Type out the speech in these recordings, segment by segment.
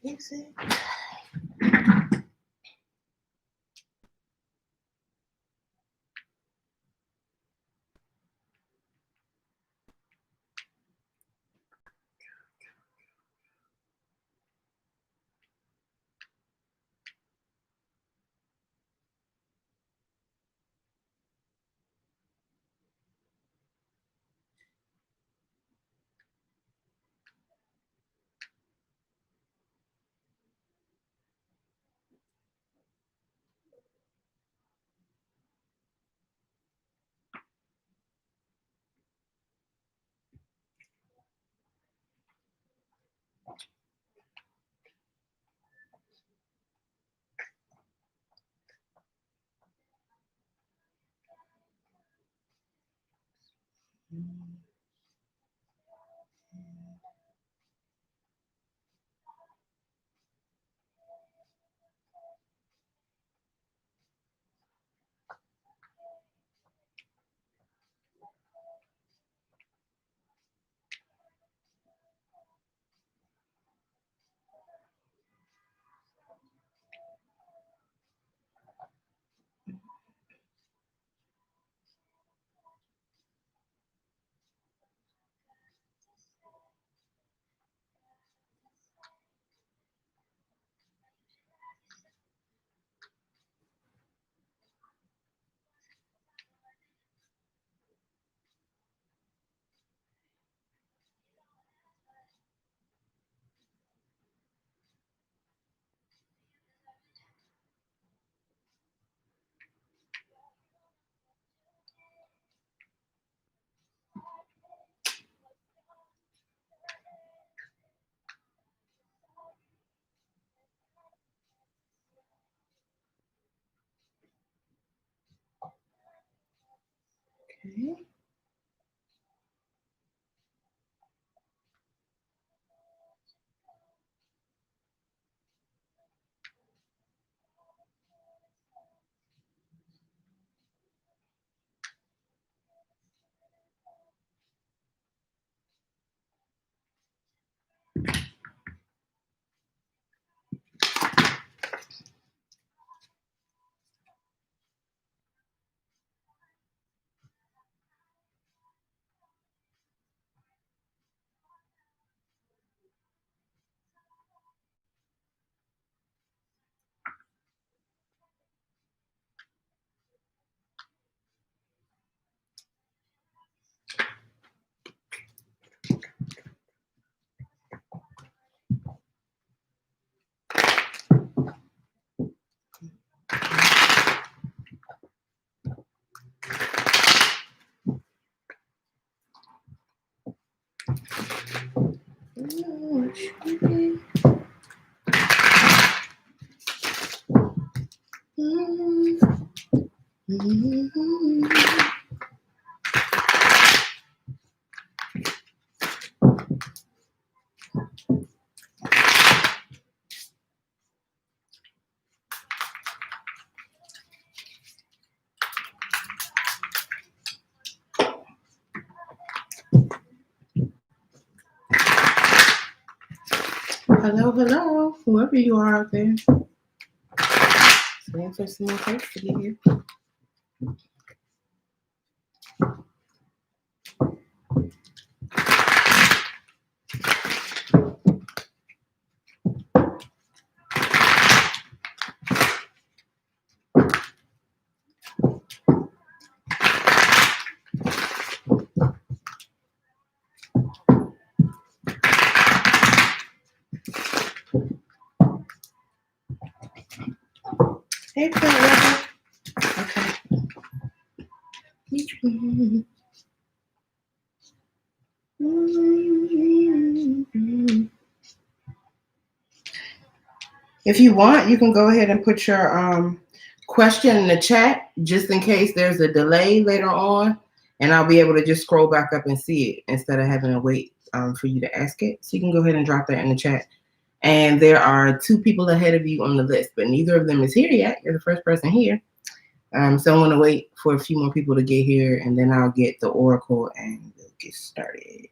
Exit. Okay. Hello, hello, whoever you are out there. Waiting for some more folks to get here. Hey, Phil. Okay. If you want, you can go ahead and put your question in the chat just in case there's a delay later on, and I'll be able to just scroll back up and see it instead of having to wait for you to ask it. So you can go ahead and drop that in the chat. And there are 2 people ahead of you on the list, but neither of them is here yet. You're the first person here. So I want to wait for a few more people to get here, and then I'll get the oracle and we'll get started.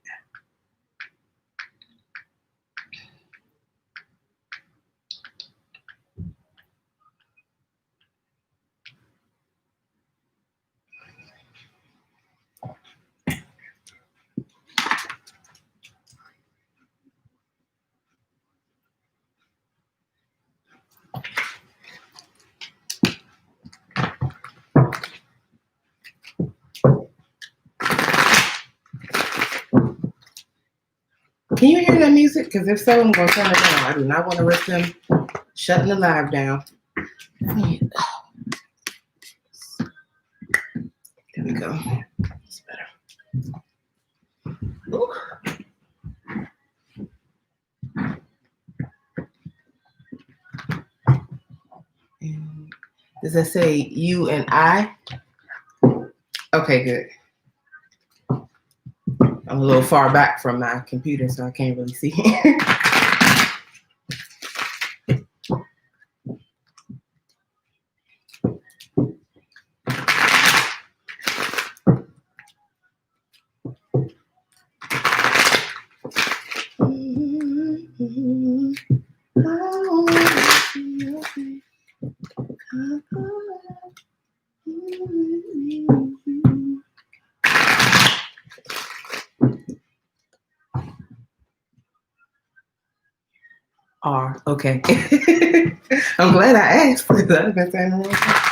Can you hear that music? Because if so, I'm going to turn it down. I do not want to risk them shutting the live down. There we go. It's better. Ooh. And does that say you and I? Okay, good. I'm a little far back from my computer, so I can't really see. R. Okay. I'm glad I asked. I've been saying the wrong thing.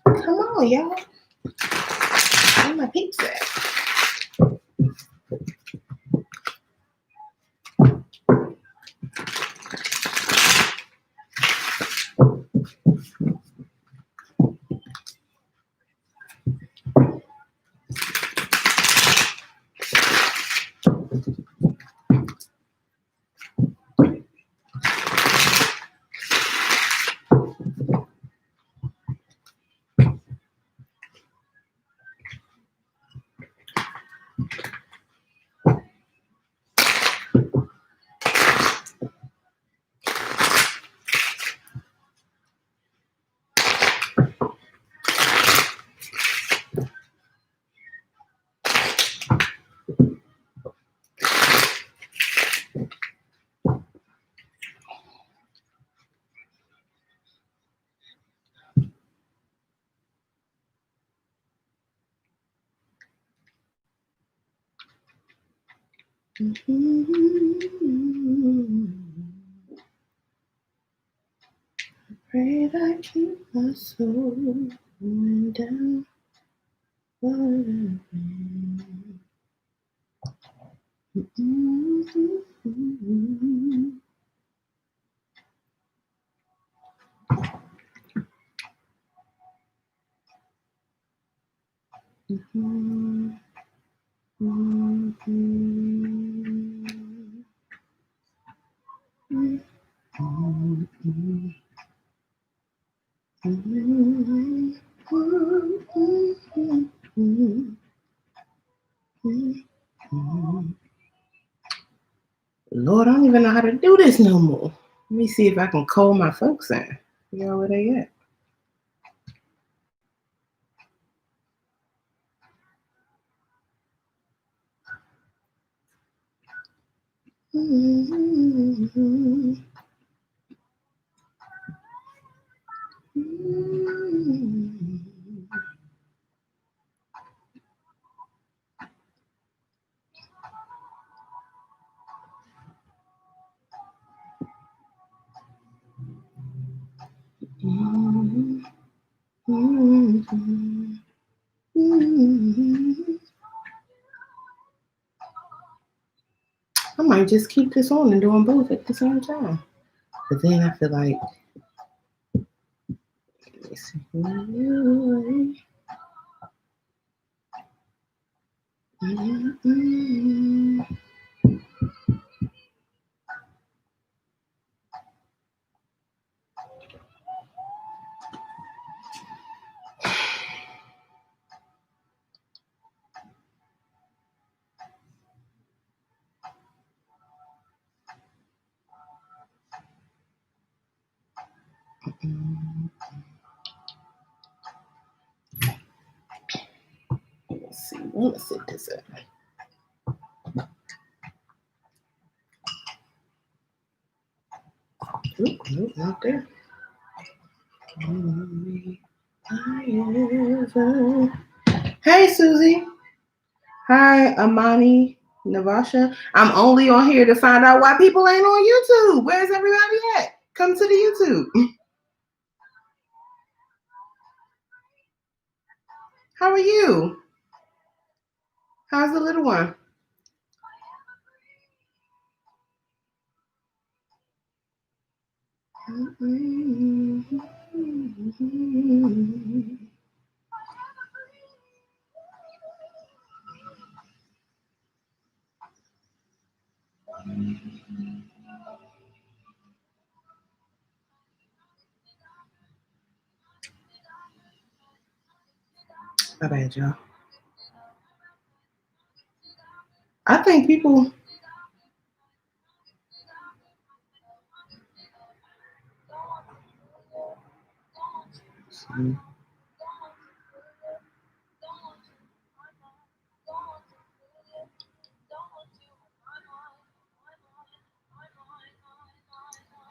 Come on, y'all. Where my peeps at? Pray that keep my soul going down. Lord, I don't even know how to do this no more. Let me see if I can call my folks in. Figure out where they at. I might just keep this on and do them both at the same time. But then I feel like, let me see. Mm-hmm. Let's see. Let's set this up. Nope, not there. Hey, Susie. Hi, Amani Navasha. I'm only on here to find out why people ain't on YouTube. Where's everybody at? Come to the YouTube. How are you? How's the little one? My bad, y'all. I think people.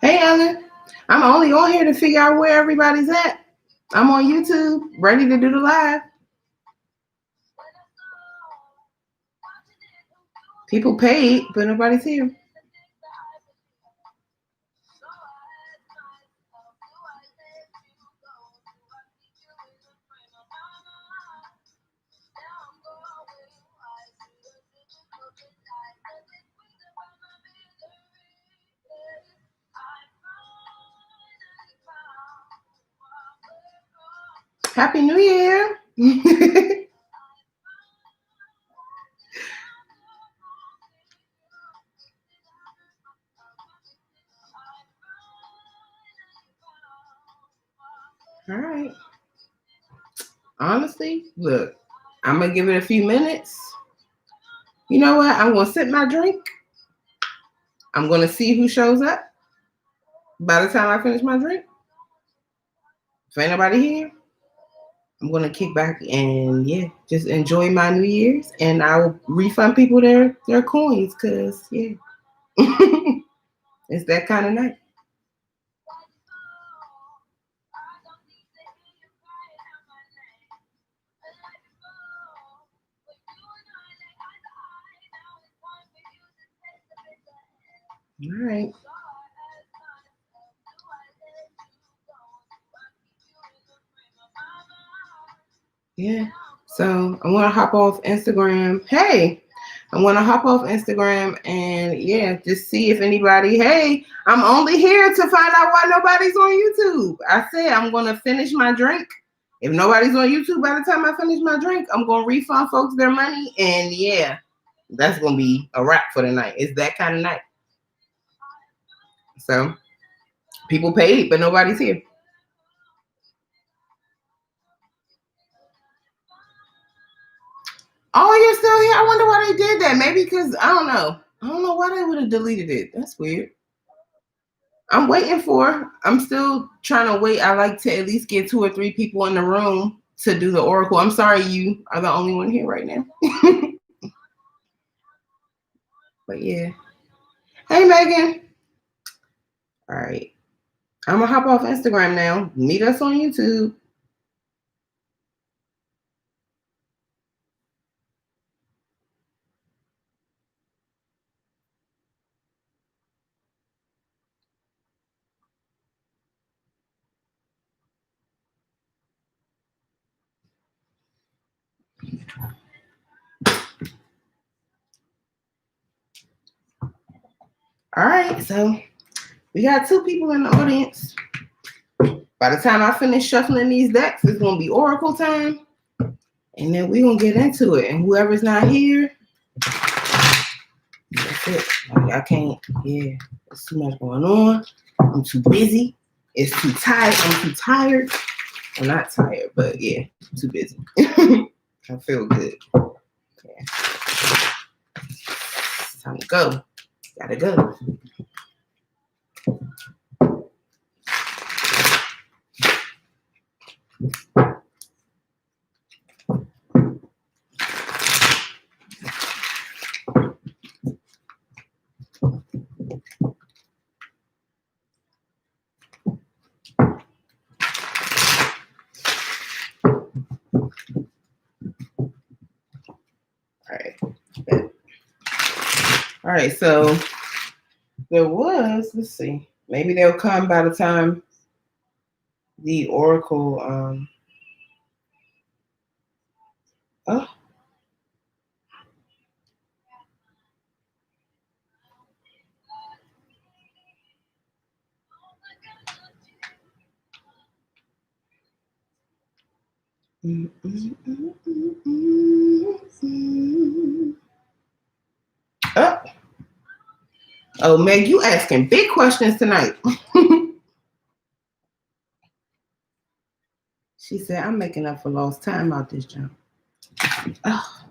Hey, Ellen. I'm only on here to figure out where everybody's at. I'm on YouTube, ready to do the live. People paid, but nobody's here. Happy New Year. All right. Honestly, look, I'm going to give it a few minutes. You know what? I'm going to sip my drink. I'm going to see who shows up by the time I finish my drink. If ain't nobody here, I'm going to kick back and, yeah, just enjoy my New Year's. And I'll refund people their coins because, yeah, it's that kind of night. All right. Yeah. So I want to hop off Instagram. Hey, I want to hop off Instagram and, yeah, just see if anybody, hey, I'm only here to find out why nobody's on YouTube. I said I'm going to finish my drink. If nobody's on YouTube by the time I finish my drink, I'm going to refund folks their money. And, yeah, that's going to be a wrap for the night. It's that kind of night. So people paid, but nobody's here. Oh, you're still here? I wonder why they did that. Maybe because, I don't know. I don't know why they would have deleted it. That's weird. I'm still trying to wait. I like to at least get 2 or 3 people in the room to do the oracle. I'm sorry you are the only one here right now. But yeah. Hey, Megan. All right. I'm going to hop off Instagram now. Meet us on YouTube. All right. So we got 2 people in the audience. By the time I finish shuffling these decks, it's going to be oracle time. And then we're going to get into it. And whoever's not here, that's it. I can't, yeah, there's too much going on. I'm too busy. It's too tired. I'm too tired. I'm not tired, but yeah, too busy. I feel good. Yeah. It's time to go. Gotta go. All right, so there was, let's see, maybe they'll come by the time the Oracle, oh. Oh. Oh, Meg, you asking big questions tonight. She said, I'm making up for lost time out this jump. Oh.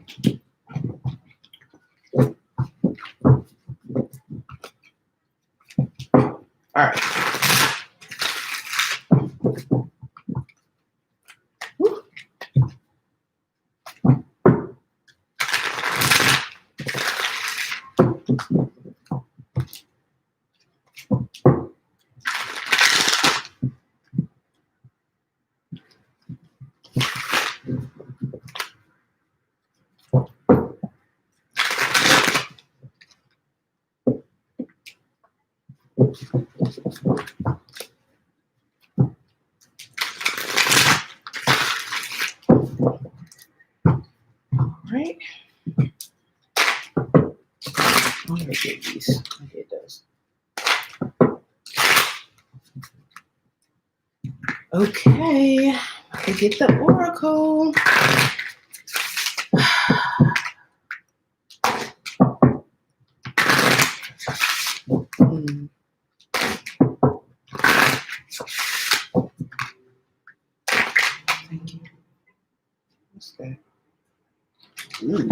All right. Woo. Right. I'm gonna get these. I get those. Okay. I can get the Oracle. Thank you. What's that? Ooh.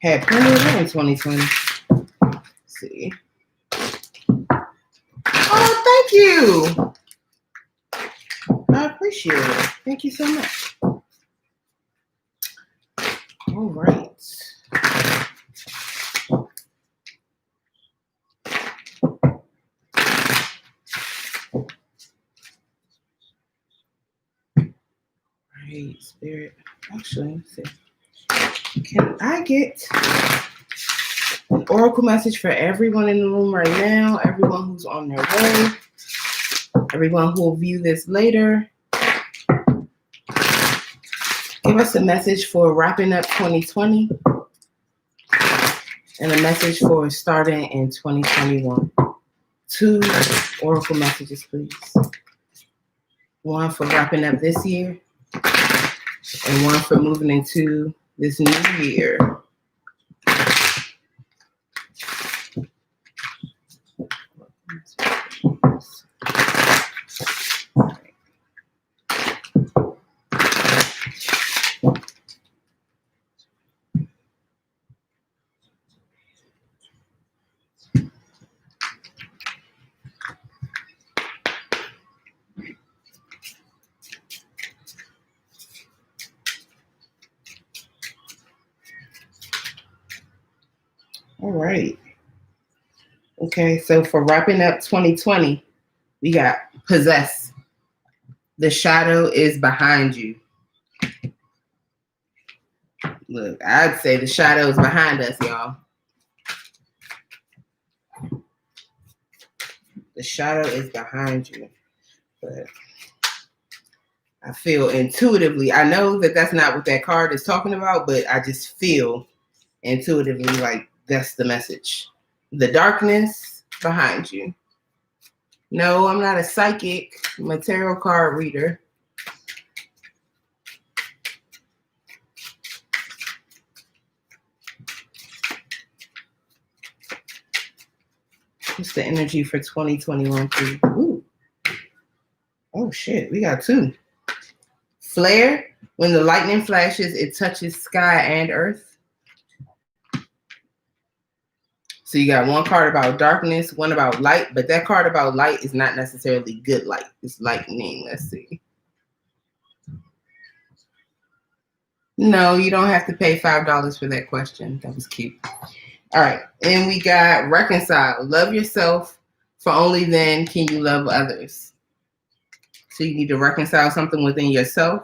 Had plenty of that in 2020. Let's see. Oh, thank you. I appreciate it. Thank you so much. All right. Right, Spirit. Actually, let's see. Can I get an Oracle message for everyone in the room right now? Everyone who's on their way? Everyone who will view this later? Give us a message for wrapping up 2020 and a message for starting in 2021. 2 Oracle messages, please. 1 for wrapping up this year and 1 for moving into this new year. All right. Okay, so for wrapping up 2020, we got possess. The shadow is behind you. Look, I'd say the shadow is behind us, y'all. The shadow is behind you. But I feel intuitively, I know that that's not what that card is talking about, but I just feel intuitively like that's the message. The darkness behind you. No, I'm not a psychic. I'm a tarot card reader. What's the energy for 2021 for you? Ooh. Oh shit, we got 2. Flare. When the lightning flashes, it touches sky and earth. So you got one card about darkness, one about light, but that card about light is not necessarily good light. It's lightning. Let's see. No, you don't have to pay $5 for that question. That was cute. All right. And we got reconcile. Love yourself, for only then can you love others. So you need to reconcile something within yourself,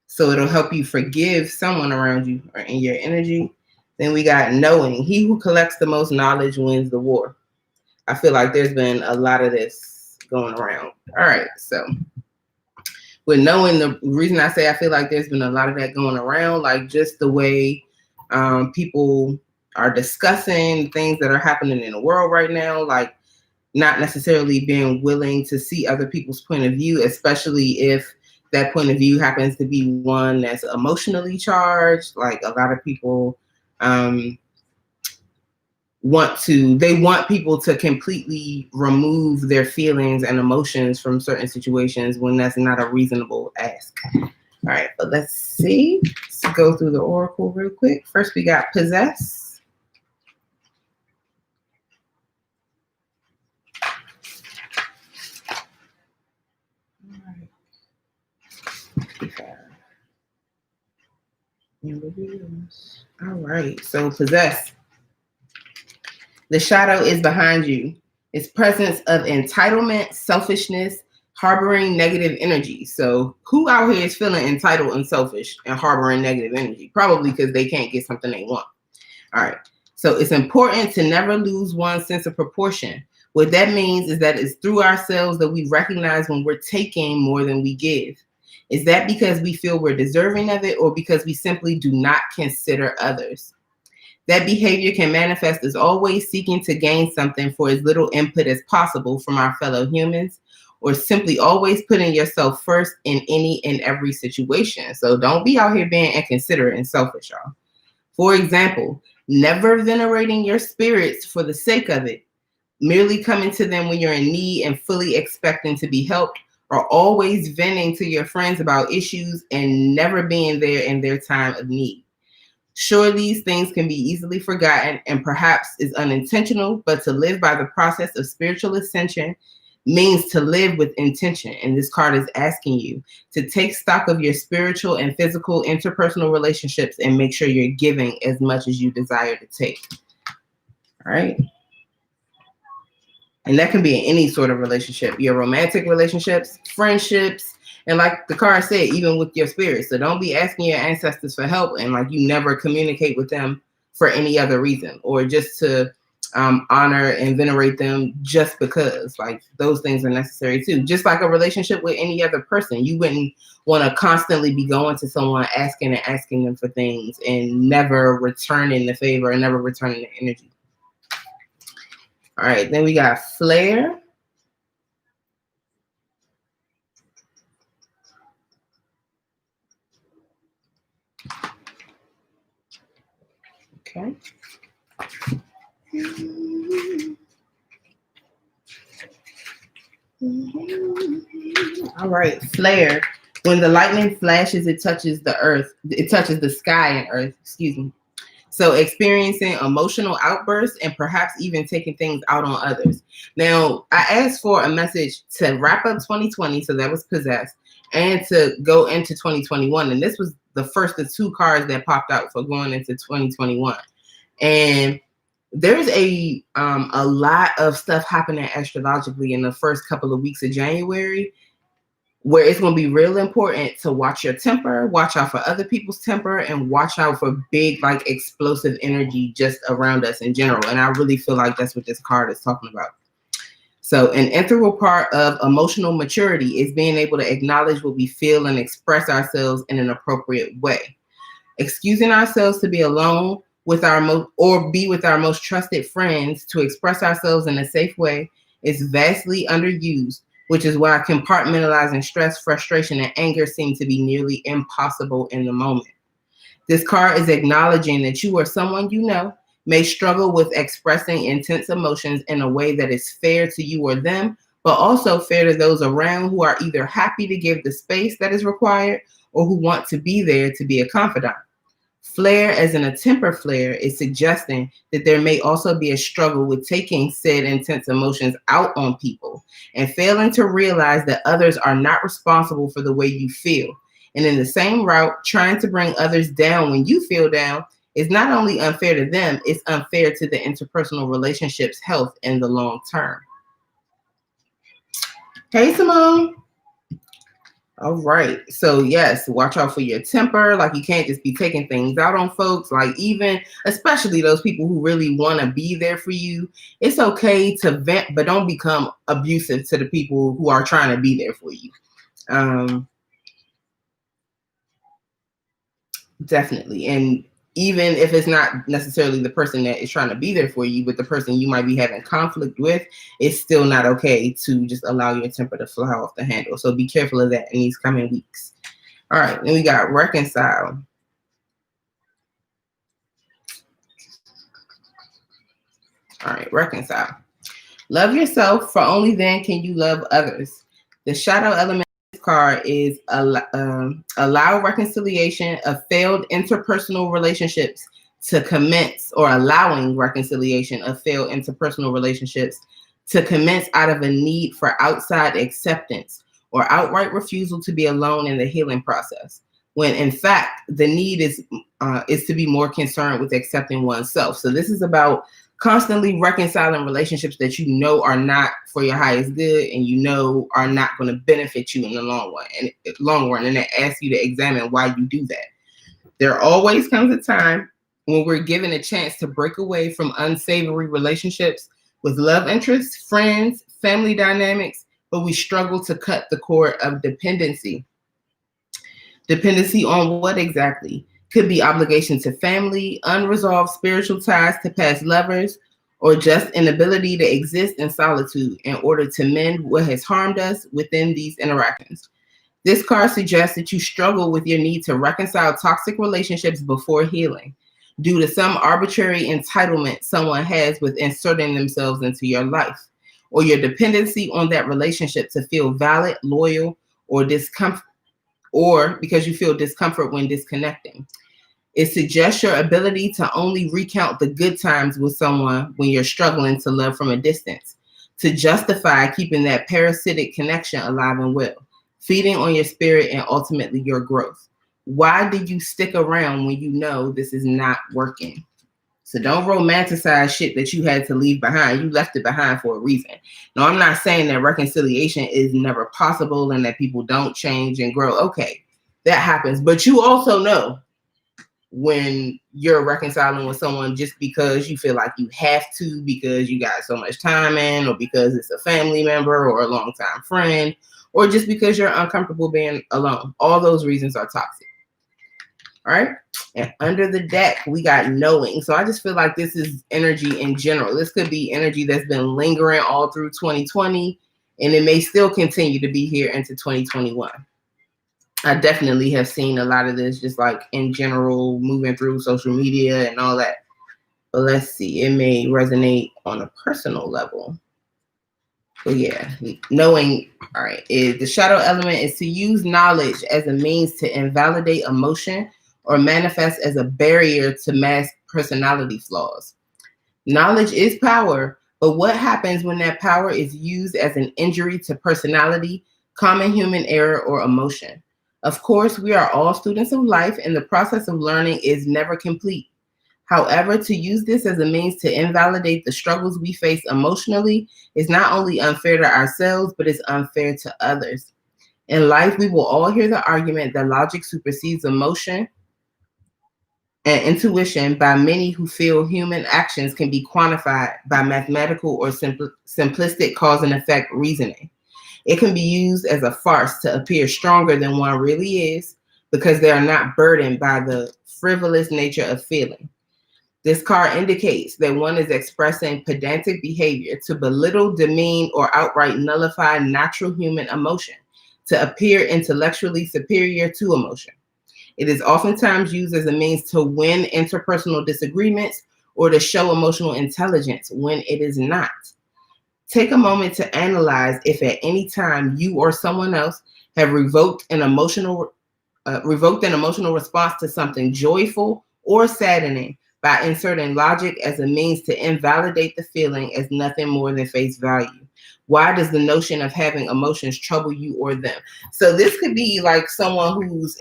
so it'll help you forgive someone around you or in your energy. Then we got knowing. He who collects the most knowledge wins the war. I feel like there's been a lot of this going around. All right, so with knowing, the reason I say I feel like there's been a lot of that going around, like just the way people are discussing things that are happening in the world right now, like not necessarily being willing to see other people's point of view, especially if that point of view happens to be one that's emotionally charged. Like a lot of people want people to completely remove their feelings and emotions from certain situations when that's not a reasonable ask. All right, but let's see. Let's go through the oracle real quick. First, we got possess. All right, so possess. The shadow is behind you. Its presence of entitlement, selfishness, harboring negative energy. So who out here is feeling entitled and selfish and harboring negative energy? Probably because they can't get something they want. All right. So it's important to never lose one's sense of proportion. What that means is that it's through ourselves that we recognize when we're taking more than we give. Is that because we feel we're deserving of it, or because we simply do not consider others? That behavior can manifest as always seeking to gain something for as little input as possible from our fellow humans, or simply always putting yourself first in any and every situation. So don't be out here being inconsiderate and selfish, y'all. For example, never venerating your spirits for the sake of it, merely coming to them when you're in need and fully expecting to be helped, or always venting to your friends about issues and never being there in their time of need. Sure, these things can be easily forgotten and perhaps is unintentional, but to live by the process of spiritual ascension means to live with intention. And this card is asking you to take stock of your spiritual and physical interpersonal relationships and make sure you're giving as much as you desire to take. All right. And that can be in any sort of relationship, your romantic relationships, friendships, and like the card said, even with your spirit. So don't be asking your ancestors for help and like you never communicate with them for any other reason, or just to honor and venerate them just because. Like those things are necessary too. Just like a relationship with any other person, you wouldn't want to constantly be going to someone asking them for things and never returning the favor and never returning the energy. All right, then we got flare. Okay. All right, flare. When the lightning flashes, it touches the earth. It touches the sky and earth, excuse me. So experiencing emotional outbursts and perhaps even taking things out on others. Now, I asked for a message to wrap up 2020, so that was possessed, and to go into 2021. And this was the first of 2 cards that popped out for going into 2021. And there's a lot of stuff happening astrologically in the first couple of weeks of January, where it's going to be real important to watch your temper, watch out for other people's temper, and watch out for big, like, explosive energy just around us in general. And I really feel like that's what this card is talking about. So an integral part of emotional maturity is being able to acknowledge what we feel and express ourselves in an appropriate way. Excusing ourselves to be alone with be with our most trusted friends to express ourselves in a safe way is vastly underused, which is why compartmentalizing stress, frustration, and anger seem to be nearly impossible in the moment. This card is acknowledging that you are someone you know, may struggle with expressing intense emotions in a way that is fair to you or them, but also fair to those around who are either happy to give the space that is required or who want to be there to be a confidant. Flare, as in a temper flare, is suggesting that there may also be a struggle with taking said intense emotions out on people and failing to realize that others are not responsible for the way you feel. And in the same route, trying to bring others down when you feel down is not only unfair to them, it's unfair to the interpersonal relationships' health in the long term. Hey, Simone. All right. So yes, watch out for your temper. Like, you can't just be taking things out on folks. Like, even, especially those people who really want to be there for you. It's okay to vent, but don't become abusive to the people who are trying to be there for you. Definitely. And even if it's not necessarily the person that is trying to be there for you, but the person you might be having conflict with, it's still not okay to just allow your temper to fly off the handle. So be careful of that in these coming weeks. All right, then we got reconcile. All right, reconcile. Love yourself, for only then can you love others. The shadow element card is allow reconciliation of failed interpersonal relationships to commence, or allowing reconciliation of failed interpersonal relationships to commence out of a need for outside acceptance or outright refusal to be alone in the healing process, when in fact the need is to be more concerned with accepting oneself. So this is about constantly reconciling relationships that you know are not for your highest good and you know are not going to benefit you in the long run. And it asks you to examine why you do that. There always comes a time when we're given a chance to break away from unsavory relationships with love interests, friends, family dynamics, but we struggle to cut the cord of dependency. Dependency on what exactly? Could be obligation to family, unresolved spiritual ties to past lovers, or just inability to exist in solitude in order to mend what has harmed us within these interactions. This card suggests that you struggle with your need to reconcile toxic relationships before healing, due to some arbitrary entitlement someone has with inserting themselves into your life, or your dependency on that relationship to feel valid, loyal, or discomfort, or because you feel discomfort when disconnecting. It suggests your ability to only recount the good times with someone when you're struggling to love from a distance, to justify keeping that parasitic connection alive and well, feeding on your spirit and ultimately your growth. Why did you stick around when you know this is not working? So don't romanticize shit that you had to leave behind. You left it behind for a reason. Now, I'm not saying that reconciliation is never possible and that people don't change and grow. Okay, that happens. But you also know when you're reconciling with someone just because you feel like you have to, because you got so much time in, or because it's a family member or a longtime friend, or just because you're uncomfortable being alone. All those reasons are toxic. All right. And under the deck, we got knowing. So I just feel like this is energy in general. This could be energy that's been lingering all through 2020, and it may still continue to be here into 2021. I definitely have seen a lot of this just like in general, moving through social media and all that. But let's see, it may resonate on a personal level. But yeah, knowing, all right, is the shadow element is to use knowledge as a means to invalidate emotion or manifest as a barrier to mask personality flaws. Knowledge is power, but what happens when that power is used as an injury to personality, common human error, or emotion? Of course, we are all students of life, and the process of learning is never complete. However, to use this as a means to invalidate the struggles we face emotionally is not only unfair to ourselves, but it's unfair to others. In life, we will all hear the argument that logic supersedes emotion and intuition by many who feel human actions can be quantified by mathematical or simplistic cause and effect reasoning. It can be used as a farce to appear stronger than one really is because they are not burdened by the frivolous nature of feeling. This card indicates that one is expressing pedantic behavior to belittle, demean, or outright nullify natural human emotion, to appear intellectually superior to emotion. It is oftentimes used as a means to win interpersonal disagreements or to show emotional intelligence when it is not. Take a moment to analyze if at any time you or someone else have revoked an emotional response to something joyful or saddening by inserting logic as a means to invalidate the feeling as nothing more than face value. Why does the notion of having emotions trouble you or them? So this could be like someone who's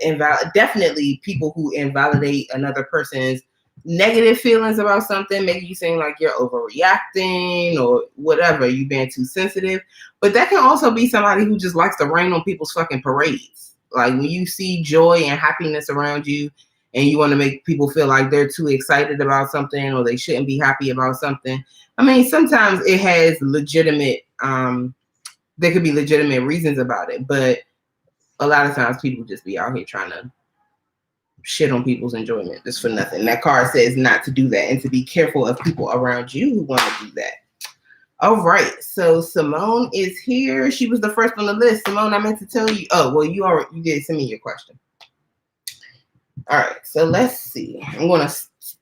definitely people who invalidate another person's negative feelings about something, maybe you saying like you're overreacting or whatever, you being too sensitive. But that can also be somebody who just likes to rain on people's fucking parades. Like when you see joy and happiness around you and you want to make people feel like they're too excited about something or they shouldn't be happy about something. I mean, sometimes it has legitimate, there could be legitimate reasons about it, but a lot of times people just be out here trying to shit on people's enjoyment just for nothing. That card says not to do that and to be careful of people around you who want to do that. All right, so Simone is here. She was the first on the list. Simone, I meant to tell you. Oh, well, you did send me your question. All right, so let's see.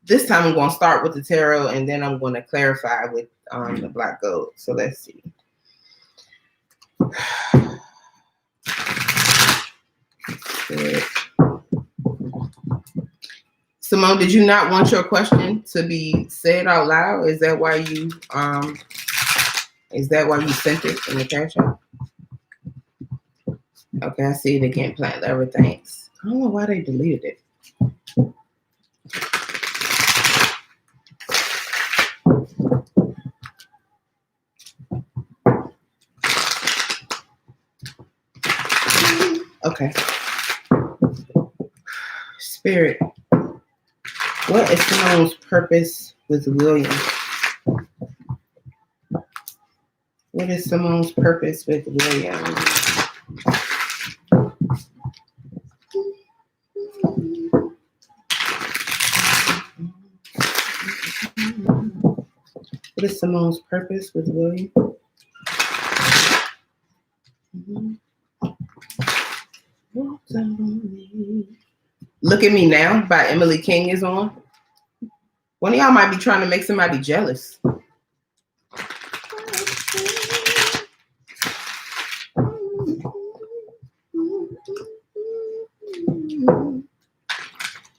This time I'm going to start with the tarot and then I'm going to clarify with the black gold. So let's see. Good. Simone, did you not want your question to be said out loud? Is that why you sent it in the CashApp? Okay, I see it again. Plant lover, thanks. I don't know why they deleted it. Okay. Spirit, what is Simone's purpose with William? What is Simone's purpose with William? What is Simone's purpose with William? Look at Me Now by Emily King is on. One of y'all might be trying to make somebody jealous.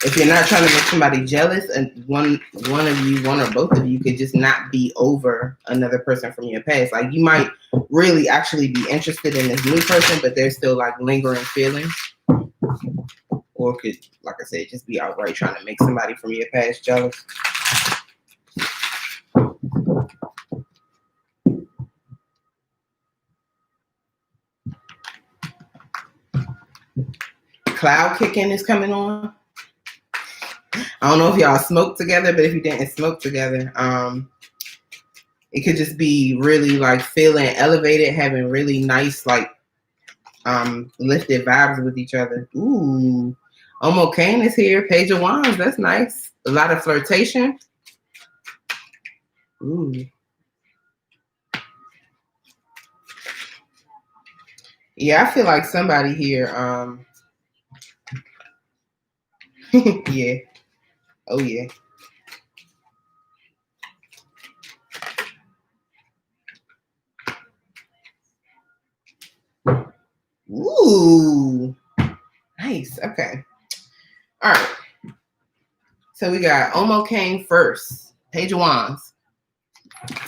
If you're not trying to make somebody jealous, and one or both of you could just not be over another person from your past. Like you might really actually be interested in this new person, but there's still like lingering feelings. Or could, like I said, just be outright trying to make somebody from your past jealous. Cloud kicking is coming on. I don't know if y'all smoked together, but if you didn't smoke together, it could just be really like feeling elevated, having really nice like lifted vibes with each other. Ooh, Omo Kane is here. Page of Wands, that's nice. A lot of flirtation. Ooh. Yeah, I feel like somebody here. Yeah. Oh yeah. Ooh. Nice. Okay. All right. So we got Omo Kane first. Page of Wands.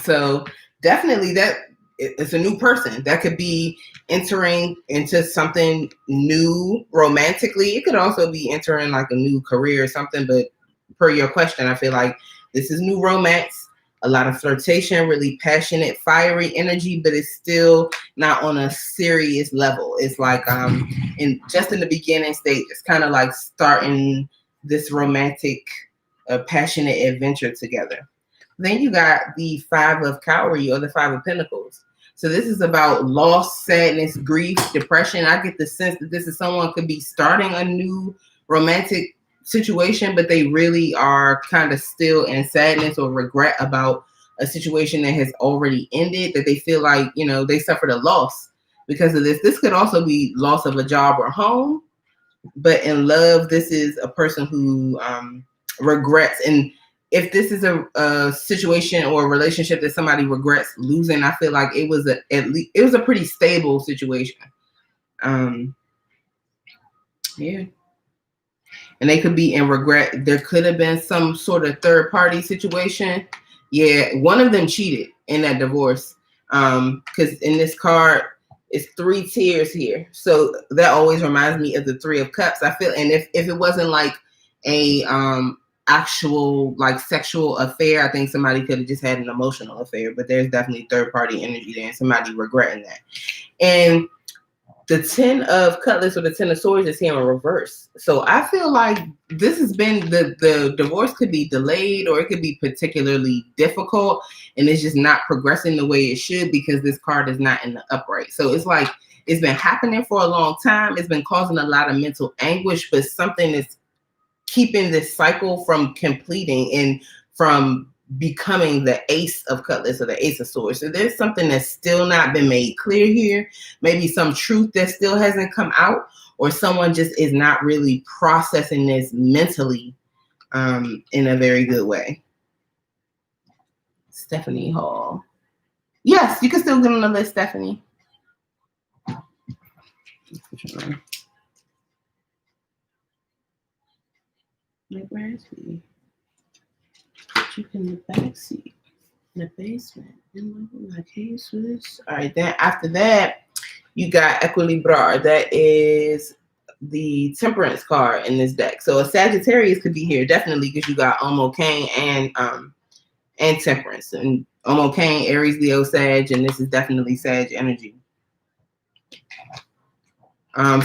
So definitely that it's a new person that could be entering into something new romantically. It could also be entering like a new career or something, but per your question, I feel like this is new romance, a lot of flirtation, really passionate, fiery energy, but it's still not on a serious level. It's like in the beginning stage, it's kind of like starting this romantic, passionate adventure together. Then you got the Five of Cowrie or the Five of Pentacles. So this is about loss, sadness, grief, depression. I get the sense that this is someone could be starting a new romantic situation, but they really are kind of still in sadness or regret about a situation that has already ended, that they feel like, you know, they suffered a loss because of this. This could also be loss of a job or home, but in love, this is a person who regrets. And if this is a situation or a relationship that somebody regrets losing, I feel like it was a pretty stable situation. Yeah. And they could be in regret. There could have been some sort of third party situation. Yeah, one of them cheated in that divorce. Because in this card, it's 3 tiers here. So that always reminds me of the 3 of Cups. I feel, and if it wasn't like a actual like sexual affair, I think somebody could have just had an emotional affair. But there's definitely third party energy there and somebody regretting that. And the 10 of Cutlass or the 10 of Swords is here in reverse. So I feel like this has been, the divorce could be delayed or it could be particularly difficult and it's just not progressing the way it should because this card is not in the upright. So it's like it's been happening for a long time. It's been causing a lot of mental anguish, but something is keeping this cycle from completing and from becoming the Ace of Cutlass or the Ace of Swords. So there's something that's still not been made clear here. Maybe some truth that still hasn't come out, or someone just is not really processing this mentally in a very good way. Stephanie Hall. Yes, you can still get on the list, Stephanie. Like, where is he? You in the back seat, in the basement, in my case was. All right, then after that, you got Equilibrar. That is the Temperance card in this deck. So a Sagittarius could be here definitely because you got Omo Kane and Temperance, and Omo Kane, Aries, Leo, Sag, and this is definitely Sag energy.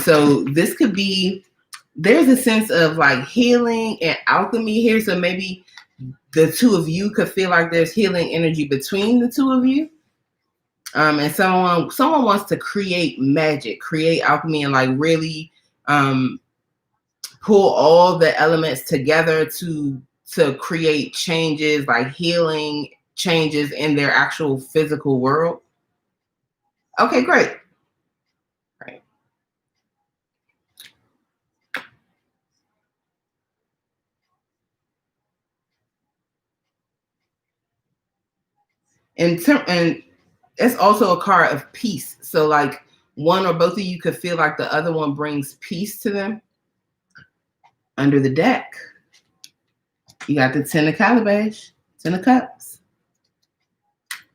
So this could be, there's a sense of like healing and alchemy here. So maybe the 2 of you could feel like there's healing energy between the 2 of you. And someone wants to create magic, create alchemy, and like really pull all the elements together to create changes, like healing changes in their actual physical world. Okay, great. Right. And it's also a card of peace. So like one or both of you could feel like the other one brings peace to them. Under the deck, you got the 10 of Calabash, 10 of Cups.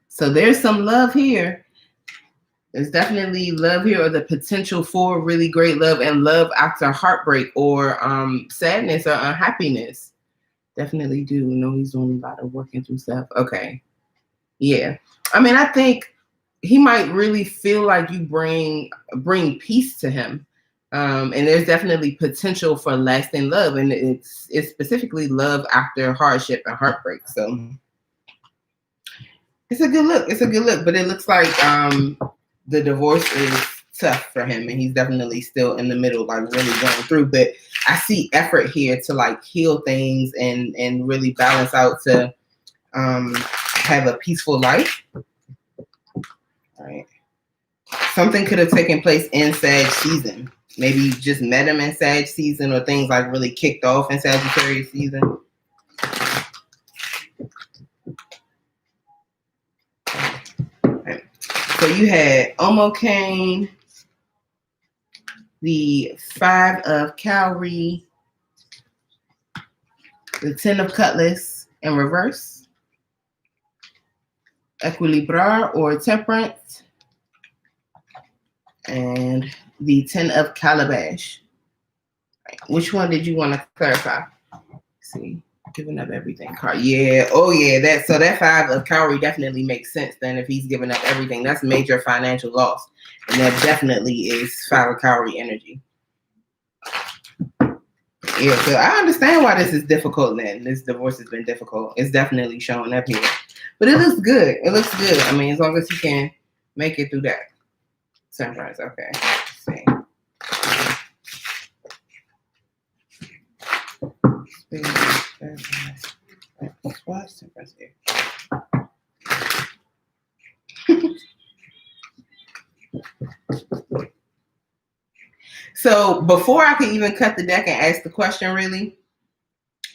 So there's some love here. There's definitely love here, or the potential for really great love, and love after heartbreak or sadness or unhappiness. Definitely do know he's doing a lot of working through stuff. Okay. Yeah. I mean, I think he might really feel like you bring peace to him. And there's definitely potential for lasting love. And it's specifically love after hardship and heartbreak. So it's a good look. It's a good look. But it looks like the divorce is tough for him. And he's definitely still in the middle, like really going through. But I see effort here to like heal things and really balance out to have a peaceful life. All right. Something could have taken place in Sag season. Maybe you just met him in Sag season, or things like really kicked off in Sagittarius season. Right. So you had Omo Kane, the 5 of Cowrie, the 10 of Cutlass in reverse, Equilibrar or Temperance, and the 10 of Calabash. Right. Which one did you want to clarify? Let's see, giving up everything card. Yeah, oh yeah, that 5 of Cowrie definitely makes sense then if he's giving up everything. That's major financial loss. And that definitely is 5 of Cowrie energy. Yeah, so I understand why this is difficult then. This divorce has been difficult. It's definitely showing up here. But it looks good. It looks good. I mean, as long as he can make it through that. Temperance, okay. Let's see. Why is Temperance here? So before I could even cut the deck and ask the question, really,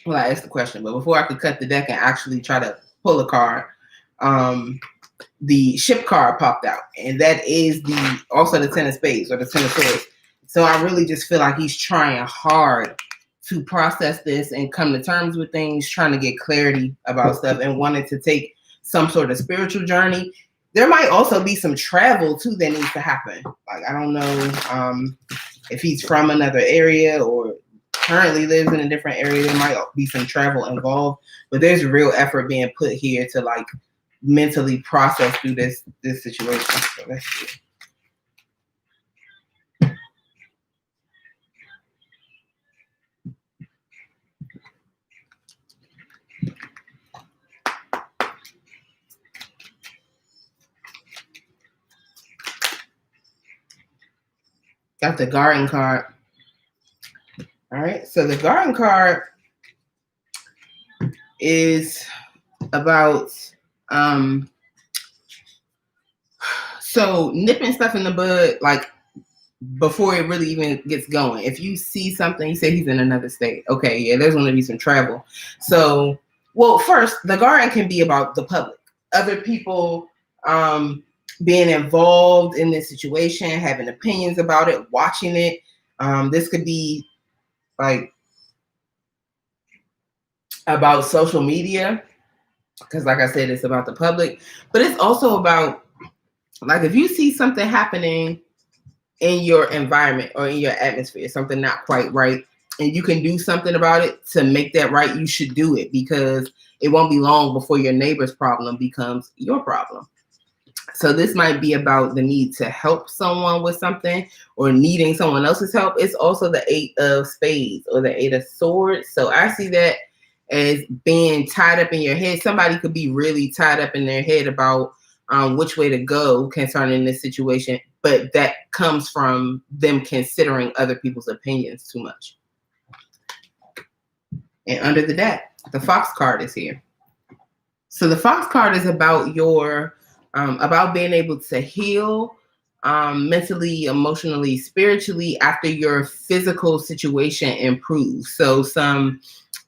Well, I asked the question, but before I could cut the deck and actually try to pull a card, the ship card popped out, and that is also the Ten of Spades or the Ten of Swords. So I really just feel like he's trying hard to process this and come to terms with things, trying to get clarity about stuff, and wanted to take some sort of spiritual journey. There might also be some travel too that needs to happen. Like, I don't know if he's from another area or currently lives in a different area. There might be some travel involved, but there's real effort being put here to like mentally process through this situation. So let's see. Got the Garden card. All right, so the Garden card is about so nipping stuff in the bud, like before it really even gets going. If you see something, you say he's in another state. Okay, yeah, there's going to be some travel. So, well, first, the Garden can be about the public, other people being involved in this situation, having opinions about it, watching it. This could be like about social media, because like I said, it's about the public, but it's also about, like, if you see something happening in your environment or in your atmosphere, something not quite right, and you can do something about it to make that right, you should do it, because it won't be long before your neighbor's problem becomes your problem. So this might be about the need to help someone with something or needing someone else's help. It's also the Eight of Spades or the Eight of Swords. So I see that as being tied up in your head. Somebody could be really tied up in their head about which way to go concerning this situation, but that comes from them considering other people's opinions too much. And under the deck, the Fox card is here. So the Fox card is about your about being able to heal mentally, emotionally, spiritually after your physical situation improves. So some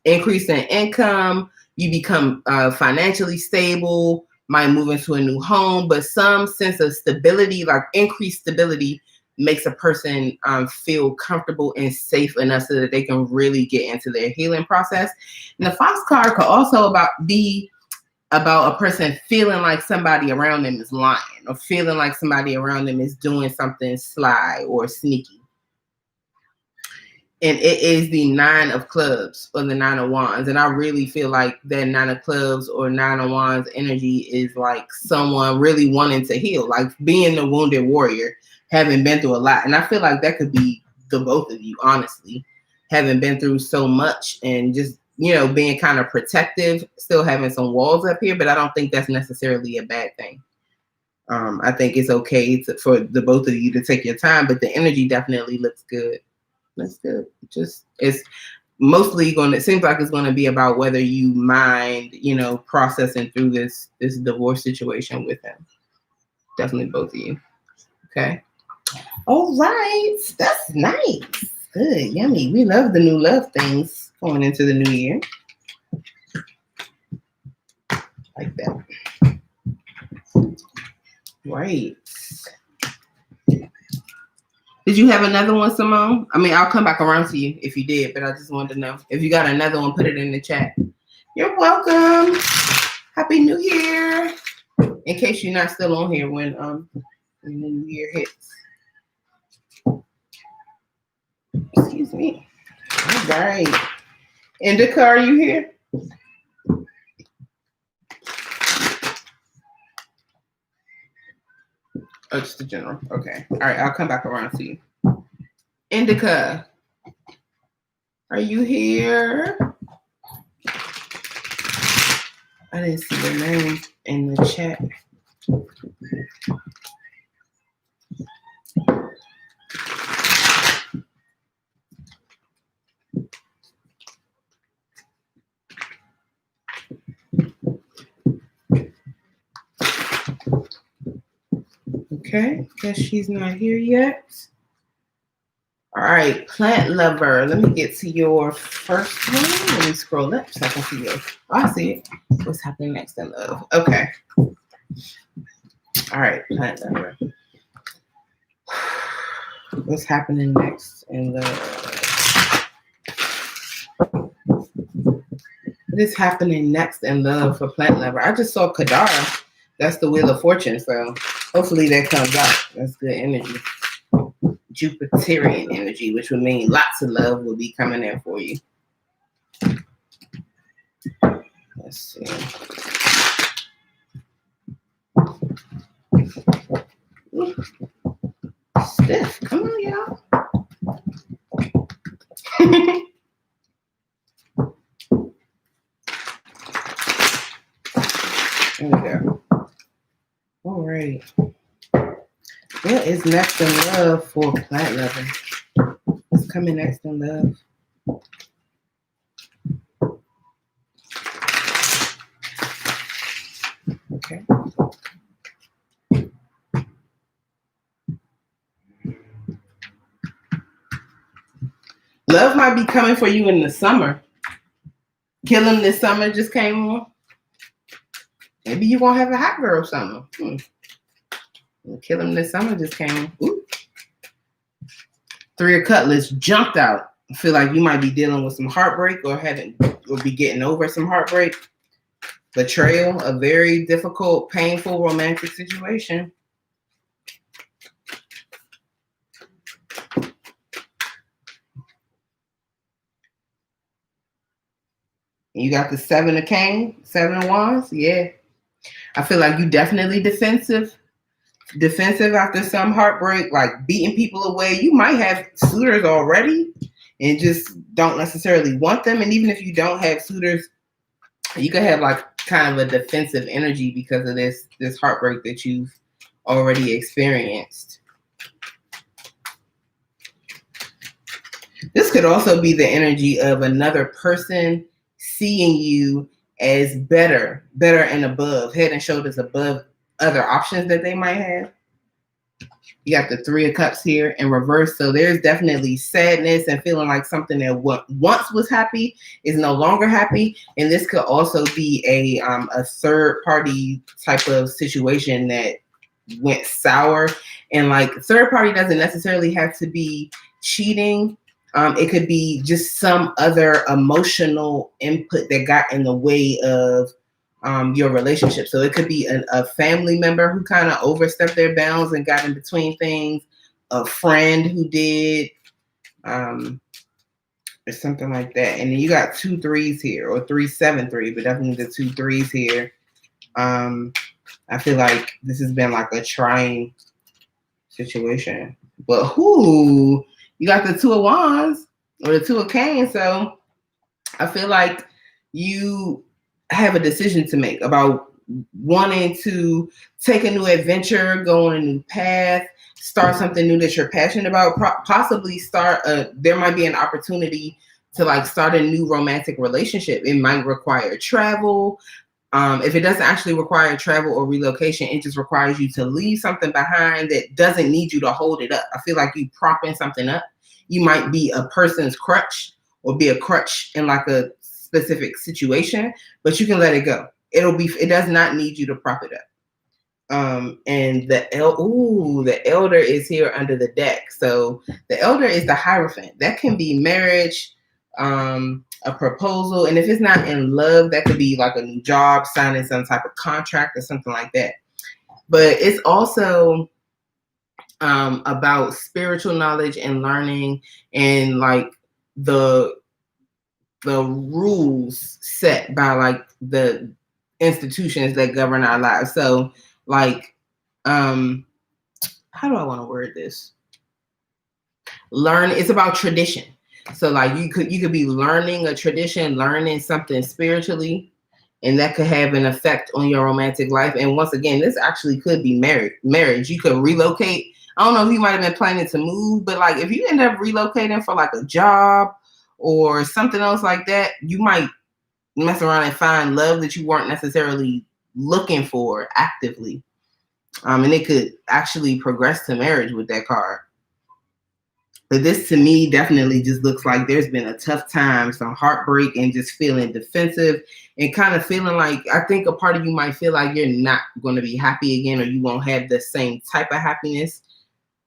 increase in income, you become financially stable, might move into a new home, but some sense of stability, like increased stability, makes a person feel comfortable and safe enough so that they can really get into their healing process. And the Fox card could also be about a person feeling like somebody around them is lying, or feeling like somebody around them is doing something sly or sneaky. And it is the Nine of Clubs or the Nine of Wands. And I really feel like that Nine of Clubs or Nine of Wands energy is like someone really wanting to heal, like being the wounded warrior, having been through a lot. And I feel like that could be the both of you, honestly, having been through so much and just, you know, being kind of protective, still having some walls up here, but I don't think that's necessarily a bad thing. I think it's okay for the both of you to take your time, but the energy definitely looks good. That's good. Just, it's mostly it seems like it's going to be about whether you mind, you know, processing through this divorce situation with him. Definitely both of you. Okay. All right. That's nice. Good. Yummy. We love the new love things going into the new year. Like that. Right. Did you have another one, Simone? I mean, I'll come back around to you if you did, but I just wanted to know. If you got another one, put it in the chat. You're welcome. Happy New Year. In case you're not still on here when the new year hits. Excuse me. All right. Indica, are you here? Oh, just the general. Okay. All right. I'll come back around to you. Indica, are you here? I didn't see your name in the chat. Okay, guess she's not here yet. All right, plant lover. Let me get to your first one. Let me scroll up so I can see yours. Oh, I see it. What's happening next in love? Okay. All right, plant lover. What's happening next in love? What is happening next in love for plant lover? I just saw Kadara. That's the Wheel of Fortune. So hopefully that comes out. That's good energy. Jupiterian energy, which would mean lots of love will be coming in for you. Let's see. Stiff. Come on, y'all. There we go. All right. What is next in love for plant lover? What's coming next in love? Okay. Love might be coming for you in the summer. Kill him this summer just came on. Maybe you won't have a hot girl summer. Kill him this summer just came on. Ooh. Three of Cutlass jumped out. I feel like you might be dealing with some heartbreak or be getting over some heartbreak. Betrayal, a very difficult, painful, romantic situation. You got the 7 of Canes, 7 of Wands. Yeah. I feel like you definitely defensive after some heartbreak, like beating people away. You might have suitors already and just don't necessarily want them. And even if you don't have suitors, you could have like kind of a defensive energy because of this heartbreak that you've already experienced. This could also be the energy of another person seeing you as better and above, head and shoulders above other options that they might have. You got the 3 of Cups here in reverse. So there's definitely sadness and feeling like something that once was happy is no longer happy. And this could also be a third party type of situation that went sour. And like third party doesn't necessarily have to be cheating. It could be just some other emotional input that got in the way of your relationship. So it could be a family member who kind of overstepped their bounds and got in between things, a friend who did, or something like that. And then you got 2 3s here, or 3 7 3, but definitely the 2 3s here. I feel like this has been like a trying situation. But you got the 2 of Wands or the 2 of Canes. So I feel like you have a decision to make about wanting to take a new adventure, go on a new path, start something new that you're passionate about, possibly there might be an opportunity to like start a new romantic relationship. It might require travel. If it doesn't actually require travel or relocation, it just requires you to leave something behind that doesn't need you to hold it up. I feel like you propping something up. You might be a person's crutch or be a crutch in like a specific situation, but you can let it go. It does not need you to prop it up. And the Elder is here under the deck. So the Elder is the Hierophant. That can be marriage, a proposal, and if it's not in love, that could be like a new job, signing some type of contract or something like that. But it's also about spiritual knowledge and learning and like the rules set by like the institutions that govern our lives. So like how do I want to word this? It's about tradition. So like you could be learning a tradition, learning something spiritually, and that could have an effect on your romantic life. And once again, this actually could be marriage. You could relocate. I don't know if you might have been planning to move, but like if you end up relocating for like a job or something else like that, you might mess around and find love that you weren't necessarily looking for actively. And it could actually progress to marriage with that card. But this to me definitely just looks like there's been a tough time, some heartbreak, and just feeling defensive and kind of feeling like, I think a part of you might feel like you're not going to be happy again, or you won't have the same type of happiness.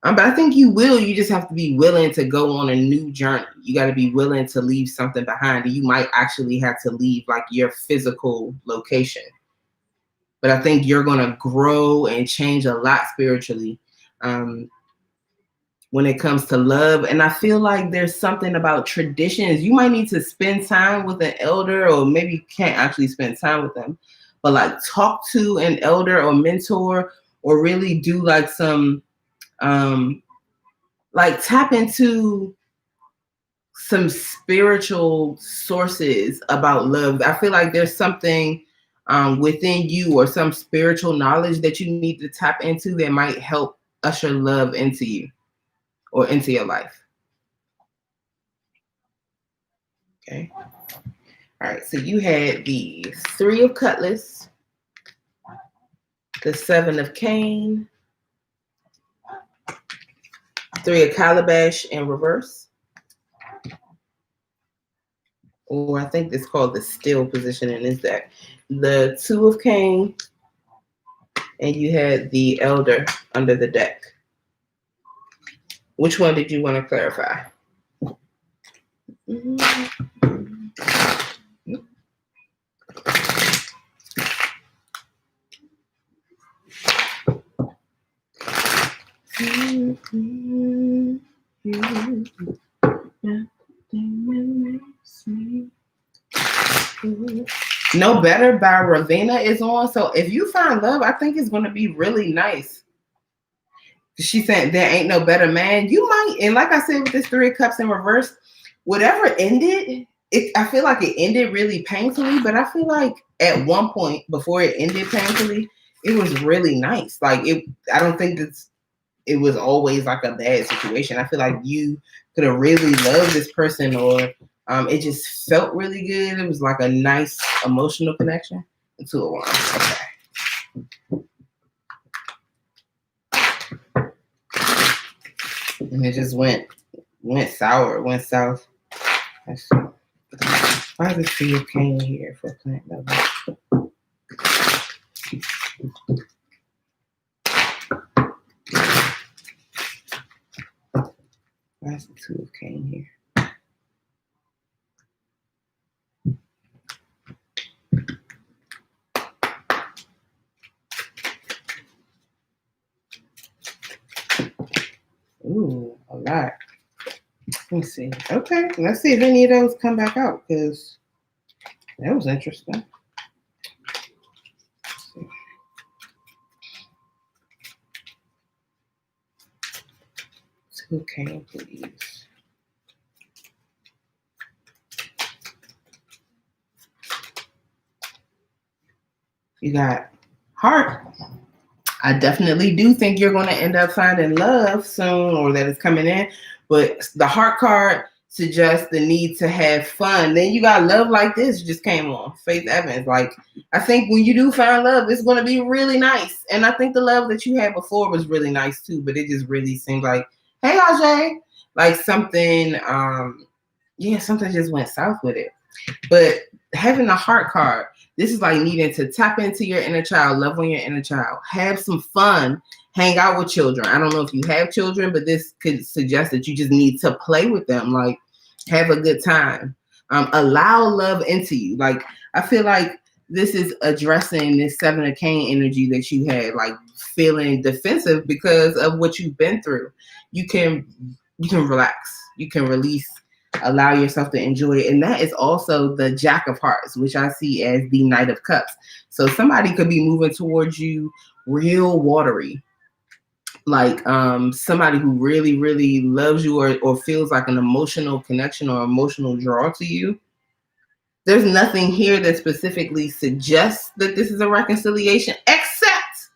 But I think you will. You just have to be willing to go on a new journey. You got to be willing to leave something behind. And you might actually have to leave like your physical location. But I think you're going to grow and change a lot spiritually when it comes to love. And I feel like there's something about traditions. You might need to spend time with an elder, or maybe you can't actually spend time with them, but like talk to an elder or mentor, or really do like some like tap into some spiritual sources about love. I feel like there's something within you, or some spiritual knowledge that you need to tap into that might help usher love into you or into your life. Okay. All right. So you had the 3 of Cutlass, the 7 of Cane, 3 of Calabash in reverse. Or I think it's called the still position in this deck. The 2 of Cane, and you had the Elder under the deck. Which one did you want to clarify? No Better by Ravenna is on. So if you find love, I think it's going to be really nice. She said there ain't no better man. You might, and like I said with this 3 of Cups in reverse, whatever ended, I feel like it ended really painfully, but I feel like at one point before it ended painfully, it was really nice. Like I don't think it was always like a bad situation. I feel like you could have really loved this person, or it just felt really good. It was like a nice emotional connection. 2 of Wands. Okay. And it just went sour, went south. Let's see. Why does the 3 of Cane here for plant level? Why's the 2 of Cane here? Ooh, a lot. Let me see. Okay, let's see if any of those come back out, because that was interesting. Two Cane, please. You got Heart. I definitely do think you're going to end up finding love soon, or that it's coming in. But the Heart card suggests the need to have fun. Then you got Love Like This just came on. Faith Evans. Like, I think when you do find love, it's going to be really nice. And I think the love that you had before was really nice too. But it just really seemed like, hey, Ajay, like something, something just went south with it. But having the Heart card, this is like needing to tap into your inner child, love on your inner child, have some fun, hang out with children. I don't know if you have children, but this could suggest that you just need to play with them, like have a good time. Allow love into you. Like, I feel like this is addressing this 7 of Cane energy that you had, like feeling defensive because of what you've been through. You can relax. You can release. Allow yourself to enjoy it. And that is also the Jack of Hearts, which I see as the Knight of Cups. So somebody could be moving towards you real watery. Like somebody who really, really loves you, or feels like an emotional connection or emotional draw to you. There's nothing here that specifically suggests that this is a reconciliation, except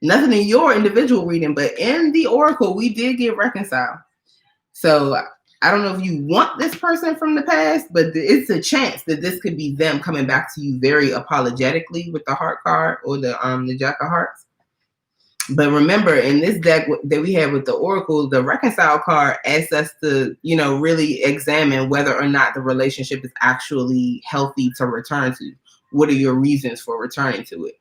nothing in your individual reading, but in the oracle, we did get reconciled. So I don't know if you want this person from the past, but it's a chance that this could be them coming back to you very apologetically with the Heart card, or the Jack of Hearts. But remember, in this deck that we have with the Oracle, the Reconcile card asks us to, you know, really examine whether or not the relationship is actually healthy to return to. What are your reasons for returning to it?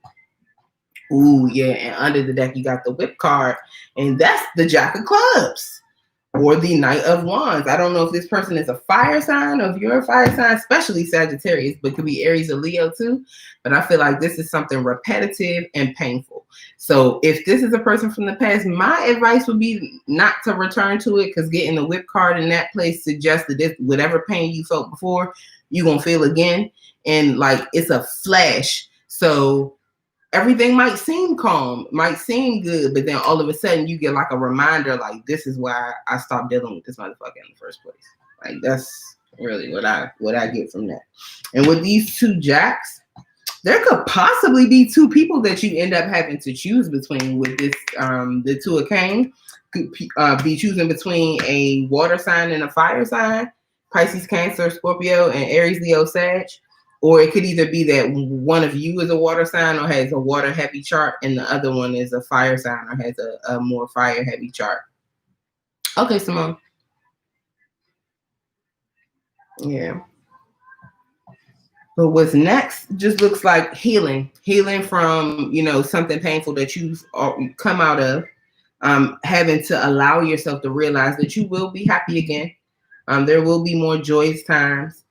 Ooh, yeah. And under the deck, you got the Whip card, and that's the Jack of Clubs. Or the Knight of Wands. I don't know if this person is a fire sign or if you're a fire sign, especially Sagittarius, but could be Aries or Leo too. But I feel like this is something repetitive and painful. So if this is a person from the past, my advice would be not to return to it, because getting the Whip card in that place suggests that this, whatever pain you felt before, you're going to feel again. And like, it's a flash. So everything might seem calm, might seem good, but then all of a sudden you get like a reminder, like, this is why I stopped dealing with this motherfucker in the first place. Like, that's really what I get from that. And with these two jacks, there could possibly be two people that you end up having to choose between with this. The Two of Cane could be choosing between a water sign and a fire sign, Pisces, Cancer, Scorpio, and Aries, Leo, Sag. Or it could either be that one of you is a water sign or has a water heavy chart, and the other one is a fire sign or has a more fire heavy chart. Okay, Simone. Yeah. But what's next just looks like healing from, you know, something painful that you've come out of, having to allow yourself to realize that you will be happy again. There will be more joyous times.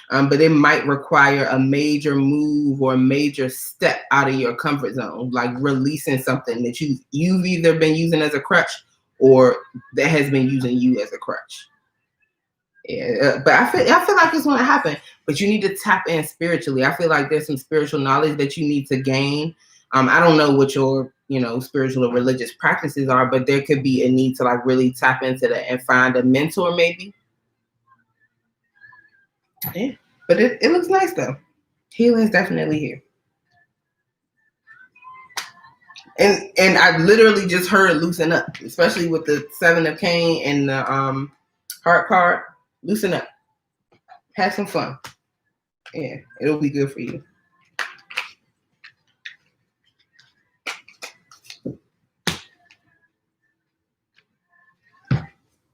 But it might require a major move or a major step out of your comfort zone, like releasing something that you've either been using as a crutch or that has been using you as a crutch. Yeah, but I feel like it's going to happen. But you need to tap in spiritually. I feel like there's some spiritual knowledge that you need to gain. I don't know what your, you know, spiritual or religious practices are, but there could be a need to like really tap into that and find a mentor maybe. Yeah. But it looks nice though. Healing is definitely here. And I literally just heard loosen up, especially with the Seven of Cane and the Heart card. Loosen up. Have some fun. Yeah, it'll be good for you.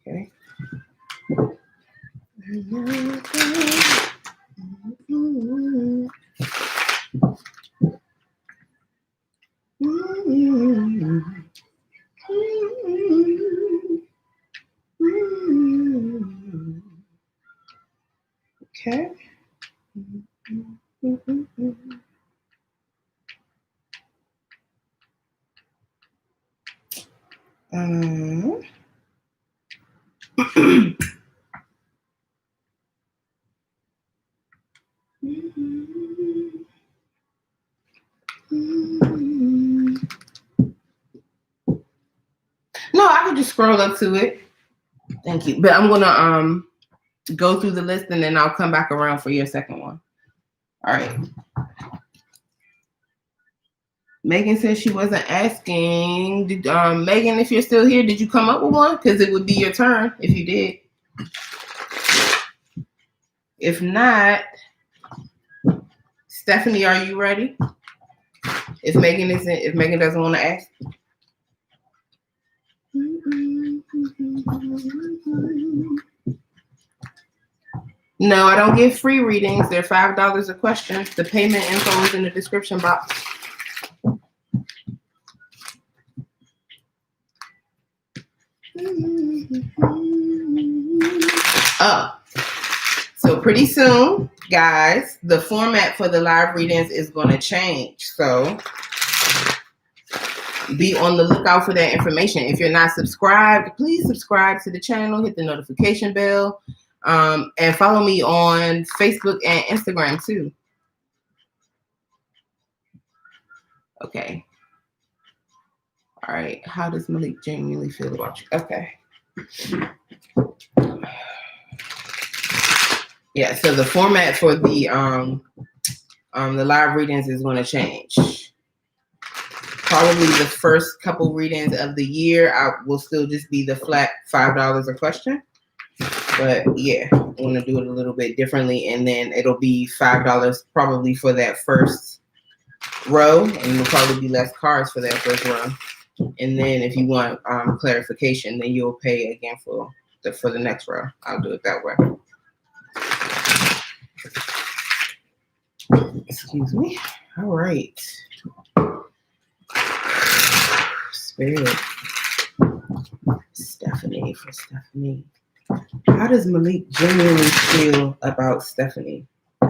Okay. Okay. No, I could just scroll up to it. Thank you. But I'm gonna go through the list and then I'll come back around for your second one. All right. Megan says she wasn't asking. Megan, if you're still here, did you come up with one? Because it would be your turn if you did. If not, Stephanie, are you ready? If Megan doesn't want to ask. No, I don't give free readings. They're $5 a question. The payment info is in the description box. Oh, so pretty soon, guys, the format for the live readings is going to change. So be on the lookout for that information. If you're not subscribed, please subscribe to the channel, hit the notification bell, and follow me on Facebook and Instagram too. Okay. All right. How does Malik genuinely feel about you? Okay. Yeah, so the format for the live readings is going to change. Probably the first couple readings of the year, I will still just be the flat $5 a question. But yeah, I'm going to do it a little bit differently, and then it'll be $5 probably for that first row, and there'll probably be less cards for that first row. And then if you want clarification, then you'll pay again for the next row. I'll do it that way. Excuse me. All right. Spirit. Stephanie, for Stephanie. How does Malik genuinely feel about Stephanie? I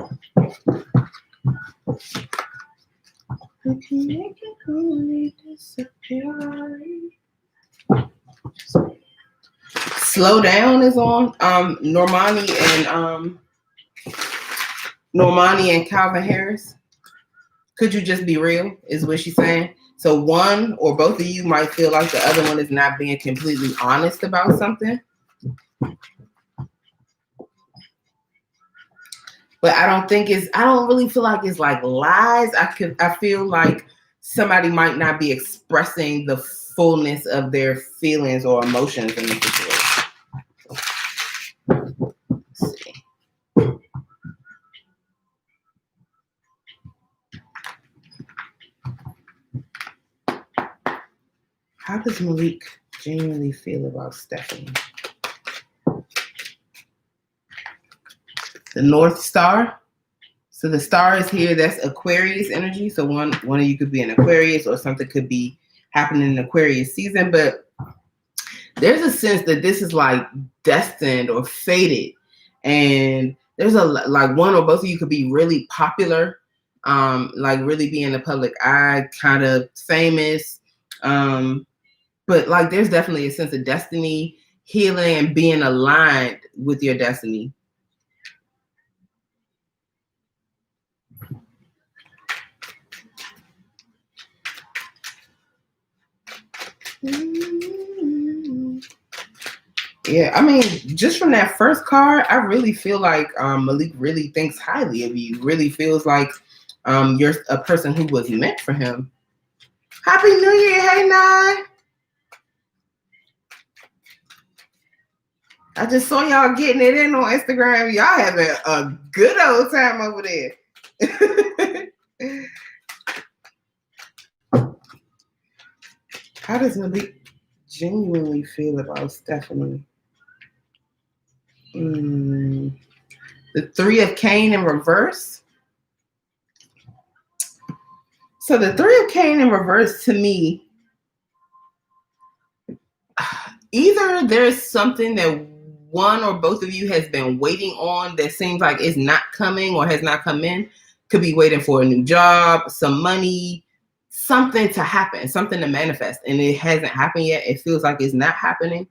can make it only disappear. Slow Down is on. Normani and Calvin Harris. Could you just be real? Is what she's saying. So one or both of you might feel like the other one is not being completely honest about something. But I don't really feel like it's like lies. I feel like somebody might not be expressing the fullness of their feelings or emotions in the situation. Let's see. How does Malik genuinely feel about Stephanie? The North Star. So the star is here. That's Aquarius energy. So one of you could be an Aquarius, or something could be happening in Aquarius season. But there's a sense that this is like destined or fated, and there's like one or both of you could be really popular, like really be in the public eye, kind of famous. But like there's definitely a sense of destiny, healing, and being aligned with your destiny. Yeah, I mean, just from that first card, I really feel like Malik really thinks highly of you. Really feels like you're a person who was meant for him. Happy New Year, hey Nye. I just saw y'all getting it in on Instagram. Y'all having a good old time over there. How does Malik genuinely feel about Stephanie? The Three of Cane in reverse. So the Three of Cane in reverse, to me, either there's something that one or both of you has been waiting on that seems like it's not coming or has not come in. Could be waiting for a new job, some money, something to happen, something to manifest, and it hasn't happened yet. It feels like it's not happening.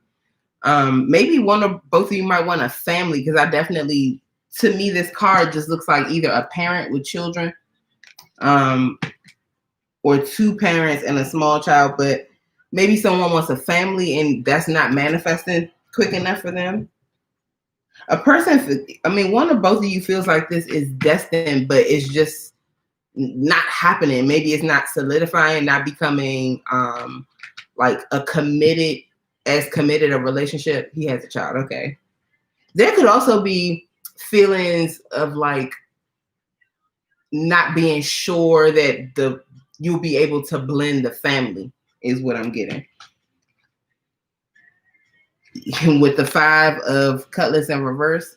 Maybe one or both of you might want a family, because I definitely, to me, this card just looks like either a parent with children, or two parents and a small child, but maybe someone wants a family and that's not manifesting quick enough for them. A person, I mean, one or both of you feels like this is destined, but it's just not happening. Maybe it's not solidifying, not becoming like a committed a relationship. He has a child. Okay. There could also be feelings of like not being sure that you'll be able to blend the family, is what I'm getting. With the Five of Cutlass in reverse,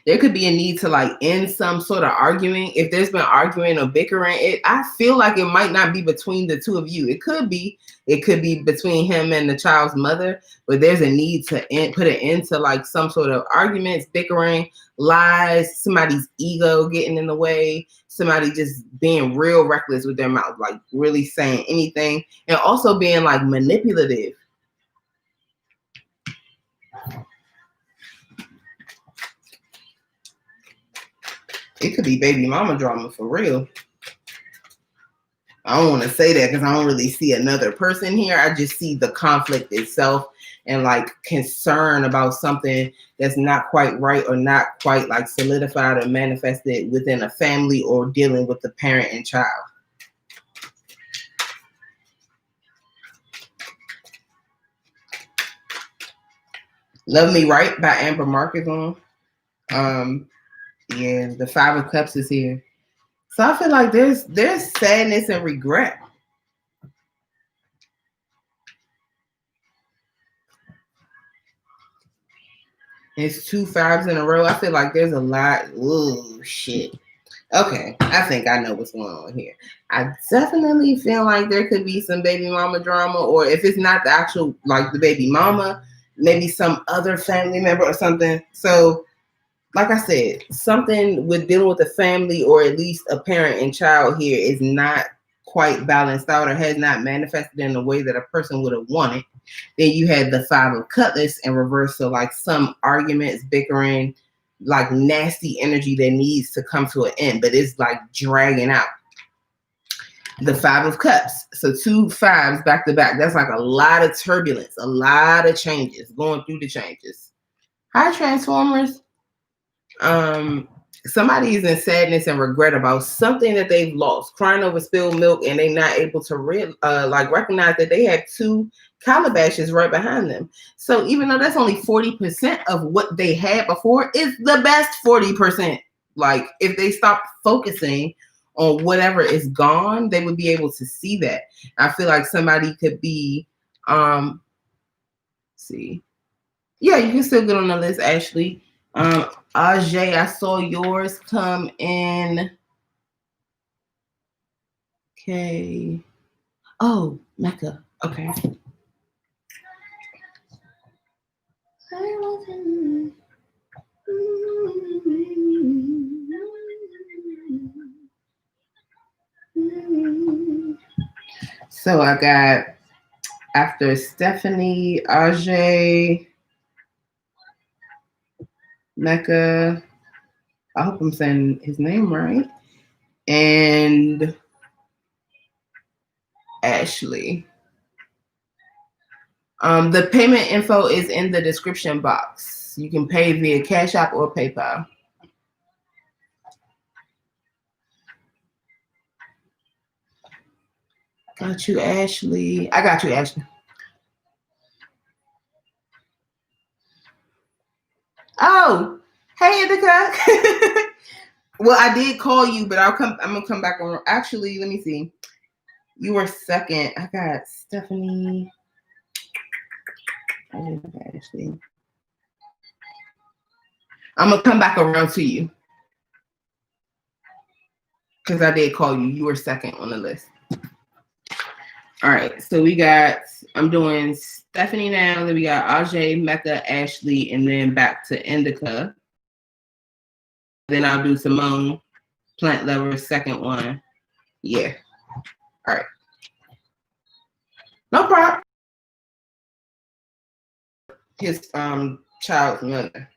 there could be a need to like end some sort of arguing. If there's been arguing or bickering, I feel like it might not be between the two of you. It could be between him and the child's mother, but there's a need to put an end to like some sort of arguments, bickering, lies, somebody's ego getting in the way, somebody just being real reckless with their mouth, like really saying anything, and also being like manipulative. It could be baby mama drama for real. I don't want to say that because I don't really see another person here. I just see the conflict itself and like concern about something that's not quite right or not quite like solidified or manifested within a family or dealing with the parent and child. Love Me Right by Amber Mark is on. Yeah, the Five of Cups is here. So I feel like there's sadness and regret. It's 2 5s in a row. I feel like there's a lot. Ooh, shit. Okay, I think I know what's going on here. I definitely feel like there could be some baby mama drama, or if it's not the actual, like the baby mama, maybe some other family member or something. So, like I said, something with dealing with the family, or at least a parent and child here, is not quite balanced out, or has not manifested in the way that a person would have wanted. Then you had the 5 of cutlass in reverse, so like some arguments, bickering, like nasty energy that needs to come to an end, but it's like dragging out. The 5 of cups, so 2 5s back to back. That's like a lot of turbulence, a lot of changes, going through the changes. Hi, Transformers. Somebody is in sadness and regret about something that they've lost, crying over spilled milk, and they're not able to recognize that they had 2 calabashes right behind them. So even though that's only 40% of what they had before, it's the best 40%. Like if they stop focusing on whatever is gone, they would be able to see that. I feel like somebody could be see. Yeah, you can still get on the list, Ashley. Ajay, I saw yours come in. Okay. Oh, Mecca. Okay. So I got, after Stephanie, Ajay, Mecca, I hope I'm saying his name right, and Ashley. The payment info is in the description box. You can pay via CashApp or PayPal. Got you, Ashley. I got you, Ashley. Oh, hey, Indica. Well, I did call you, but I'm gonna come back on. Actually, let me see. You were second. I got Stephanie. I didn't have Ashley. I'm gonna come back around to you because I did call you. You were second on the list. All right, so we got, I'm doing Stephanie now, then we got Ajay, Mecca, Ashley, and then back to Indica. Then I'll do Simone, Plant Lover, second one. Yeah. All right. No problem. His child's mother.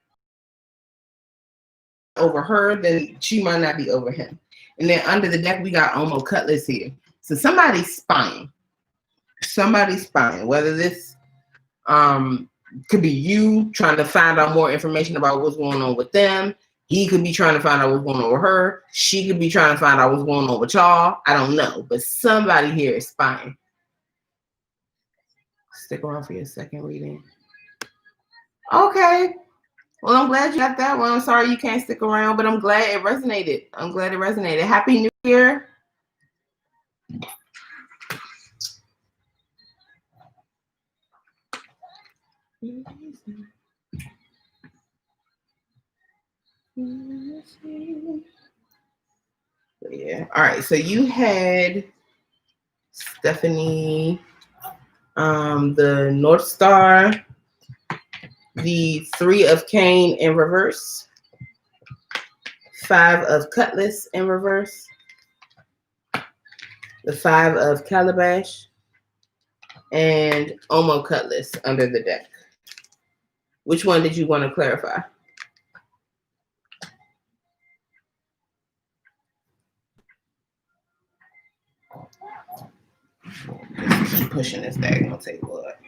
Over her, then she might not be over him. And then under the deck, we got Omo Cutlass here. So somebody's spying. Somebody's spying. Whether this could be you trying to find out more information about what's going on with them. He could be trying to find out what's going on with her. She could be trying to find out what's going on with y'all. I don't know. But somebody here is spying. Stick around for your second reading. Okay. Well, I'm glad you got that one. I'm sorry you can't stick around, but I'm glad it resonated. I'm glad it resonated. Happy New Year. Yeah. All right. So you had Stephanie, the North Star, the 3 of Cane in reverse, 5 of Cutlass in reverse, the 5 of Calabash, and Omo Cutlass under the deck. Which one did you want to clarify? Just keep pushing this deck. I'll take what.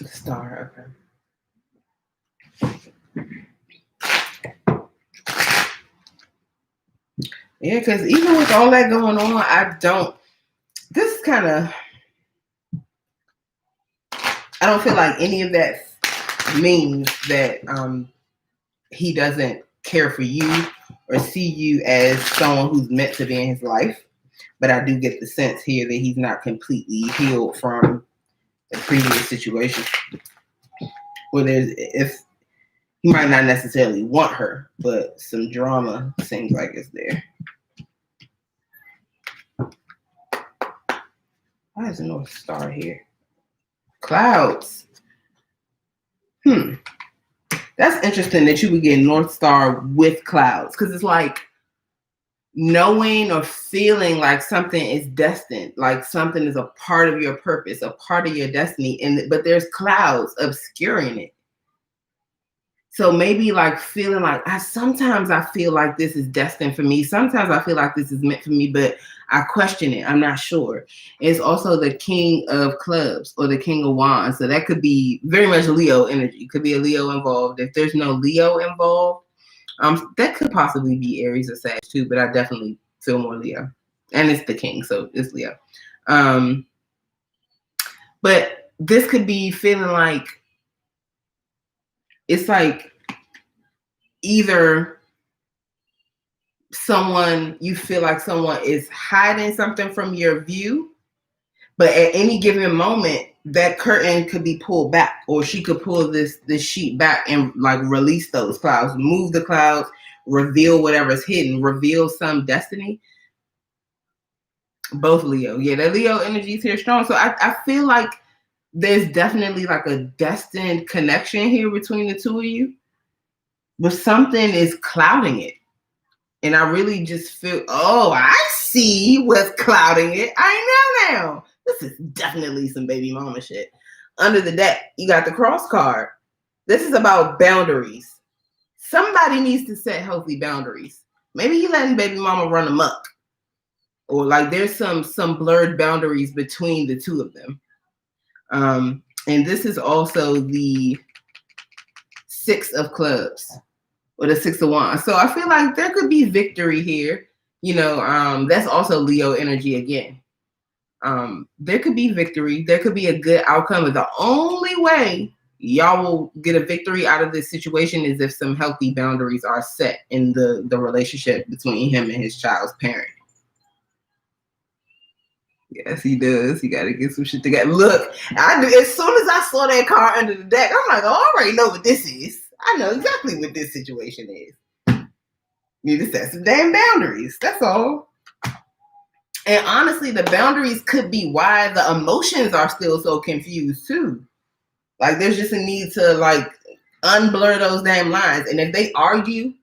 Star, okay. Yeah, because even with all that going on, this kind of, I don't feel like any of that means that he doesn't care for you or see you as someone who's meant to be in his life. But I do get the sense here that he's not completely healed from the previous situation. Well, if he might not necessarily want her, but some drama seems like it's there. Why is the North Star here? Clouds. That's interesting that you would get North Star with clouds, because it's like knowing or feeling like something is destined, like something is a part of your purpose, a part of your destiny, but there's clouds obscuring it. So maybe like feeling like sometimes I feel like this is destined for me. Sometimes I feel like this is meant for me, but I question it. I'm not sure. It's also the King of Clubs or the King of Wands. So that could be very much Leo energy. Could be a Leo involved. If there's no Leo involved, that could possibly be Aries or Sag too, but I definitely feel more Leo. And it's the King, so it's Leo. But this could be feeling like it's like either you feel like someone is hiding something from your view, but at any given moment, that curtain could be pulled back, or she could pull this sheet back and like release those clouds, move the clouds, reveal whatever's hidden, reveal some destiny. Both Leo. Yeah, the Leo energy is here strong. So I feel like there's definitely like a destined connection here between the two of you, but something is clouding it. And I really just feel, I see what's clouding it. I know now. This is definitely some baby mama shit. Under the deck, you got the cross card. This is about boundaries. Somebody needs to set healthy boundaries. Maybe he letting baby mama run amok. Or like there's some blurred boundaries between the two of them. And this is also the Six of Clubs. Or the Six of Wands. So I feel like there could be victory here. That's also Leo energy again. There could be victory. There could be a good outcome. But the only way y'all will get a victory out of this situation is if some healthy boundaries are set in the relationship between him and his child's parent. Yes, he does. He got to get some shit together. Look, as soon as I saw that card under the deck, I'm like, I already know what this is. I know exactly what this situation is. You need to set some damn boundaries. That's all. And honestly, the boundaries could be why the emotions are still so confused too. Like there's just a need to like unblur those damn lines. And if they argue,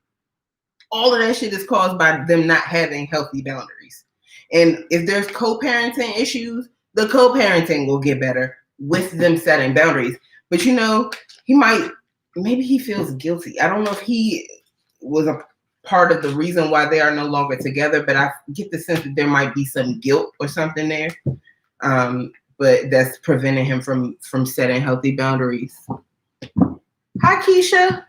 all of that shit is caused by them not having healthy boundaries. And if there's co-parenting issues, the co-parenting will get better with them setting boundaries. But maybe he feels guilty. I don't know if he was a part of the reason why they are no longer together, but I get the sense that there might be some guilt or something there. But that's preventing him from setting healthy boundaries. Hi, Keisha.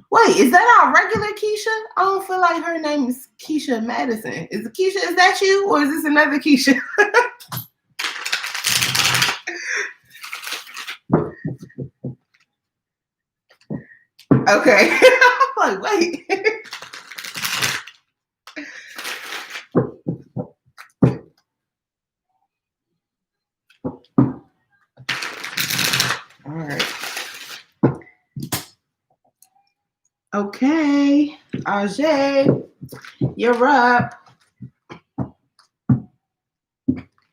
Wait, is that our regular Keisha? I don't feel like her name is Keisha Madison. Is that you, or is this another Keisha? Okay. I'm like, wait. All right. Okay. Ajay, you're up.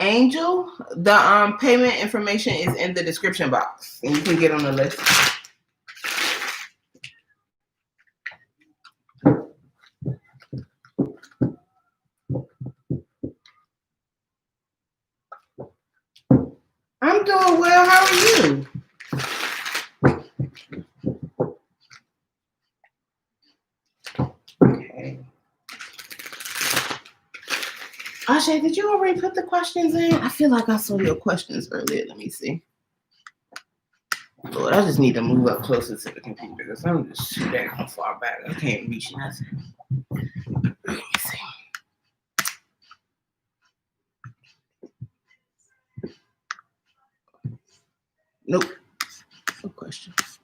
Angel, the payment information is in the description box, and you can get on the list. I'm doing well. How are you? Okay. Ashay, did you already put the questions in? I feel like I saw your questions earlier. Let me see. Lord, I just need to move up closer to the computer because I'm just too damn far back. I can't reach nothing. Let me see. Nope. No questions.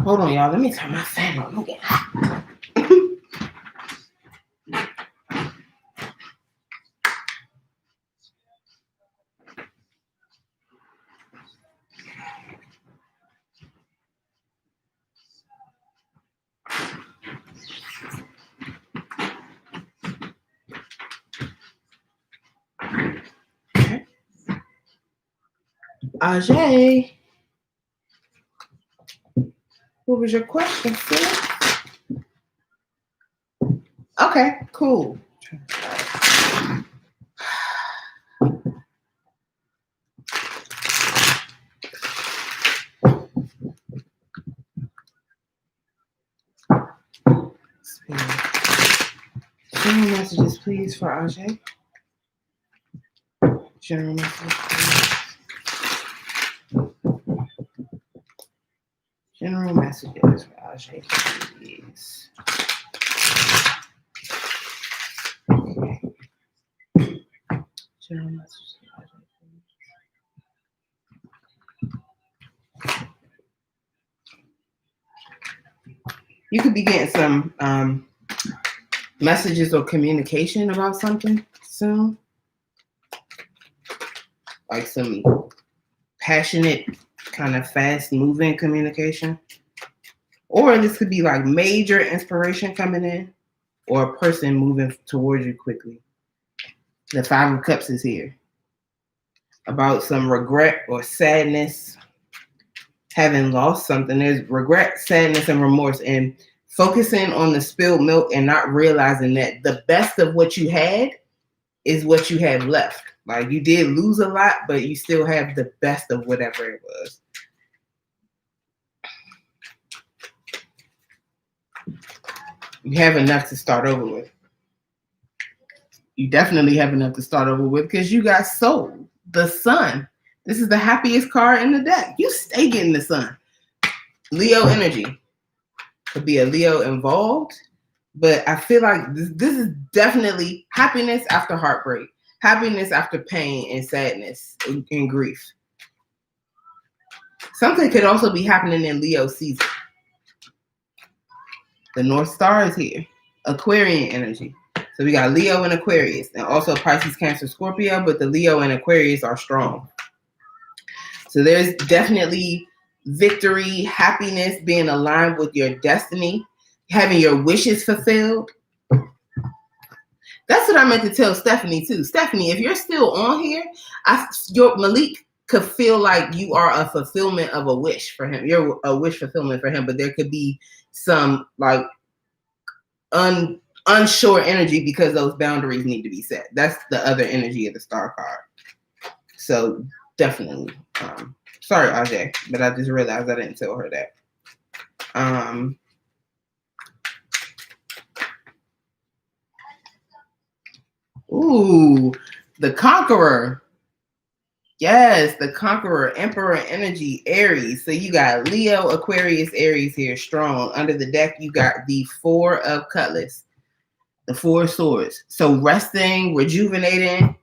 Hold on, y'all. Let me turn my fan on. I'm getting hot. Ajay, what was your question, sis? Okay, cool. General messages, please, for Ajay. General messages, please. General messages for Ajay, please. Okay. General messages for Ajay, please. You could be getting some messages or communication about something soon. Like some passionate, kind of fast-moving communication. Or this could be like major inspiration coming in, or a person moving towards you quickly. The Five of Cups is here. About some regret or sadness, having lost something. There's regret, sadness, and remorse, and focusing on the spilled milk and not realizing that the best of what you had is what you have left. Like, you did lose a lot, but you still have the best of whatever it was. You have enough to start over with. You definitely have enough to start over with because you got soul, the sun. This is the happiest card in the deck. You stay getting the sun. Leo energy. Could be a Leo involved, but I feel like this is definitely happiness after heartbreak, happiness after pain and sadness and grief. Something could also be happening in Leo season. The North Star is here. Aquarian energy. So we got Leo and Aquarius, and also Pisces, Cancer, Scorpio, but the Leo and Aquarius are strong. So there's definitely victory, happiness, being aligned with your destiny, having your wishes fulfilled. That's what I meant to tell Stephanie too. Stephanie, if you're still on here, your Malik could feel like you are a fulfillment of a wish for him. You're a wish fulfillment for him, but there could be some like unsure energy because those boundaries need to be set. That's the other energy of the star card. So definitely. Sorry, Ajay, but I just realized I didn't tell her that. Ooh, the Conqueror. Yes, the Conqueror, Emperor energy, Aries. So you got Leo, Aquarius, Aries here, strong. Under the deck, you got the Four of Cutlass, the Four of Swords. So resting, rejuvenating,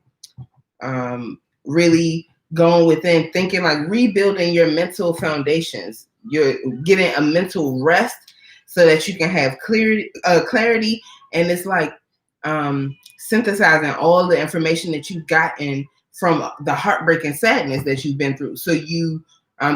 really going within, thinking like rebuilding your mental foundations. You're getting a mental rest so that you can have clarity, and it's like synthesizing all the information that you've gotten from the heartbreak and sadness that you've been through, so you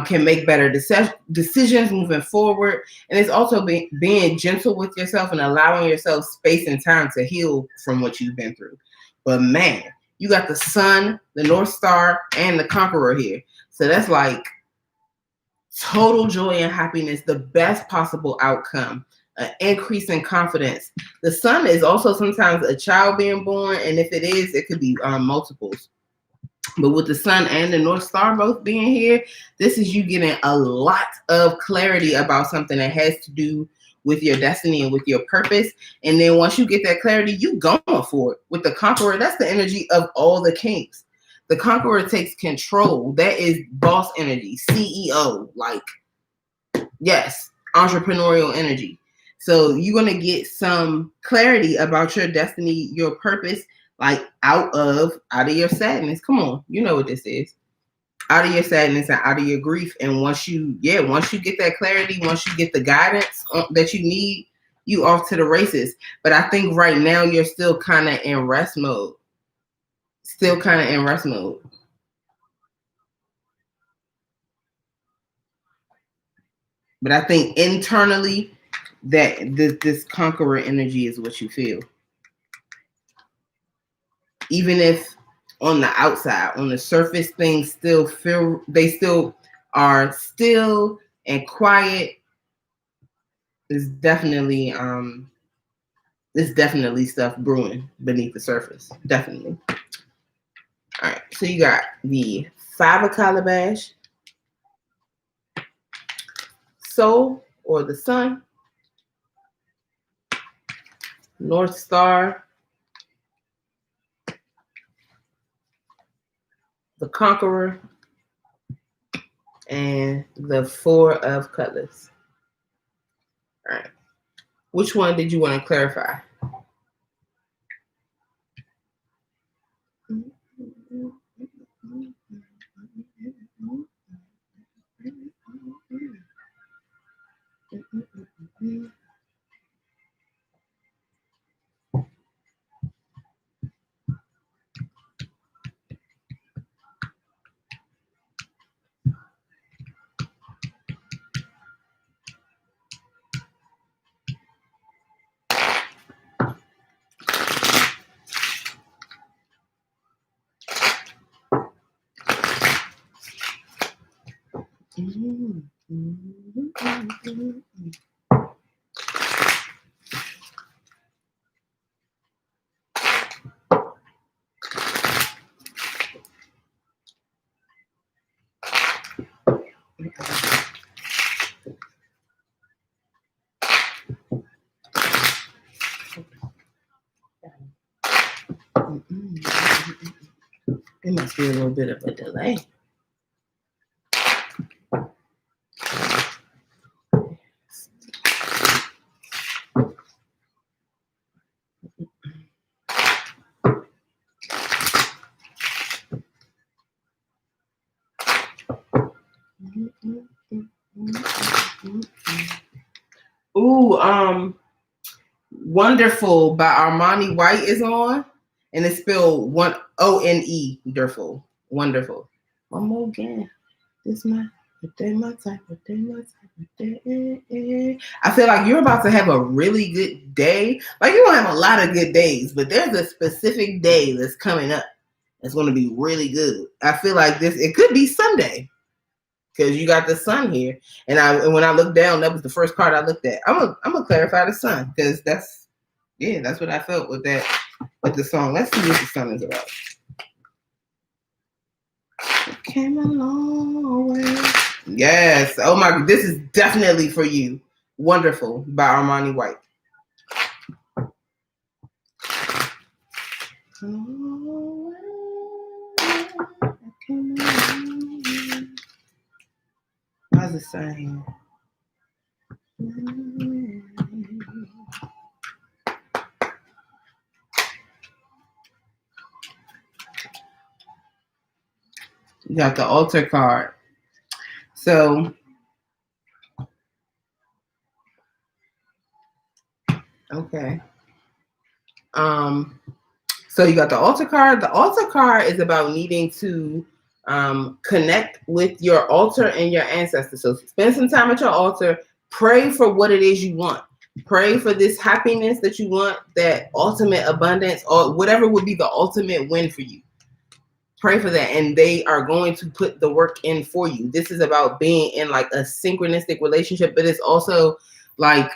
can make better decisions moving forward. And it's also being gentle with yourself and allowing yourself space and time to heal from what you've been through. But man, you got the Sun, the North Star, and the Conqueror here. So that's like total joy and happiness, the best possible outcome an increase in confidence. The sun is also sometimes a child being born, and if it is, it could be multiples. But with the sun and the North Star both being here, this is you getting a lot of clarity about something that has to do with your destiny and with your purpose. And then once you get that clarity, you going for it. With the Conqueror, that's the energy of all the kings. The Conqueror takes control. That is boss energy, CEO, like, yes, entrepreneurial energy. So you're going to get some clarity about your destiny, your purpose, like out of your sadness. Come on, you know what this is. Out of your sadness and out of your grief. And once you get that clarity, once you get the guidance that you need, you off to the races. But I think right now you're still kind of in rest mode. But I think internally that this Conqueror energy is what you feel. Even if on the outside, on the surface, things still are still and quiet. There's definitely stuff brewing beneath the surface. Definitely. All right, so you got the 5 of Calabash, Soul or the Sun, North Star, the Conqueror, and the 4 of Cutlass. All right. Which one did you want to clarify? It must be a little bit of a delay. Ooh, Wonderful by Armani White is on, and it's spelled ONE. Wonderful. One more again. This my type. I feel like you're about to have a really good day. Like, you don't have a lot of good days, but there's a specific day that's coming up that's going to be really good. I feel like it could be Sunday, because you got the sun here. And when I looked down, that was the first card I looked at. I'm gonna clarify the sun, because that's what I felt with the song. Let's see what the sun is about. It came a long way. Yes. Oh my, this is definitely for you. Wonderful by Armani White. How's it saying? You got the altar card. So, okay. So you got the altar card. The altar card is about needing to connect with your altar and your ancestors. So spend some time at your altar. Pray for what it is you want. Pray for this happiness that you want, that ultimate abundance, or whatever would be the ultimate win for you. Pray for that, and they are going to put the work in for you. This is about being in like a synchronistic relationship, but it's also like,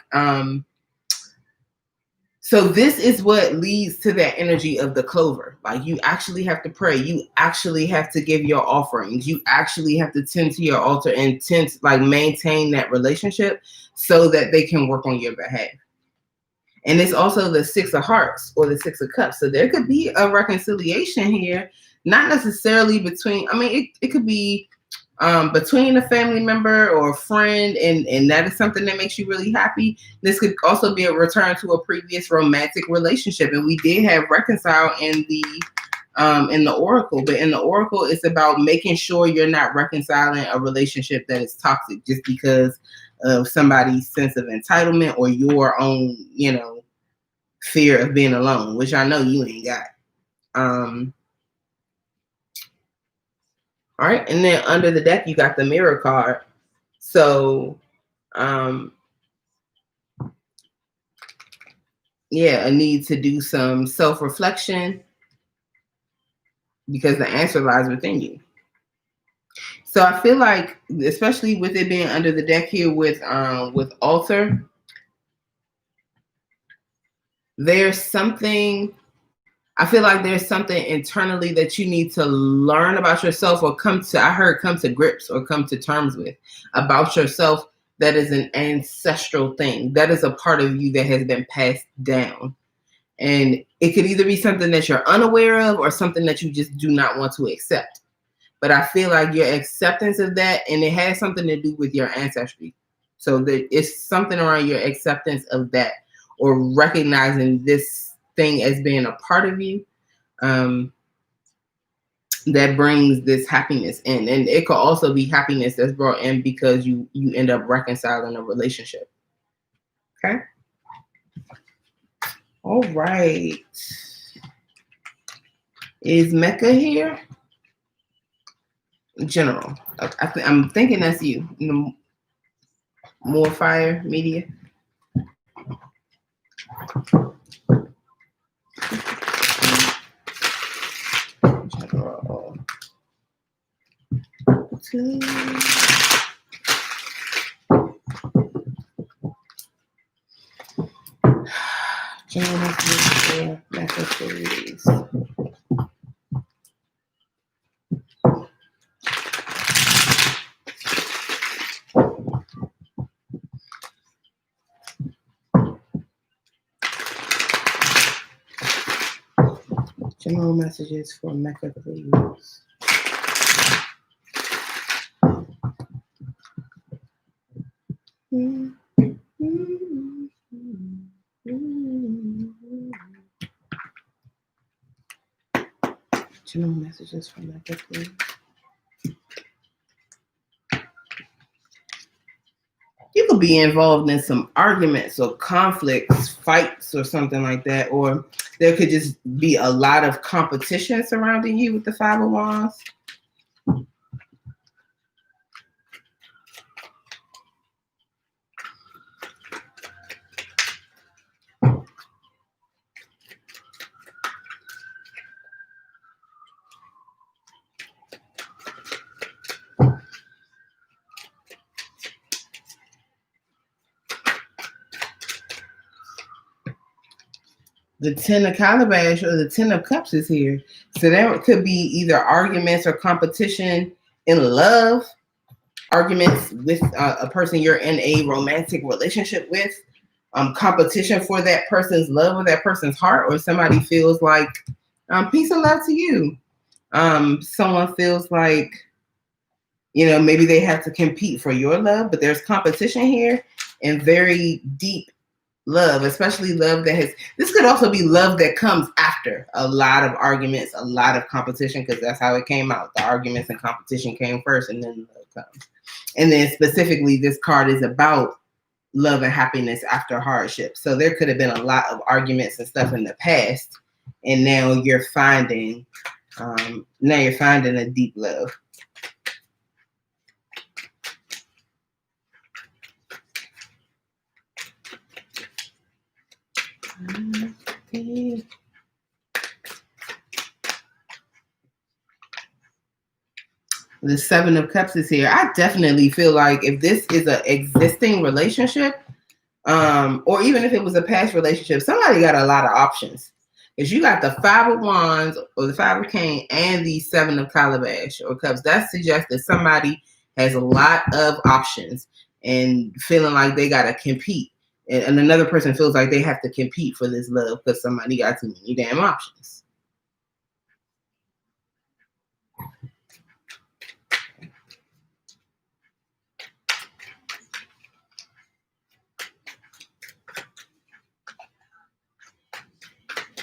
so this is what leads to that energy of the clover. Like, you actually have to pray. You actually have to give your offerings. You actually have to tend to your altar and tend to, like, maintain that relationship so that they can work on your behalf. And it's also the 6 of hearts or the 6 of cups. So there could be a reconciliation here, not necessarily between, I mean, it could be between a family member or a friend, and that is something that makes you really happy. This could also be a return to a previous romantic relationship, and we did have reconcile in the oracle. But in the oracle, it's about making sure you're not reconciling a relationship that is toxic just because of somebody's sense of entitlement or your own, you know, fear of being alone, which I know you ain't got. All right, and then under the deck, you got the mirror card. So, yeah, a need to do some self-reflection because the answer lies within you. So I feel like, especially with it being under the deck here with altar, there's something, I feel like there's something internally that you need to learn about yourself or come to grips or come to terms with about yourself. That is an ancestral thing. That is a part of you that has been passed down. And it could either be something that you're unaware of or something that you just do not want to accept. But I feel like your acceptance of that, and it has something to do with your ancestry. So that it's something around your acceptance of that, or recognizing this thing as being a part of you, that brings this happiness in. And it could also be happiness that's brought in because you end up reconciling a relationship. Okay. All right. Is Mecca here? General. I'm thinking that's you. More fire media. General. General Mecca series. General messages for Mecca, please. General messages for Mecca, please. You could be involved in some arguments or conflicts, fights or something like that, or there could just be a lot of competition surrounding you with the 5 of Wands. The 10 of Calabash or the 10 of Cups is here. So there could be either arguments or competition in love, arguments with a person you're in a romantic relationship with, competition for that person's love or that person's heart, or somebody feels like peace and love to you. Someone feels like, you know, maybe they have to compete for your love, but there's competition here and very deep love, especially love that has, this could also be love that comes after a lot of arguments, a lot of competition, because that's how it came out. The arguments and competition came first and then love comes. And then specifically, this card is about love and happiness after hardship. So there could have been a lot of arguments and stuff in the past, and now you're finding a deep love. Okay. The 7 of Cups is here. I definitely feel like if this is an existing relationship, Or even if it was a past relationship, somebody got a lot of options. Because you got the 5 of Wands or the 5 of Cane and the 7 of Calabash or Cups. That suggests that somebody has a lot of options and feeling like they got to compete. And another person feels like they have to compete for this love because somebody got too many damn options.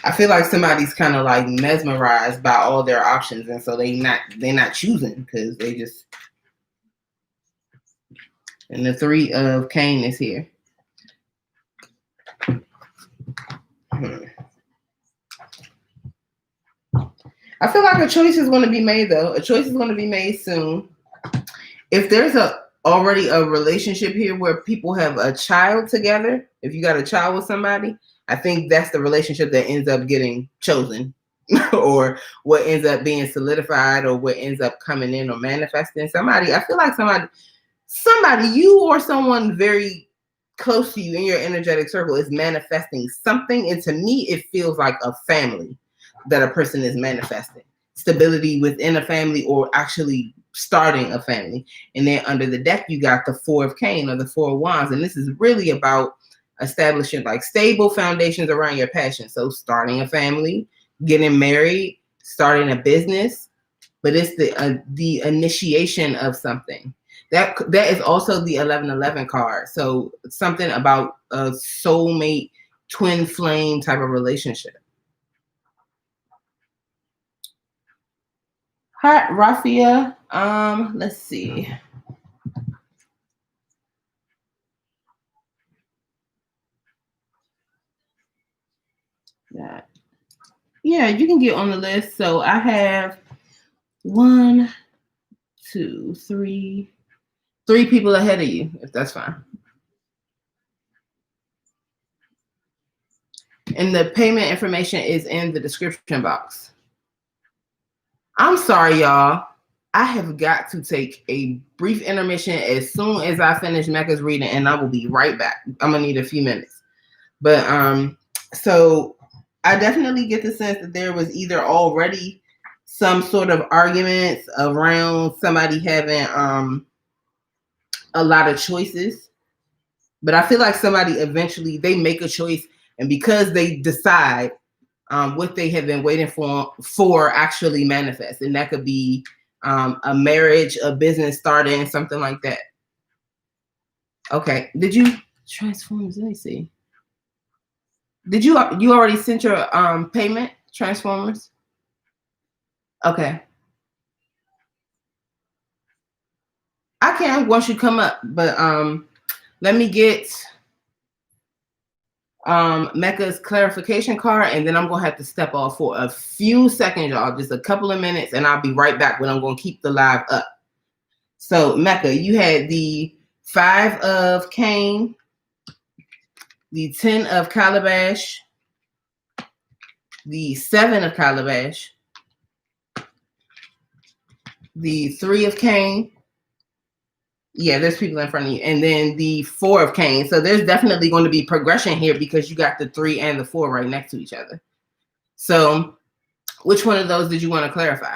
I feel like somebody's kind of like mesmerized by all their options, and so they're not choosing because they just. And the 3 of Cane is here. I feel like a choice is going to be made, though. A choice is going to be made soon. If there's already a relationship here where people have a child together, if you got a child with somebody, I think that's the relationship that ends up getting chosen or what ends up being solidified or what ends up coming in or manifesting. Somebody, I feel like somebody, you or someone very close to you in your energetic circle is manifesting something. And to me, it feels like a family that a person is manifesting. Stability within a family or actually starting a family. And then under the deck, you got the 4 of Cane or the 4 of Wands. And this is really about establishing like stable foundations around your passion. So starting a family, getting married, starting a business, but it's the initiation of something. That is also the 1111 card. So something about a soulmate, twin flame type of relationship. Hi, Rafia. Let's see. That. Yeah, you can get on the list. So I have 1, 2, 3 people ahead of you, if that's fine. And the payment information is in the description box. I'm sorry, y'all. I have got to take a brief intermission as soon as I finish Mecca's reading, and I will be right back. I'm gonna need a few minutes. But so I definitely get the sense that there was either already some sort of arguments around somebody having a lot of choices. But I feel like somebody eventually they make a choice, and because they decide what they have been waiting for actually manifest, and that could be a marriage, a business starting, something like that. Okay, did you Transformers? Let me see. Did you already sent your payment, Transformers? Okay. I can once you come up, but let me get Mecca's clarification card, and then I'm gonna have to step off for a few seconds, y'all, just a couple of minutes, and I'll be right back when I'm gonna keep the live up. So Mecca, you had the 5 of Cane, the 10 of Calabash, the 7 of Calabash, the 3 of Cane. Yeah, there's people in front of you. And then the 4 of Cane. So there's definitely going to be progression here because you got the 3 and the 4 right next to each other. So which one of those did you want to clarify?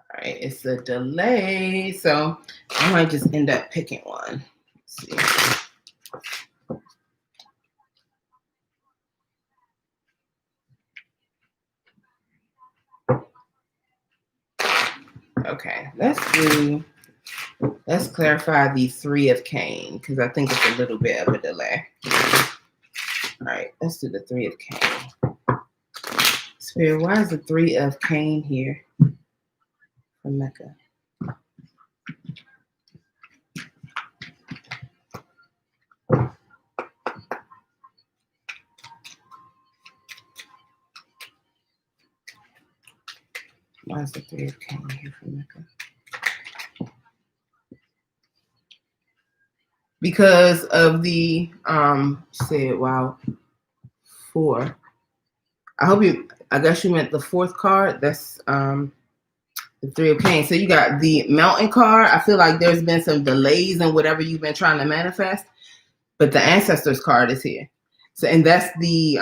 All right, it's a delay, so I might just end up picking one. Let's see. Okay, let's clarify the 3 of cane, because I think it's a little bit of a delay. All right, let's do the 3 of cane. Spirit, why is the 3 of cane here for Mecca? Why is the 3 of cane here for Mecca? Because of the said wow 4. I guess you meant the 4th card. That's the 3 of cane. So you got the mountain card. I feel like there's been some delays in whatever you've been trying to manifest, but the ancestors card is here. So, and that's the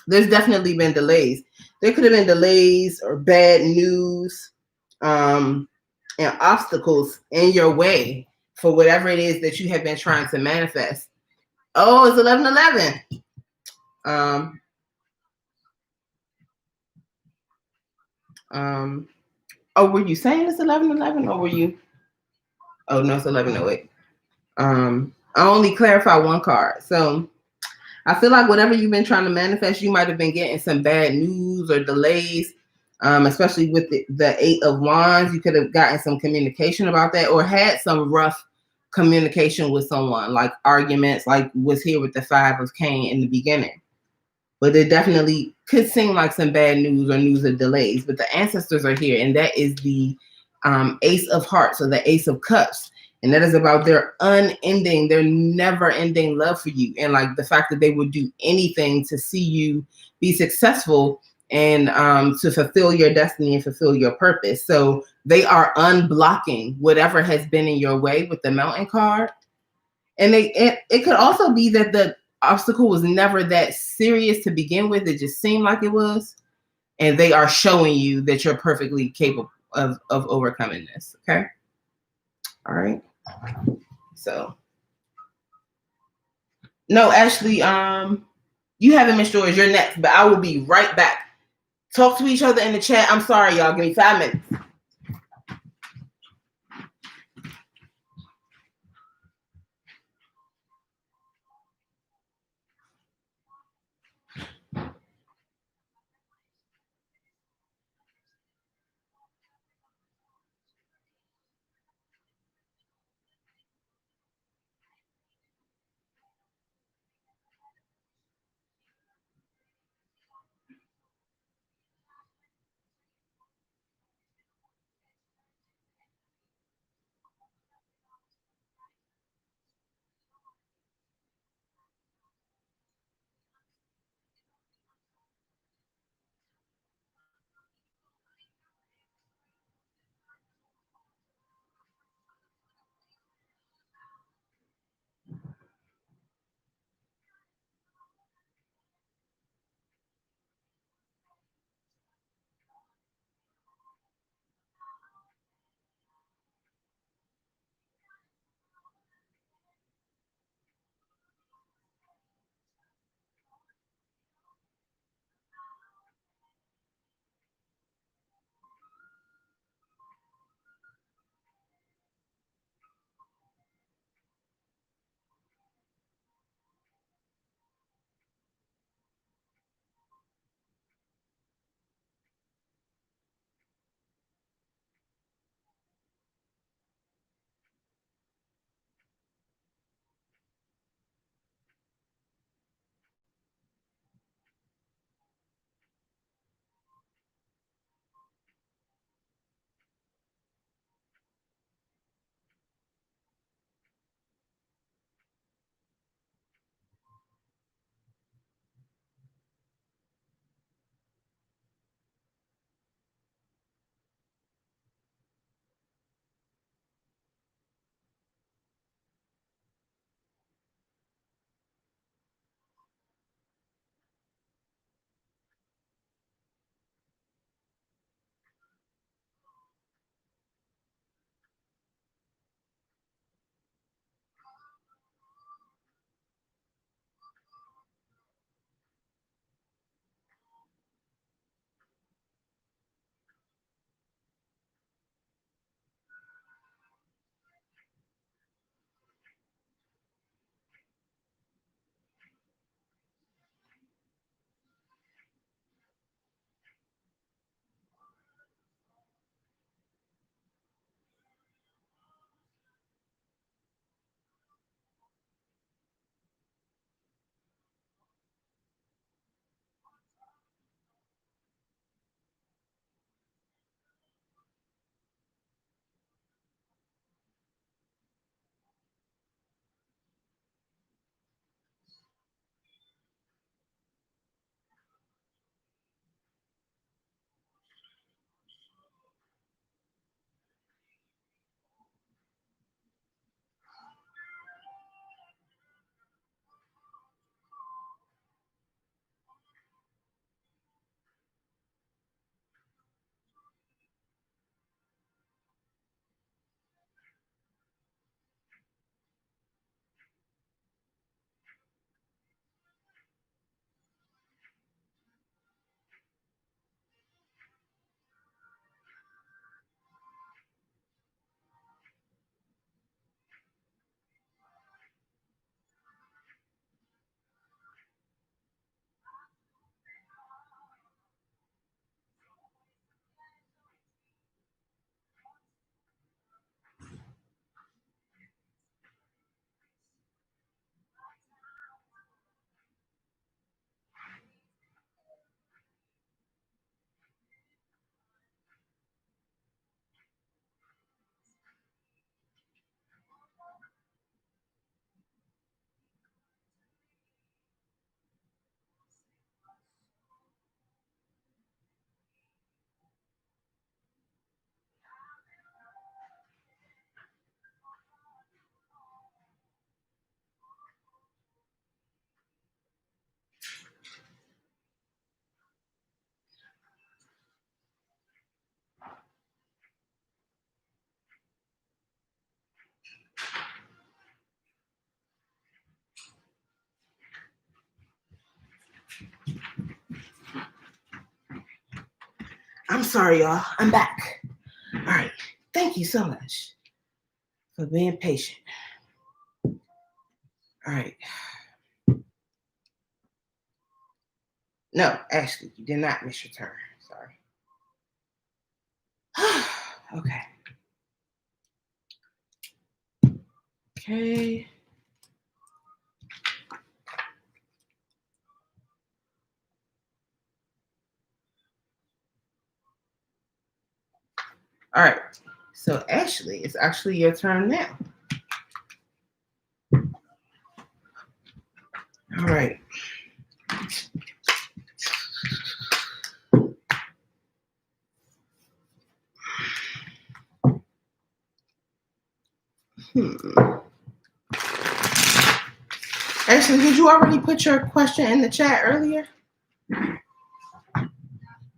there's definitely been delays. There could have been delays or bad news and obstacles in your way for whatever it is that you have been trying to manifest. Oh, it's 11/11. Oh, were you saying it's 11/11 or were you? Oh no, it's 11/08. I only clarify one card. So I feel like whatever you've been trying to manifest, you might have been getting some bad news or delays, especially with the 8 of Wands. You could have gotten some communication about that or had some rough communication with someone, like arguments, like was here with the 5 of cane in the beginning. But it definitely could seem like some bad news or news of delays. But the ancestors are here, and that is the Ace of Hearts or the Ace of Cups. And that is about their unending, their never-ending love for you. And like the fact that they would do anything to see you be successful and to fulfill your destiny and fulfill your purpose. So they are unblocking whatever has been in your way with the Mountain card. And it could also be that the obstacle was never that serious to begin with. It just seemed like it was. And they are showing you that you're perfectly capable of overcoming this. Okay. All right. So no, Ashley, you haven't missed yours. You're next, but I will be right back. Talk to each other in the chat. I'm sorry, y'all. Give me 5 minutes. I'm sorry, y'all. I'm back. All right. Thank you so much for being patient. All right. No, actually, you did not miss your turn. Sorry. Okay. Okay. All right. So Ashley, it's actually your turn now. All right. Ashley, did you already put your question in the chat earlier?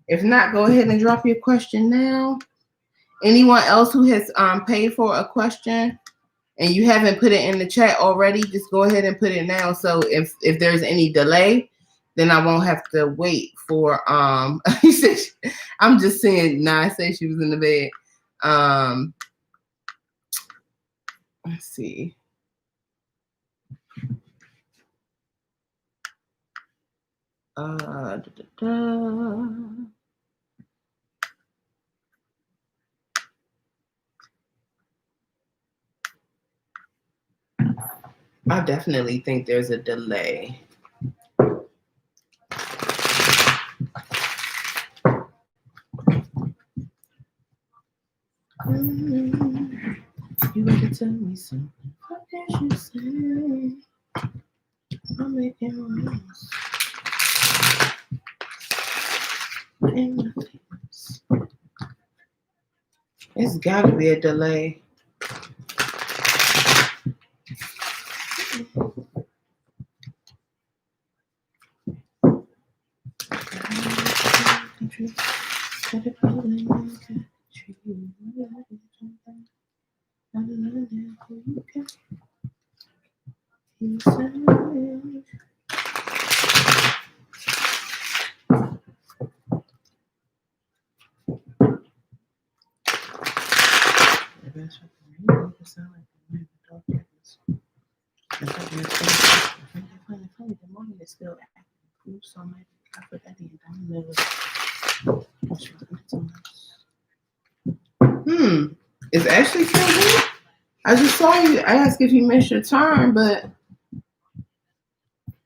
If not, go ahead and drop your question now. Anyone else who has paid for a question and you haven't put it in the chat already, just go ahead and put it now. So if there's any delay, then I won't have to wait for he said I'm just saying, nah, I said she was in the bed. Let's see. I definitely think there's a delay. You gotta tell me something. What did you say? I'm making noise. It's gotta be a delay. Is Ashley still here? I just saw you ask if you missed your turn, but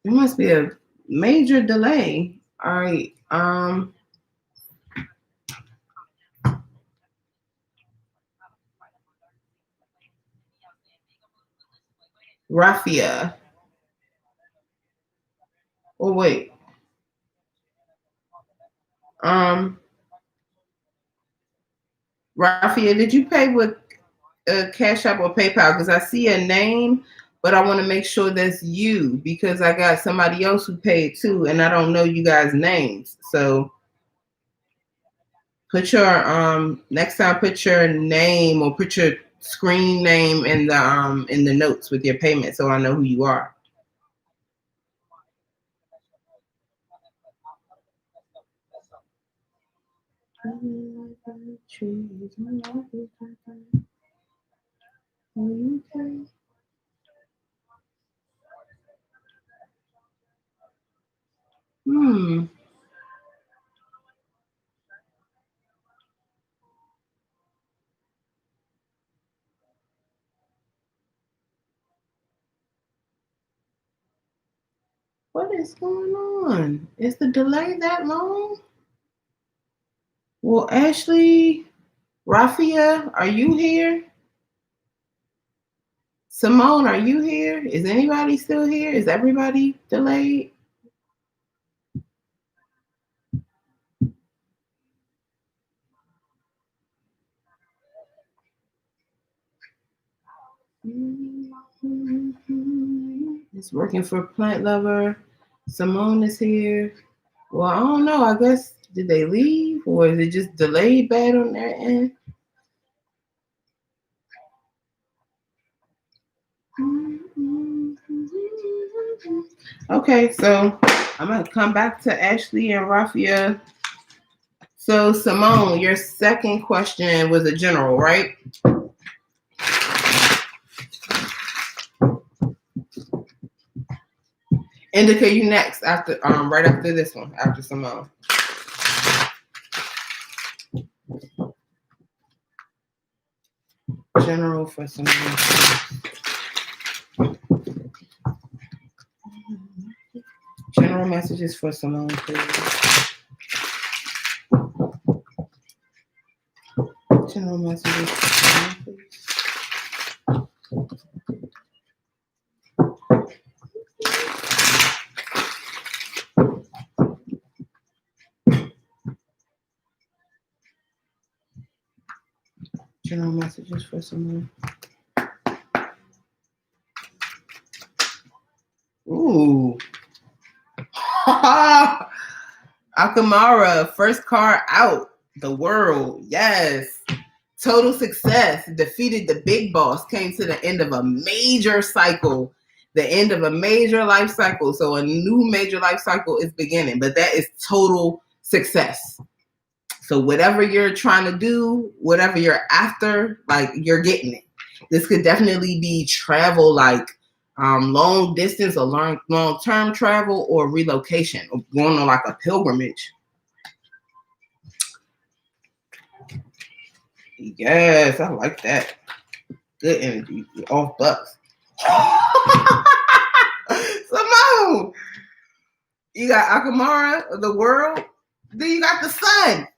it must be a major delay. All right. Rafia. Oh wait. Rafia, did you pay with CashApp or PayPal? Because I see a name, but I want to make sure that's you because I got somebody else who paid too, and I don't know you guys' names. So put your next time, put your name or put your screen name in the notes with your payment, so I know who you are. What is going on? Is the delay that long? Well, Ashley, Rafia, are you here? Simone, are you here? Is anybody still here? Is everybody delayed? It's working for Plant Lover. Simone is here. Well, I don't know. I guess, did they leave or is it just delayed bad on their end? Okay, so I'm going to come back to Ashley and Raffia. So, Simone, your second question was a general, right? Indica, you next after right after this one, after Simone. General for Simone. General messages for Simone, please. General messages for Simone, please. General messages for Simone. Ooh. Akamara, first card out. The world. Yes. Total success. Defeated the big boss. Came to the end of a major cycle. The end of a major life cycle. So a new major life cycle is beginning. But that is total success. So whatever you're trying to do, whatever you're after, like you're getting it. This could definitely be travel, like long distance or long-term travel or relocation or going on like a pilgrimage. Yes, I like that. Good energy. Off bucks. Simone, you got Akamara, the world. Then you got the sun.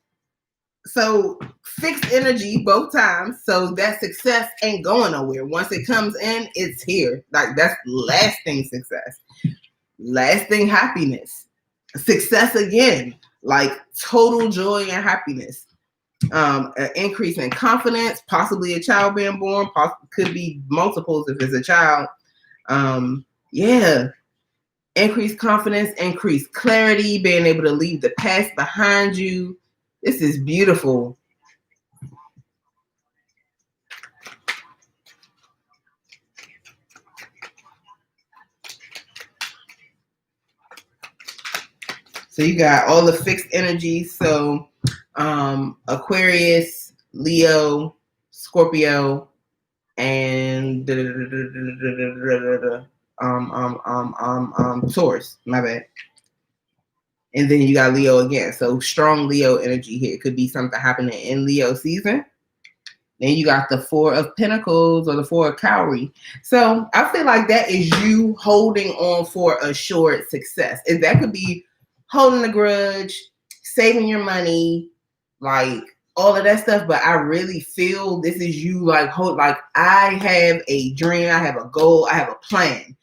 So fixed energy both times. So that success ain't going nowhere. Once it comes in, it's here. Like that's lasting success. Lasting happiness. Success again. Like total joy and happiness. An increase in confidence, possibly a child being born, could be multiples if it's a child. Yeah. Increased confidence, increased clarity, being able to leave the past behind you. This is beautiful. So you got all the fixed energies. So Aquarius, Leo, Scorpio, and Taurus. My bad. And then you got Leo again. So strong Leo energy here. It could be something happening in Leo season. Then you got the Four of Pentacles or the Four of Cowrie. So I feel like that is you holding on for assured success. And that could be holding a grudge, saving your money, like all of that stuff. But I really feel this is you like I have a dream, I have a goal, I have a plan.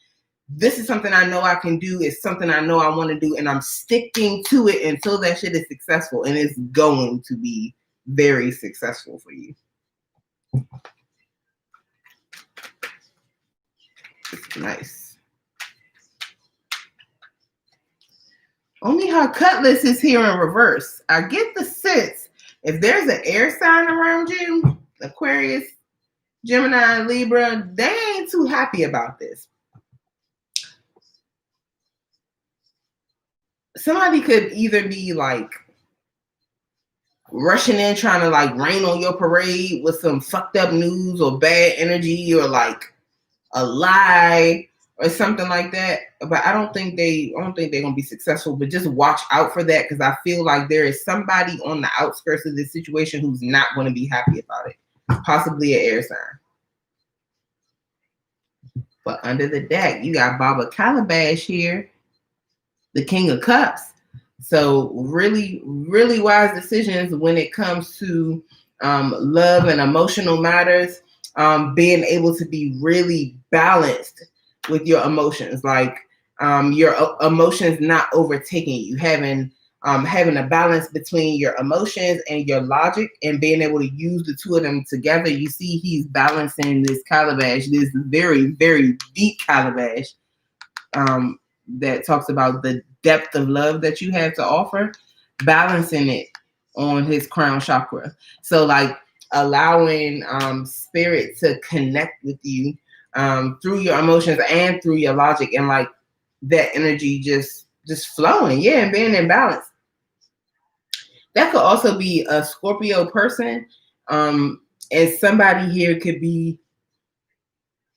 This is something I know I can do. It's something I know I want to do. And I'm sticking to it until that shit is successful. And it's going to be very successful for you. It's nice. Only her cutlass is here in reverse. I get the sense if there's an air sign around you, Aquarius, Gemini, Libra, they ain't too happy about this. Somebody could either be like rushing in trying to like rain on your parade with some fucked up news or bad energy or like a lie or something like that. But I don't think they're gonna be successful. But just watch out for that, because I feel like there is somebody on the outskirts of this situation who's not going to be happy about it. Possibly an air sign. But under the deck, you got Baba Calabash here, the King of Cups. So really, really wise decisions when it comes to love and emotional matters. Being able to be really balanced with your emotions, like your emotions not overtaking you, having a balance between your emotions and your logic, and being able to use the two of them together. You see, he's balancing this calabash, this very, very deep calabash that talks about the depth of love that you have to offer, balancing it on his crown chakra. So like allowing spirit to connect with you through your emotions and through your logic, and like that energy just just flowing, yeah, and being in balance. That could also be a Scorpio person. And somebody here could be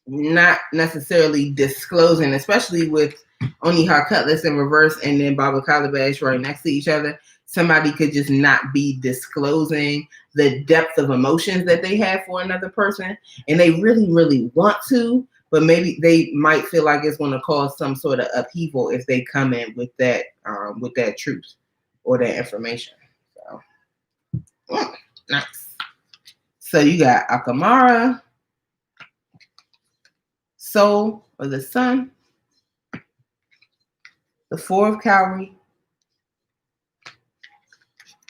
not necessarily disclosing, especially with Oniha Cutlass in reverse and then Baba Calabash right next to each other. Somebody could just not be disclosing the depth of emotions that they have for another person, and they really, really want to, but maybe they might feel like it's going to cause some sort of upheaval if they come in with that truth or that information. So, nice. So you got Akamara, Soul or the Sun, the Four of Cavalry,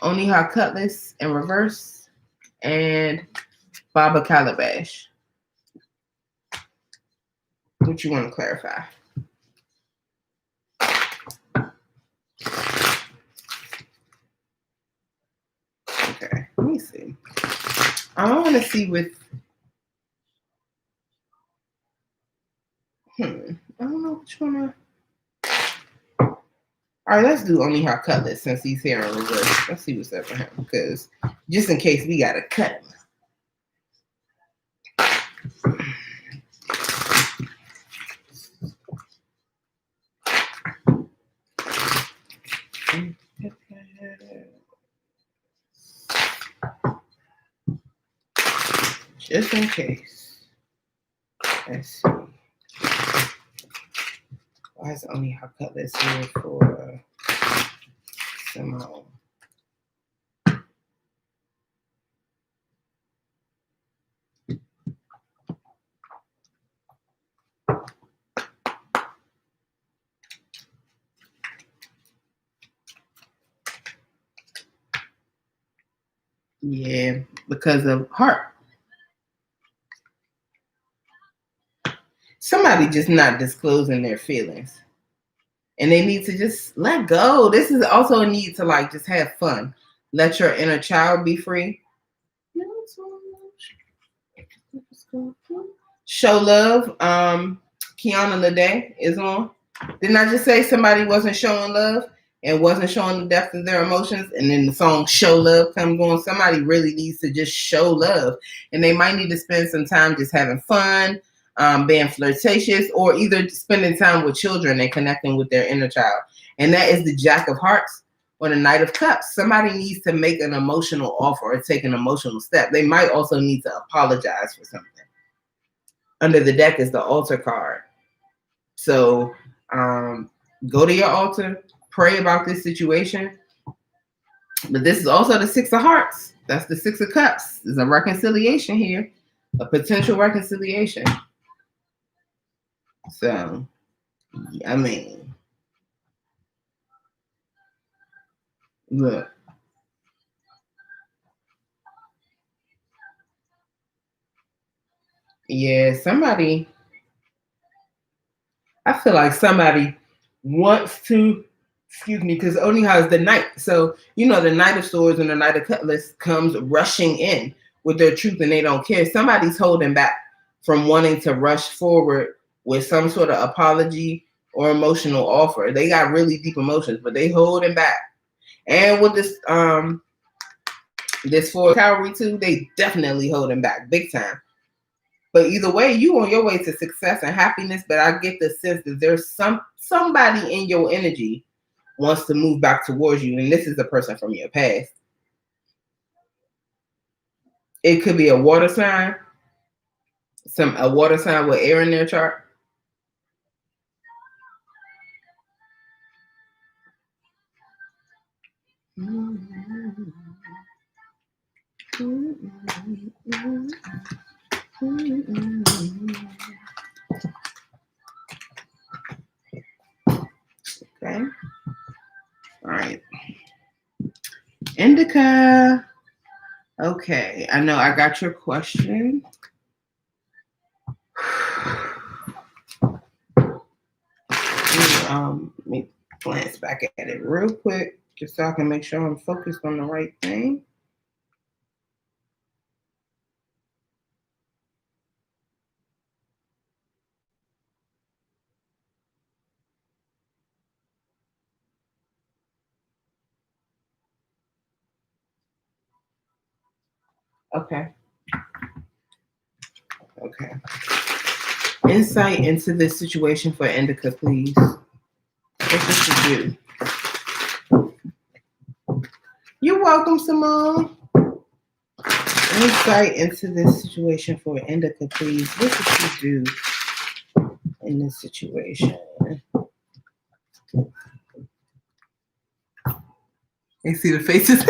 Oniha Cutlass in reverse, and Baba Calabash. What you want to clarify? Okay, let me see. I want to see with. I don't know which one. All right, let's do Oniha Cutlass since he's here in reverse. Let's see what's up with him, because just in case we gotta cut him. Just in case. Let's see. Why is Oniha Cutlass here for Simone? Yeah, because of heart. Somebody just not disclosing their feelings. And they need to just let go. This is also a need to like just have fun. Let your inner child be free. Show love. Kiana Lede is on. Didn't I just say somebody wasn't showing love and wasn't showing the depth of their emotions? And then the song Show Love comes on. Somebody really needs to just show love. And they might need to spend some time just having fun, being flirtatious, or either spending time with children and connecting with their inner child. And that is the Jack of Hearts or the Knight of Cups. Somebody needs to make an emotional offer or take an emotional step. They might also need to apologize for something. Under the deck is the altar card. So go to your altar, pray about this situation. But this is also the Six of Hearts. That's the Six of Cups. There's a reconciliation here, a potential reconciliation. So, I mean, look. Yeah, somebody, I feel like somebody wants to, excuse me, because only has the Knight. So, you know, the Knight of Swords and the Knight of Cutlass comes rushing in with their truth and they don't care. Somebody's holding back from wanting to rush forward with some sort of apology or emotional offer. They got really deep emotions, but they holding back. And with this for Cavalry too, they definitely holding back big time. But either way, you on your way to success and happiness. But I get the sense that there's somebody in your energy wants to move back towards you, and this is the person from your past. It could be a water sign, a water sign with air in their chart. Okay. All right. Indica. Okay. I know I got your question. Let me glance back at it real quick just so I can make sure I'm focused on the right thing. Okay. Okay. Insight into this situation for Indica, please. What should she do? You're welcome, Simone. Insight into this situation for Indica, please. What should she do in this situation? You see the faces?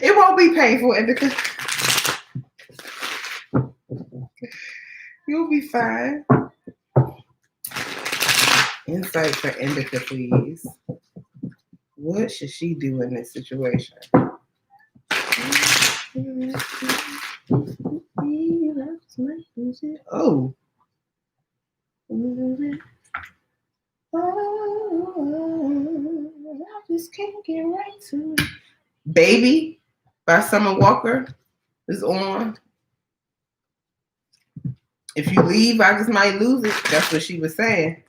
It won't be painful, Indica. You'll be fine. Insight for Indica, please. What should she do in this situation? Oh. I just can't get right to it. Baby by Summer Walker is on. If you leave, I just might lose it. That's what she was saying.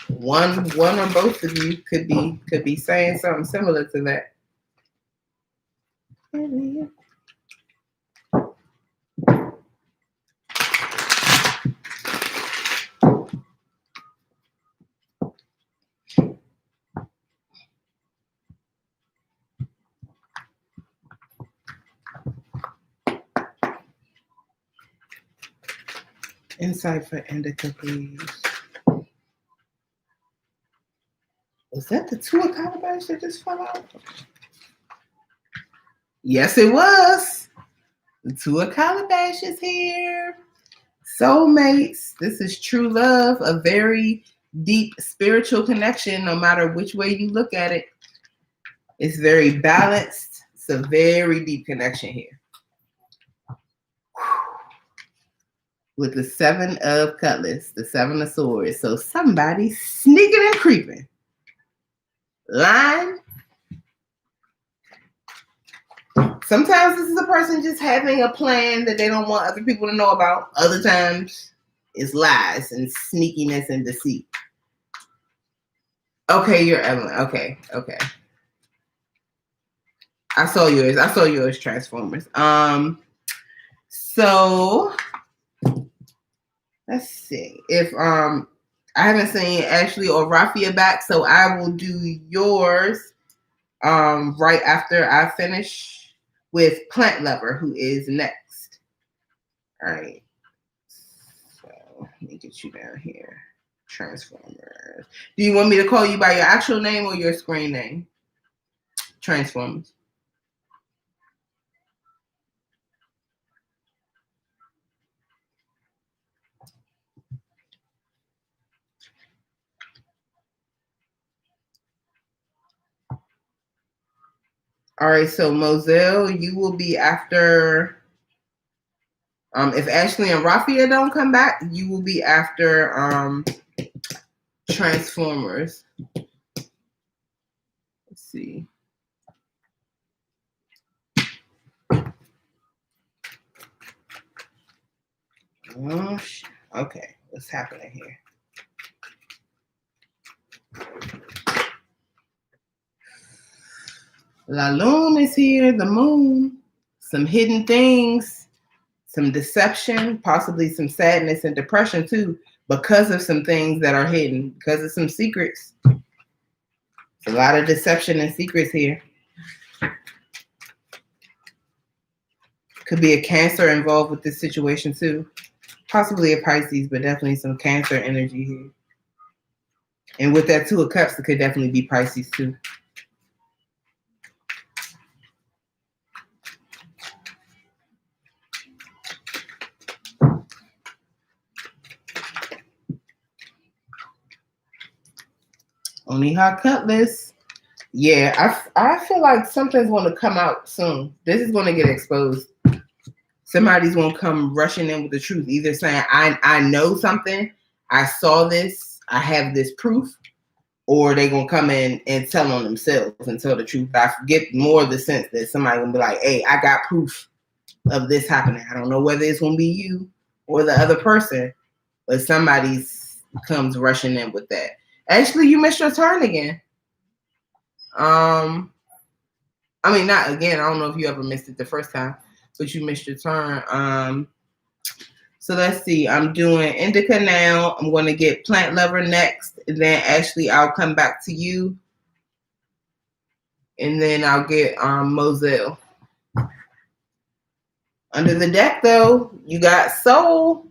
One or both of you could be saying something similar to that. Insight for Indica, please. Was that the Two of Calabash that just fell out? Yes, it was. The Two of Calabash is here. Soulmates. This is true love, a very deep spiritual connection, no matter which way you look at it. It's very balanced. It's a very deep connection here. With the Seven of Cutlass, the Seven of Swords. So somebody's sneaking and creeping. Line. Sometimes this is a person just having a plan that they don't want other people to know about. Other times it's lies and sneakiness and deceit. Okay, you're Evelyn. Okay. I saw yours, Transformers. So let's see. If I haven't seen Ashley or Rafia back, so I will do yours right after I finish with Plant Lover, who is next. All right. So let me get you down here. Transformers. Do you want me to call you by your actual name or your screen name? Transformers. All right, so Moselle, you will be after, if Ashley and Rafia don't come back, you will be after Transformers. Let's see. Oh, okay, what's happening here? La Lune is here, the moon, some hidden things, some deception, possibly some sadness and depression too, because of some things that are hidden, because of some secrets. It's a lot of deception and secrets here. Could be a Cancer involved with this situation too. Possibly a Pisces, but definitely some Cancer energy here. And with that Two of Cups, it could definitely be Pisces too. Only Hot Cutlass. Yeah, I feel like something's going to come out soon. This is going to get exposed. Somebody's going to come rushing in with the truth, either saying, I know something, I saw this, I have this proof, or they're going to come in and tell on themselves and tell the truth. I get more of the sense that somebody going to be like, hey, I got proof of this happening. I don't know whether it's going to be you or the other person, but somebody comes rushing in with that. Actually, you missed your turn again. I mean, not again. I don't know if you ever missed it the first time, but you missed your turn. So let's see. I'm doing indica now. I'm going to get plant lover next. And then Ashley, I'll come back to you. And then I'll get Moselle. Under the deck, though, you got Soul,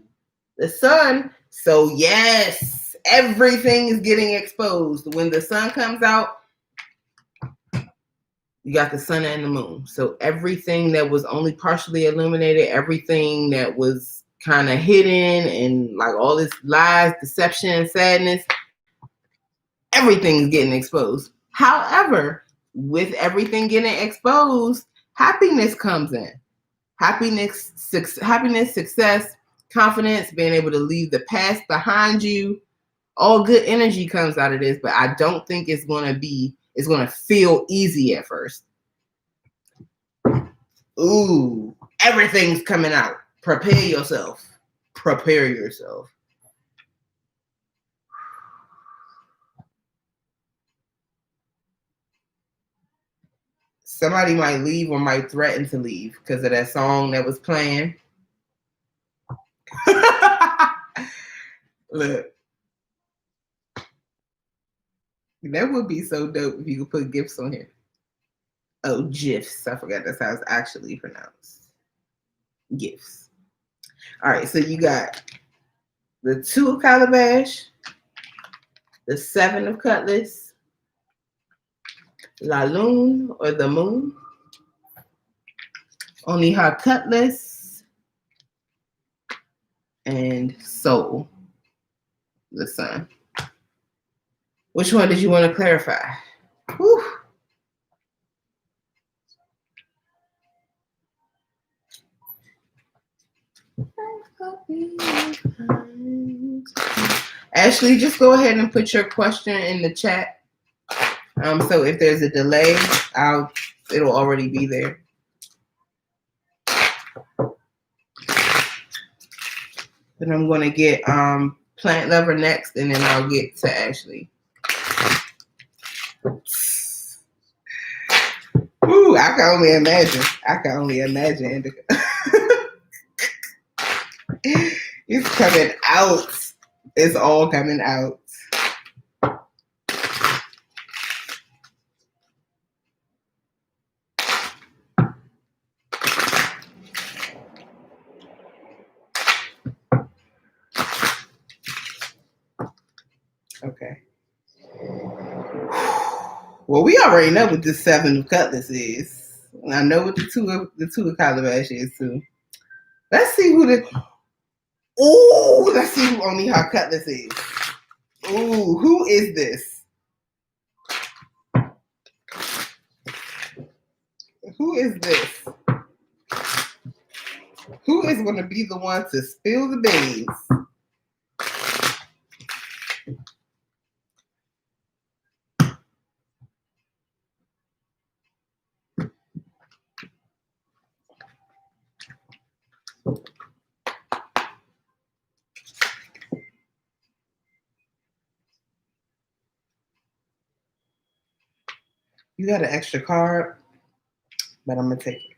the sun. So, yes, everything is getting exposed. When the sun comes out, you got the sun and the moon. So everything that was only partially illuminated, everything that was kind of hidden and like all this lies, deception, sadness, everything's getting exposed. However, with everything getting exposed, happiness comes in. Happiness, success, confidence, being able to leave the past behind you. All good energy comes out of this, but I don't think it's going to feel easy at first. Ooh, everything's coming out. Prepare yourself. Prepare yourself. Somebody might leave or might threaten to leave because of that song that was playing. Look. That would be so dope if you could put gifts on here. Oh, GIFs. I forgot that's how it's actually pronounced. Gifts. All right, so you got the 2 of Calabash, the 7 of Cutlass, La Lune or the Moon, only her Cutlass, and Soul, the Sun. Which one did you want to clarify? Whew. Ashley, just go ahead and put your question in the chat. So if there's a delay, it'll already be there. Then I'm going to get Plant Lover next, and then I'll get to Ashley. Ooh, I can only imagine. Indica. It's coming out. It's all coming out. Okay. Well, we already know what the 7 of Cutlass is. I know what the two of Calabash is too. Let's see who let's see who only her Cutlass is. Ooh, who is this? Who is this? Who is going to be the one to spill the beans? You got an extra card, but I'm going to take it.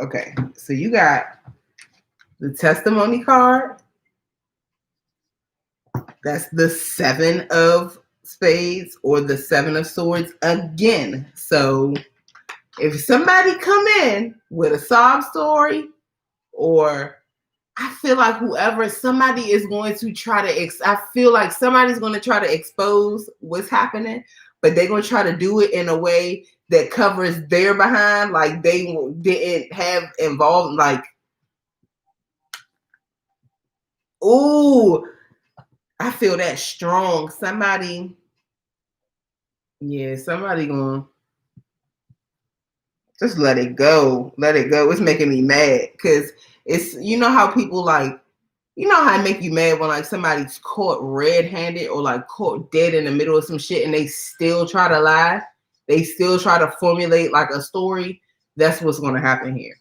Okay, so you got the testimony card. That's the 7 of Spades or the 7 of Swords again. So if somebody come in with a sob story, or I feel like somebody is going to try to, I feel like somebody's going to try to expose what's happening, but they're going to try to do it in a way that covers their behind, like they didn't have involved, like, ooh, I feel that strong. Somebody going just let it go. Let it go. It's making me mad because it's, you know how people like, you know how it make you mad when like somebody's caught red-handed or like caught dead in the middle of some shit and they still try to lie. They still try to formulate like a story. That's what's going to happen here.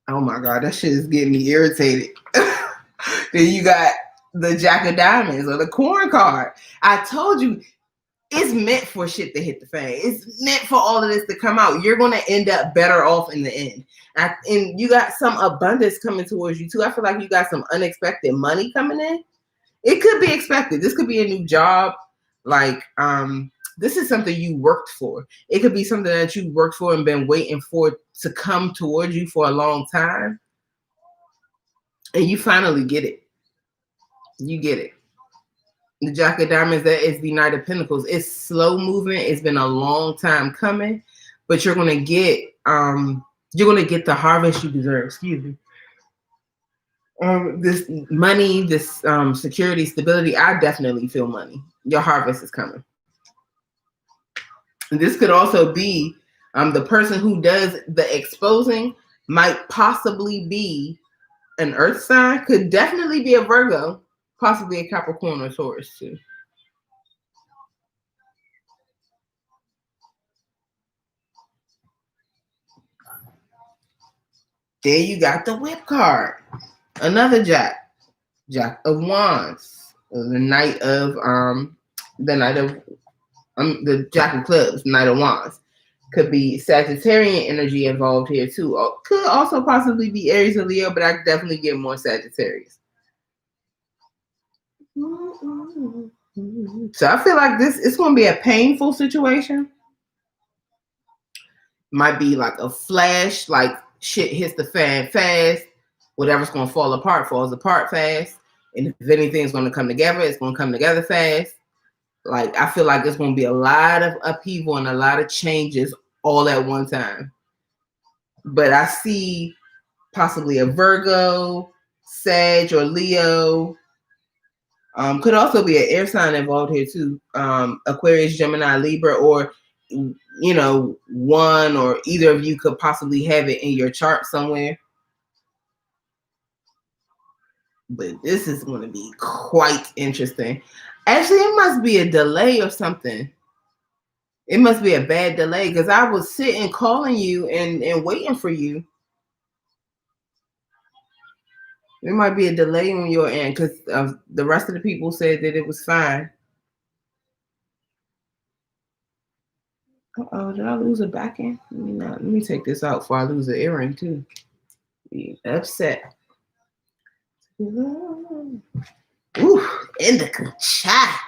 Oh my God, that shit is getting me irritated. Then you got the Jack of Diamonds or the Corn card. I told you, it's meant for shit to hit the fan. It's meant for all of this to come out. You're going to end up better off in the end. And you got some abundance coming towards you too. I feel like you got some unexpected money coming in. It could be expected. This could be a new job. Like, this is something you worked for. It could be something that you worked for and been waiting for to come towards you for a long time. And you finally get it. You get it. The Jack of Diamonds, that is the Knight of Pentacles. It's slow moving. It's been a long time coming, but you're gonna get the harvest you deserve. Excuse me. This money, this security, stability. I definitely feel money. Your harvest is coming. And this could also be the person who does the exposing might possibly be an earth sign, could definitely be a Virgo, possibly a Capricorn or Taurus too. There you got the Whip card. Another Jack of Wands, the Jack of Clubs, Knight of Wands. Could be Sagittarian energy involved here too. Could also possibly be Aries or Leo, but I definitely get more Sagittarius. So I feel like it's going to be a painful situation. Might be like a flash, like shit hits the fan fast. Whatever's going to fall apart falls apart fast. And if anything's going to come together, it's going to come together fast. Like, I feel like there's going to be a lot of upheaval and a lot of changes all at one time. But I see possibly a Virgo, Sag, or Leo. Could also be an air sign involved here too. Aquarius, Gemini, Libra, or, you know, one or either of you could possibly have it in your chart somewhere. But this is going to be quite interesting. Actually, it must be a delay or something. It must be a bad delay because I was sitting calling you and waiting for you. There might be a delay on your end because the rest of the people said that it was fine. Uh-oh, did I lose a back end? Let me take this out before I lose an earring too. Be upset. Ooh, indica chat.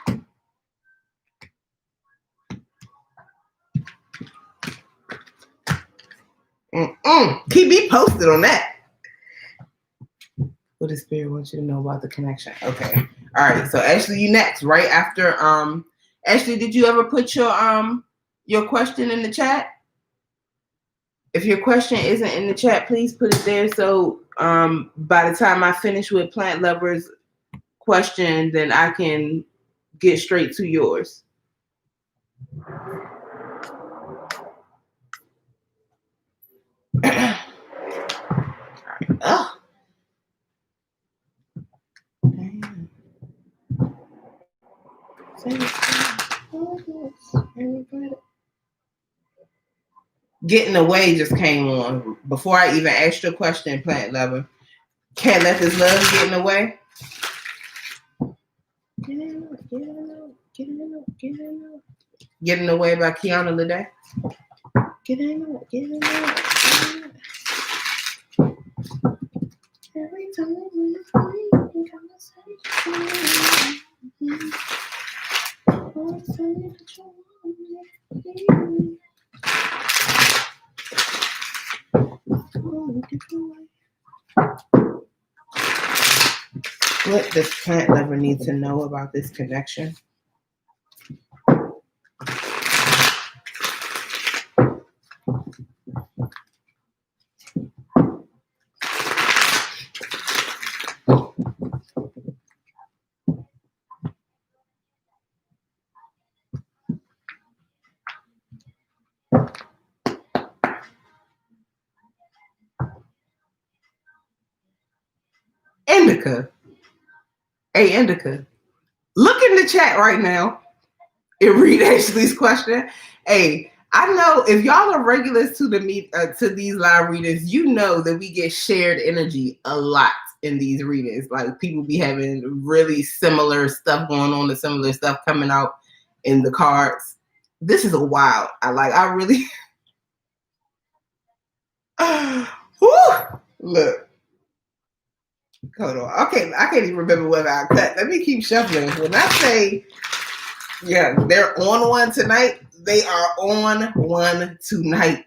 Keep me posted on that. What does Spirit want you to know about the connection? Okay. All right. So Ashley, you next. Right after Ashley, did you ever put your question in the chat? If your question isn't in the chat, please put it there. So by the time I finish with Plant Lover's question, then I can get straight to yours. Oh. Getting Away just came on before I even asked your question, Plant Lover. Can't Let This Love Getting Away. Getting Away by Kiana Lede. Every time we fight in conversation. What does Plant Lover need to know about this connection? Indica. Hey, Indica. Look in the chat right now and read Ashley's question. Hey, I know if y'all are regulars to these live readings, you know that we get shared energy a lot in these readings. Like, people be having really similar stuff going on, the similar stuff coming out in the cards. This is a wild. I really look. Hold on. Okay, I can't even remember whether I cut. Let me keep shuffling. When I say, yeah, they're on one tonight, they are on one tonight.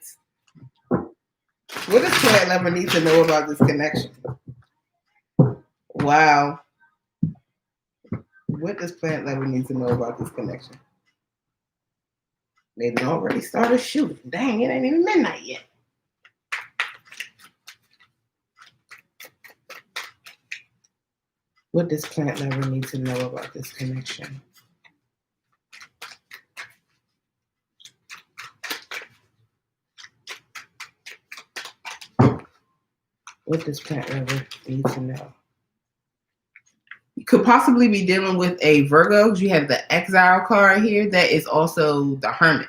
What does plant lover need to know about this connection? Wow. What does plant lover need to know about this connection? They already started shooting. Dang, it ain't even midnight yet. What does plant lover need to know about this connection? What does plant lover need to know? You could possibly be dealing with a Virgo. You have the exile card here. That is also the hermit.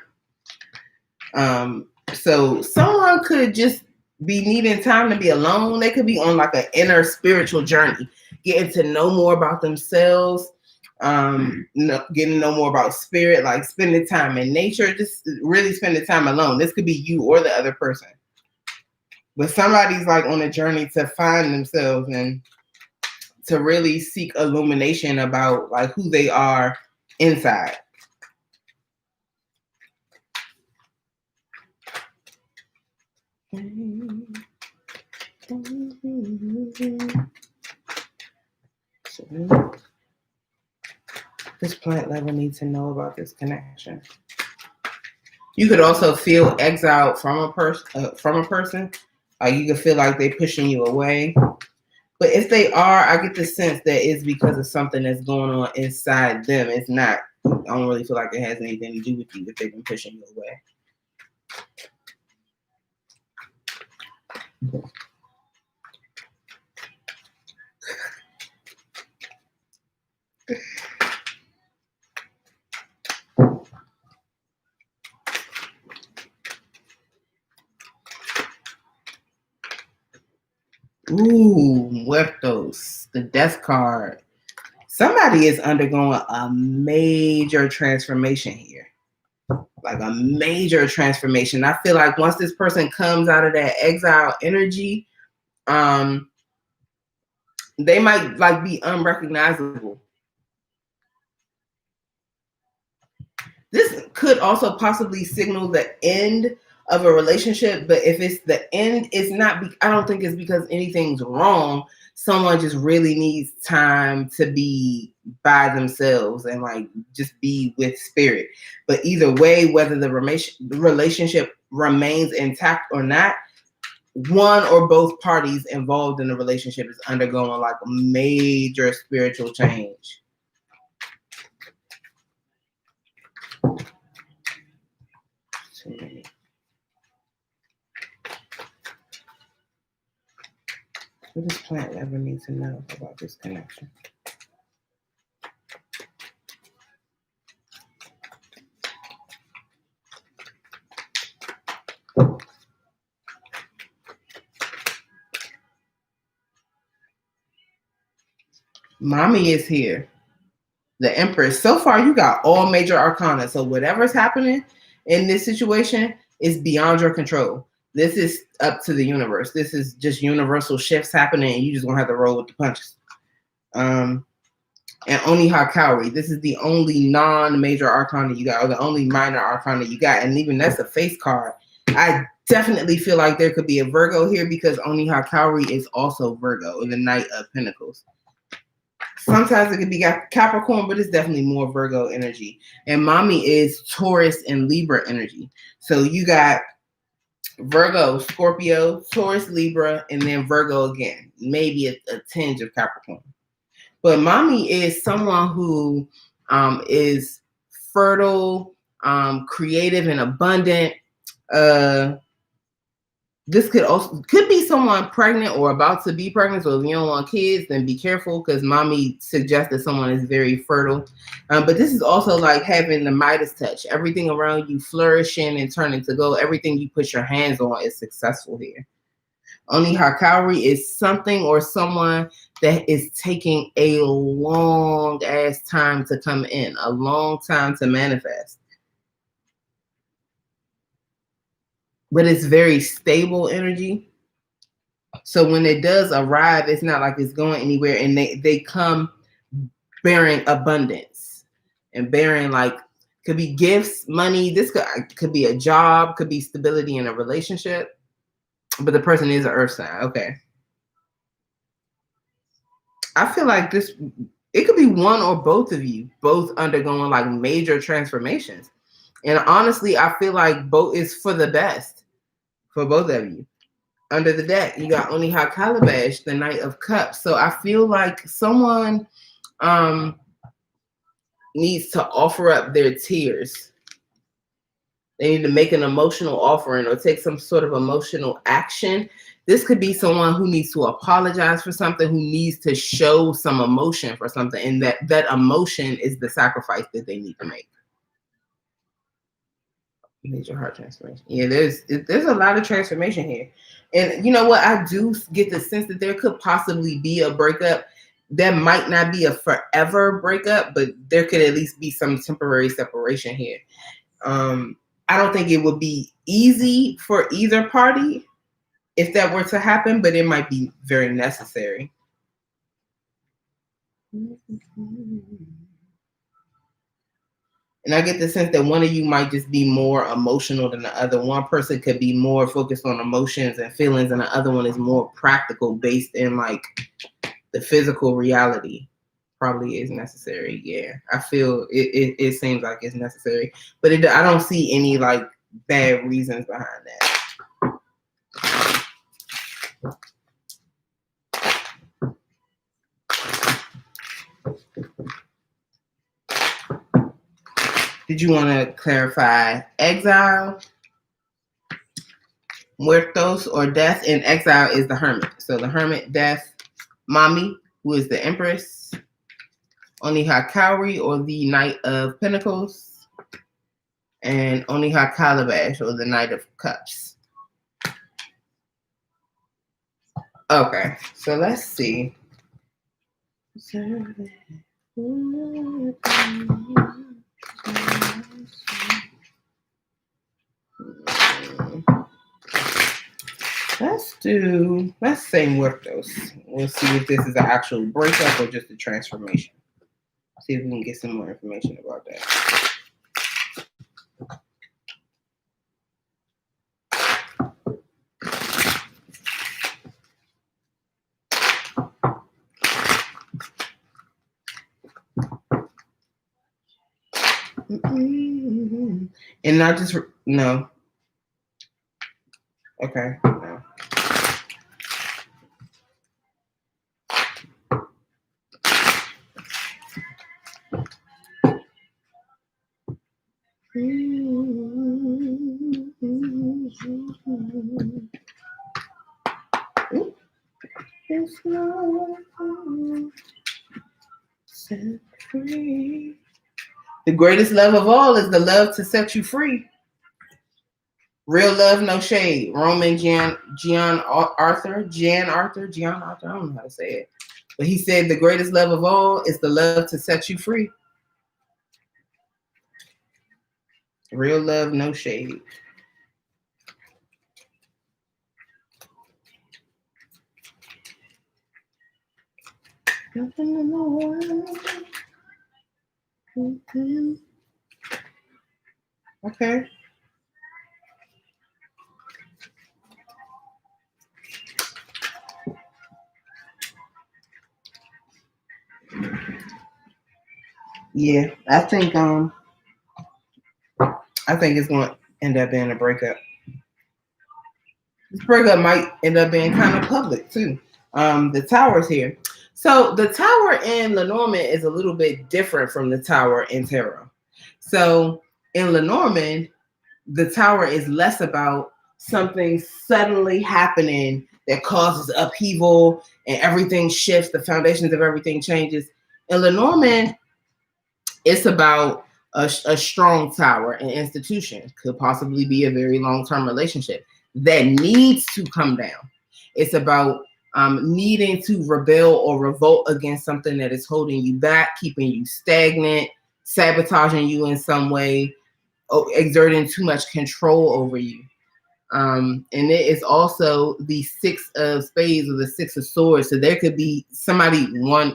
So someone could just be needing time to be alone. They could be on like an inner spiritual journey, getting to know more about themselves, getting to know more about spirit, like spending time in nature, just really spending time alone. This could be you or the other person. But somebody's like on a journey to find themselves and to really seek illumination about like who they are inside. This plant lover needs to know about this connection. You could also feel exiled from a person. You could feel like they're pushing you away. But if they are, I get the sense that it's because of something that's going on inside them. It's not. I don't really feel like it has anything to do with you if they've been pushing you away. Ooh, Muertos, the death card. Somebody is undergoing a major transformation here. Like a major transformation. I feel like once this person comes out of that exile energy, they might like be unrecognizable. This could also possibly signal the end of a relationship, but if it's the end, it's not. I don't think it's because anything's wrong. Someone just really needs time to be by themselves and like just be with spirit. But either way, whether the relationship remains intact or not, one or both parties involved in the relationship is undergoing like a major spiritual change. What does plant lover need to know about this connection? Mommy is here. The Empress. So far, you got all major arcana. So whatever's happening in this situation is beyond your control. This is up to the universe. This is just universal shifts happening, and you just gonna have to roll with the punches. And Oni Hakauri. This is the only non-major arcana you got, or the only minor arcana you got, and even that's a face card. I definitely feel like there could be a Virgo here because Oni Hakauri is also Virgo in the Knight of Pentacles. Sometimes it could be Capricorn, but it's definitely more Virgo energy. And Mommy is Taurus and Libra energy. So you got Virgo, Scorpio, Taurus, Libra, and then Virgo again. Maybe a tinge of Capricorn. But Mommy is someone who is fertile, creative, and abundant. This could be someone pregnant or about to be pregnant. So if you don't want kids, then be careful because Mommy suggests that someone is very fertile. But this is also like having the Midas touch. Everything around you flourishing and turning to gold. Everything you put your hands on is successful here. Oni Hakauri is something or someone that is taking a long ass time to come in, a long time to manifest. But it's very stable energy. So when it does arrive, it's not like it's going anywhere, and they come bearing abundance and bearing, like, could be gifts, money. This could be a job, could be stability in a relationship. But the person is an earth sign. Okay. I feel like this, it could be one or both of you, both undergoing like major transformations. And honestly, I feel like both is for the best for both of you. Under the deck, you got Oniha Calabash, the Knight of Cups. So I feel like someone needs to offer up their tears. They need to make an emotional offering or take some sort of emotional action. This could be someone who needs to apologize for something, who needs to show some emotion for something, and that emotion is the sacrifice that they need to make. Major heart transformation. Yeah, there's a lot of transformation here. And you know what? I do get the sense that there could possibly be a breakup. That might not be a forever breakup, but there could at least be some temporary separation here. I don't think it would be easy for either party if that were to happen, but it might be very necessary. And I get the sense that one of you might just be more emotional than the other. One person could be more focused on emotions and feelings, and the other one is more practical, based in like the physical reality. Probably is necessary. Yeah, I feel it seems like it's necessary, but I don't see any like bad reasons behind that. Did you want to clarify exile, muertos, or death? And exile is the hermit. So the hermit, death, Mami, who is the empress, Oniha Kauri, or the Knight of Pentacles, and Oniha Calabash, or the Knight of Cups. Okay, so let's see. Let's say muertos. We'll see if this is an actual breakup or just a transformation. See if we can get some more information about that. And not just, no. Okay, no. Set free. The greatest love of all is the love to set you free. Real love, no shade. Roman Jan Arthur, I don't know how to say it. But he said the greatest love of all is the love to set you free. Real love, no shade. Nothing in the world. Okay. Yeah, I think it's going to end up being a breakup. This breakup might end up being kind of public too. The tower's here. So the tower in Lenormand is a little bit different from the tower in tarot. So in Lenormand, the tower is less about something suddenly happening that causes upheaval and everything shifts, the foundations of everything changes. In Lenormand, it's about a strong tower, an institution, could possibly be a very long-term relationship that needs to come down. It's about needing to rebel or revolt against something that is holding you back, keeping you stagnant, sabotaging you in some way, exerting too much control over you. And it is also the 6 of spades or the 6 of swords. So there could be somebody,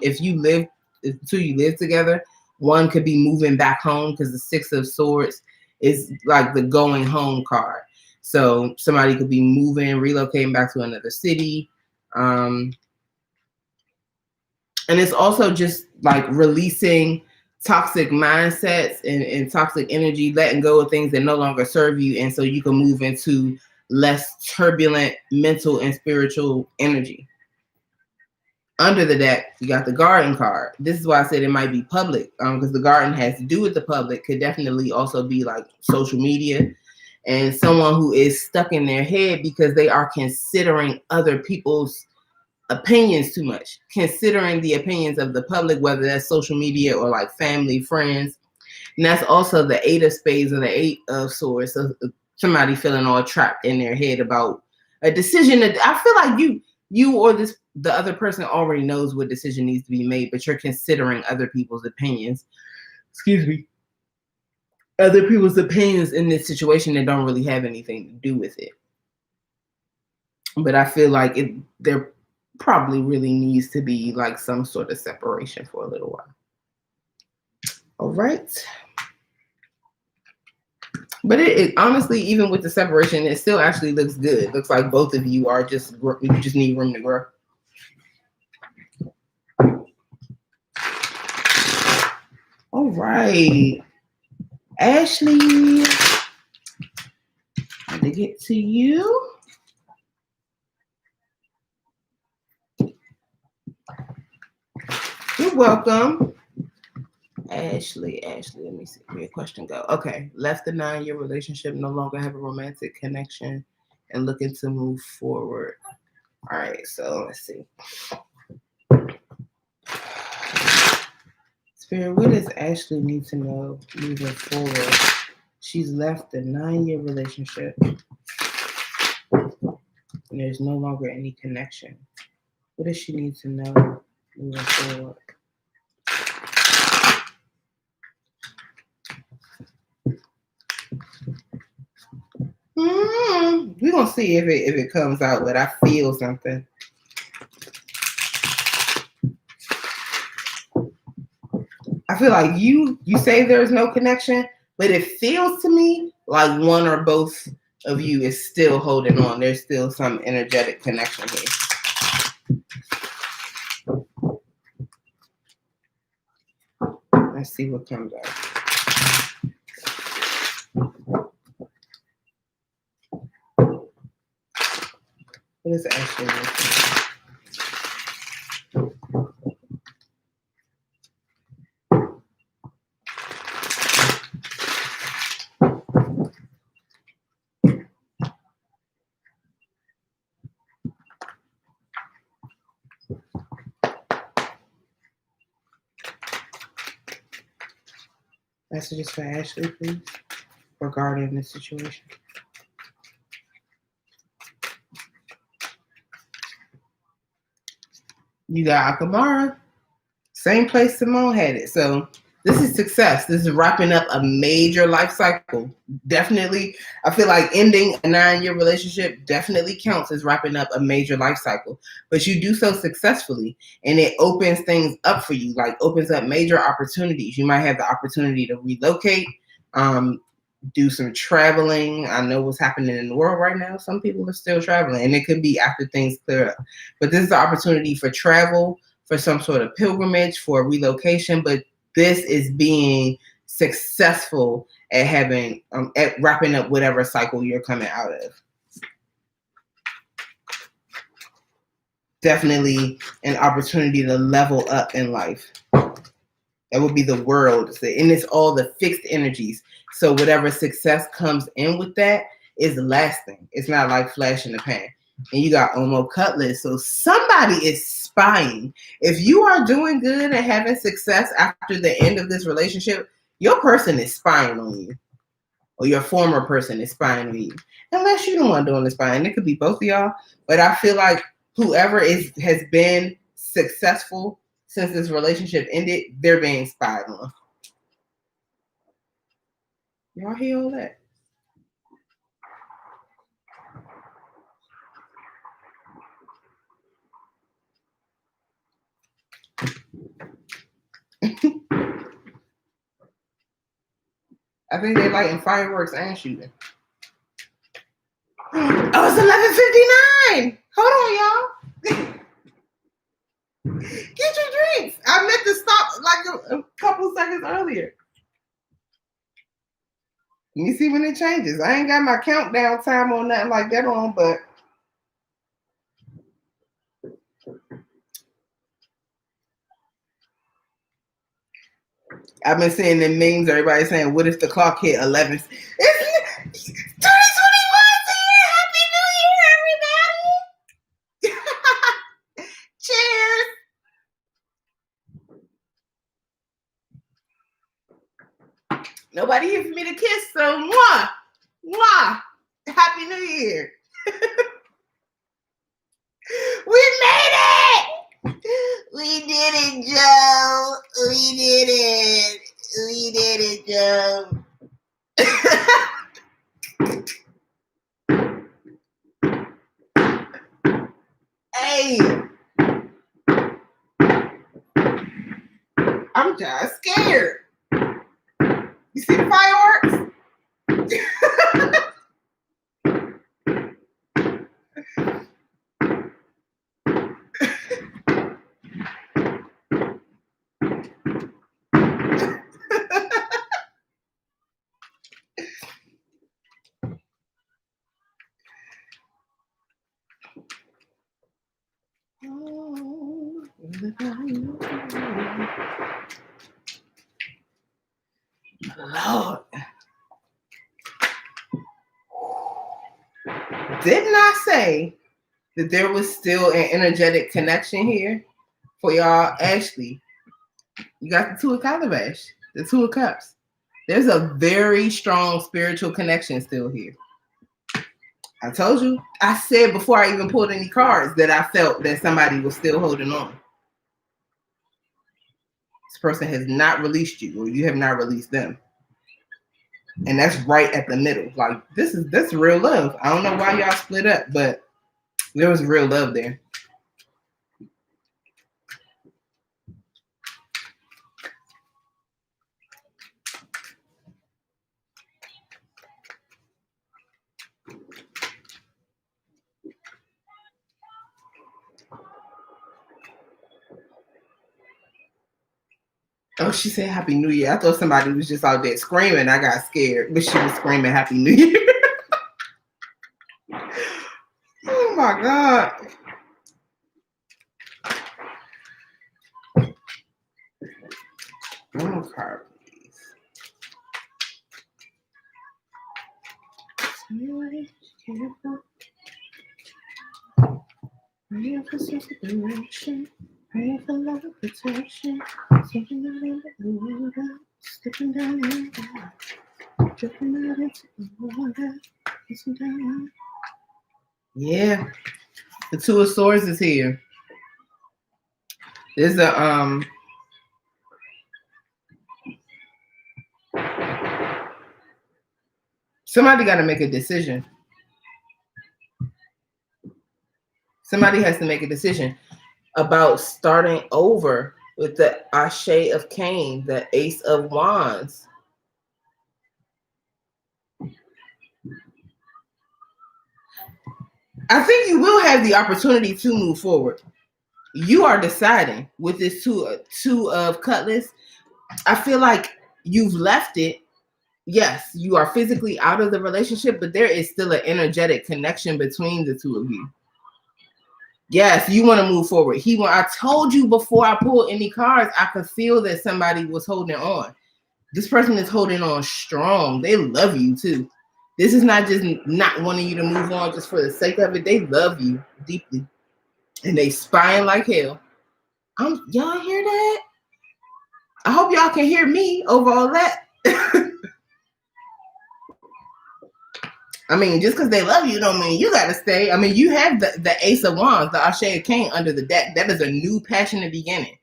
if two you live together, one could be moving back home, because the 6 of swords is like the going home card. So somebody could be moving, relocating back to another city. And it's also just like releasing toxic mindsets and toxic energy, letting go of things that no longer serve you. And so you can move into less turbulent mental and spiritual energy. Under the deck, you got the garden card. This is why I said it might be public, because the garden has to do with the public. Could definitely also be like social media, and someone who is stuck in their head because they are considering other people's opinions too much, considering the opinions of the public, whether that's social media or like family, friends. And that's also the 8 of spades or the 8 of swords. So somebody feeling all trapped in their head about a decision that I feel like you or the other person already knows what decision needs to be made, but you're considering other people's opinions. Excuse me. Other people's opinions in this situation that don't really have anything to do with it. But I feel like there probably really needs to be like some sort of separation for a little while. All right. But it honestly, even with the separation, it still actually looks good. It looks like both of you are you just need room to grow. All right. Ashley, I had to get to you. You're welcome. Ashley, let me see where your question go. Okay, left the 9-year relationship, no longer have a romantic connection, and looking to move forward. All right, so let's see. Spirit, what does Ashley need to know moving forward? She's left the 9-year relationship, and there's no longer any connection. What does she need to know moving forward? We're gonna see if it comes out, but I feel something. I feel like you say there's no connection, but it feels to me like one or both of you is still holding on. There's still some energetic connection here. Let's see what comes out. What is Ashley looking? Messages for Ashley, please, regarding this situation. You got Akamara, same place Simone had it. So this is success. This is wrapping up a major life cycle. Definitely, I feel like ending a 9-year relationship definitely counts as wrapping up a major life cycle. But you do so successfully, and it opens things up for you, like opens up major opportunities. You might have the opportunity to relocate, do some traveling. I know what's happening in the world right now. Some people are still traveling, and it could be after things clear up. But this is the opportunity for travel, for some sort of pilgrimage, for relocation. But this is being successful at having, at wrapping up whatever cycle you're coming out of. Definitely an opportunity to level up in life. That would be the world. And it's all the fixed energies. So whatever success comes in with that is lasting. It's not like flash in the pan. And you got Omo Cutlass. So somebody is spying. If you are doing good and having success after the end of this relationship, your person is spying on you. Or your former person is spying on you. Unless you're the one doing the spying. It could be both of y'all. But I feel like whoever has been successful since this relationship ended, they're being spied on. Y'all hear all that? I think they're lighting fireworks and shooting. Oh, it's 11:59. Hold on, y'all. Get your drinks. I meant to stop like a couple seconds earlier. Let me see when it changes. I ain't got my countdown time or nothing like that on, but I've been seeing the memes. Everybody saying, "What if the clock hit 11?" It's 2021 here. Happy New Year, everybody! Cheers. Nobody here for me to kiss, so mwah, mwah. Happy New Year. We made it. We did it, Joe. We did it. We did it, Joe. Hey. I'm just scared. You see the fireworks? Lord. Didn't I say that there was still an energetic connection here for y'all? Ashley, you got the Two of Calabash, the Two of Cups. There's a very strong spiritual connection still here. I told you. I said before I even pulled any cards that I felt that somebody was still holding on. This person has not released you, or you have not released them. And that's right at the middle. Like, that's real love. I don't know why y'all split up, but there was real love there. Oh, she said Happy New Year. I thought somebody was just out there screaming. I got scared, but she was screaming Happy New Year. Oh my God. One card, please. Pray for separation. Pray for love protection. Slipping out into the water. Slipping down in the water. Dripping out into the water. Kissing down. Yeah. The Two of Swords is here. There's a somebody got to make a decision. Somebody has to make a decision about starting over with the Ashe of Cain, the Ace of Wands. I think you will have the opportunity to move forward. You are deciding with this two of Cutlass. I feel like you've left it. Yes, you are physically out of the relationship, but there is still an energetic connection between the two of you. Yes, you want to move forward. I told you before I pulled any cards, I could feel that somebody was holding on. This person is holding on strong. They love you too. This is not just not wanting you to move on just for the sake of it. They love you deeply. And they spying like hell. Y'all hear that? I hope y'all can hear me over all that. I mean, just because they love you don't mean you got to stay. I mean, you have the Ace of Wands, the Ashe of Cain under the deck. That is a new passionate beginning.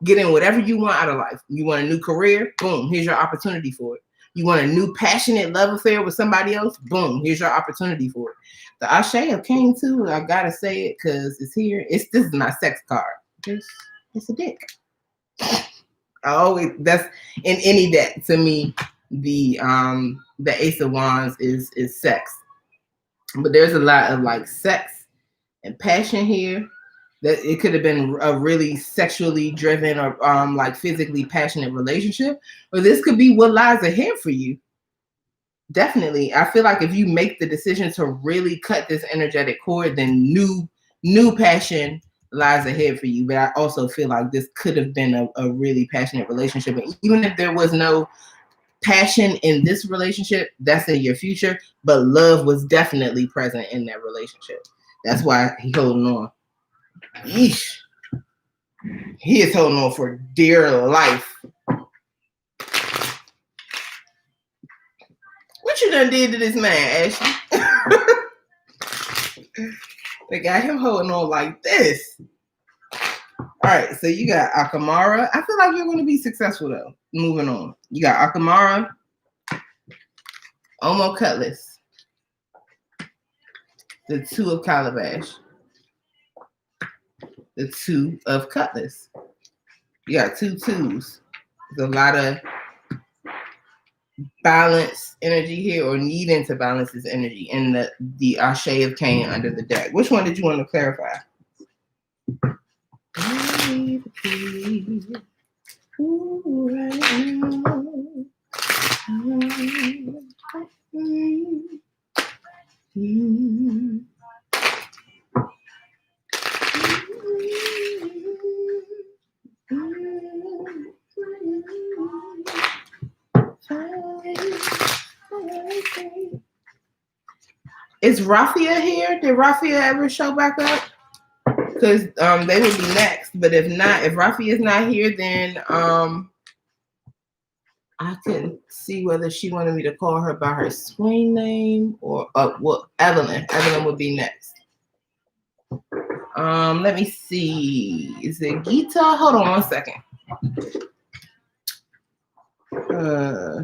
Getting whatever you want out of life. You want a new career? Boom, here's your opportunity for it. You want a new passionate love affair with somebody else? Boom, here's your opportunity for it. The Ashe of Cain too, I gotta say it because it's here. This is my sex card. It's a dick. That's in any deck to me. The Ace of Wands is sex, but there's a lot of like sex and passion here. That it could have been a really sexually driven or like physically passionate relationship, or this could be what lies ahead for you. Definitely, I feel like if you make the decision to really cut this energetic cord, then new passion lies ahead for you. But I also feel like this could have been a really passionate relationship, and even if there was no passion in this relationship, that's in your future, but love was definitely present in that relationship. That's why he holding on. Yeesh. He is holding on for dear life. What you done did to this man, Ashley? They got him holding on like this. All right, so you got Akamara. I feel like you're going to be successful, though. Moving on. You got Akamara, Omo Cutlass, the Two of Calabash, the Two of Cutlass. You got two twos. There's a lot of balance energy here, or needing to balance this energy in the Ashe of Cain under the deck. Which one did you want to clarify? Ooh, right now. Is Raffia here? Did Raffia ever show back up? Because they would be next. But if not, if Raffia is not here, then I couldn't see whether she wanted me to call her by her screen name or Evelyn. Evelyn would be next. Let me see. Is it Gita? Hold on one second.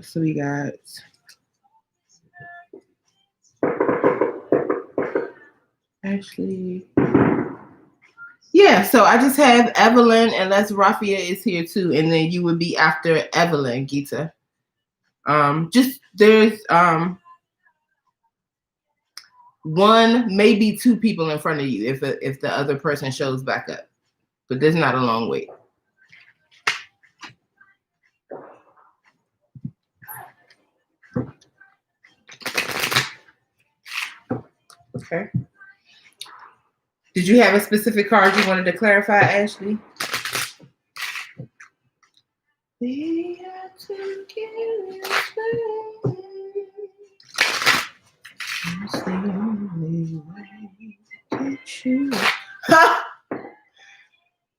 So we got Ashley. Yeah, so I just have Evelyn, unless Raffia is here too, and then you would be after Evelyn, Gita. Just there's one, maybe two people in front of you if the other person shows back up, but there's not a long wait. Okay. Did you have a specific card you wanted to clarify, Ashley? We have to get it's the only way to get you.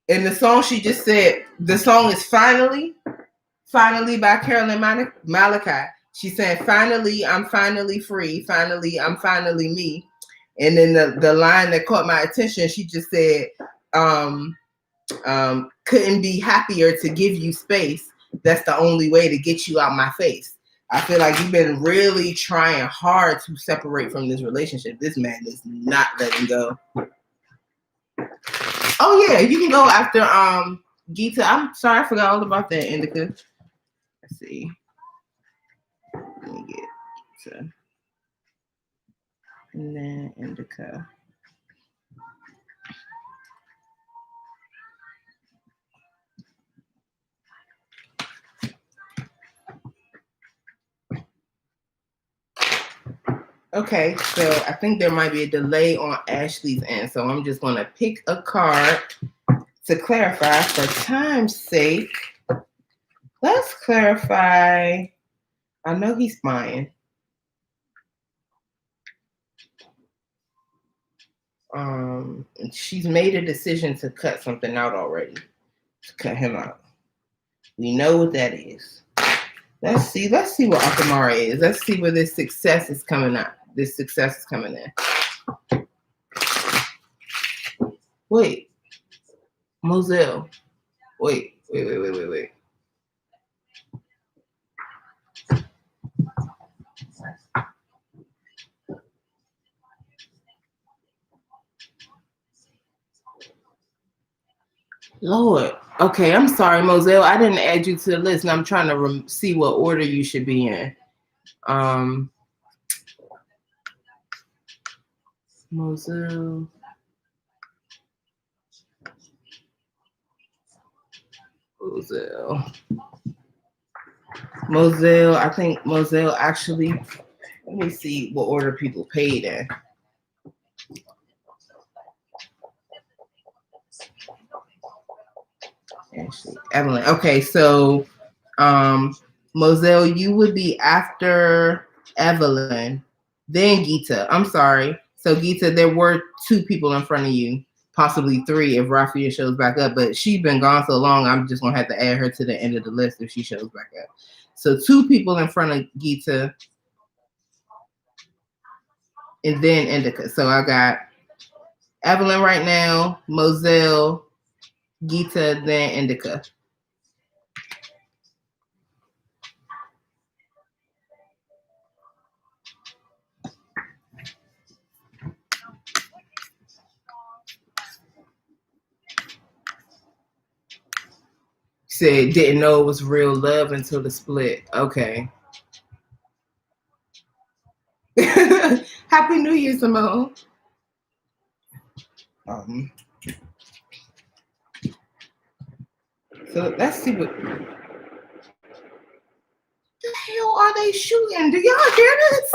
And the song she just said, the song is Finally by Carolyn Malachi. She said, finally, I'm finally free. Finally, I'm finally me. And then the line that caught my attention, she just said, couldn't be happier to give you space. That's the only way to get you out my face. I feel like you've been really trying hard to separate from this relationship. This man is not letting go. Oh yeah, you can go after Gita. I'm sorry, I forgot all about that, Indica. Let's see. Let me get Gita. And then Indica. Okay, so I think there might be a delay on Ashley's end, so I'm just going to pick a card to clarify for time's sake. Let's clarify. I know he's spying. She's made a decision to cut something out already. To cut him out. We know what that is. Let's see what Akamara is. Let's see where this success is coming up. This success is coming in. Wait. Moselle. Wait. Lord. Okay, I'm sorry, Moselle. I didn't add you to the list, and I'm trying to see what order you should be in. Moselle. Moselle. I think Moselle actually. Let me see what order people paid in. Ashley, Evelyn. Okay, so Moselle, you would be after Evelyn, then Gita. I'm sorry. So Gita, there were 2 people in front of you, possibly 3 if Rafia shows back up, but she's been gone so long, I'm just gonna have to add her to the end of the list if she shows back up. So 2 people in front of Gita, and then Indica. So I got Evelyn right now, Moselle, Gita, then Indica. Said didn't know it was real love until the split. Okay. Happy New Year, Simone. So let's see what the hell are they shooting? Do y'all hear this?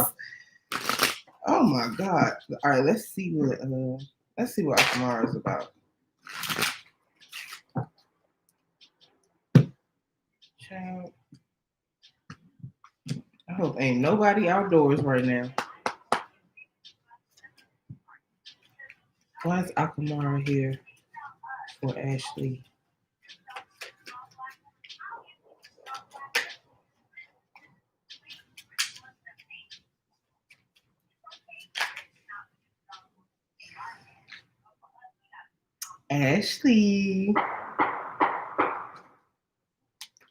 Oh my God. All right, let's see what Akamara is about. Child. I hope ain't nobody outdoors right now. Why is Akamara here for Ashley?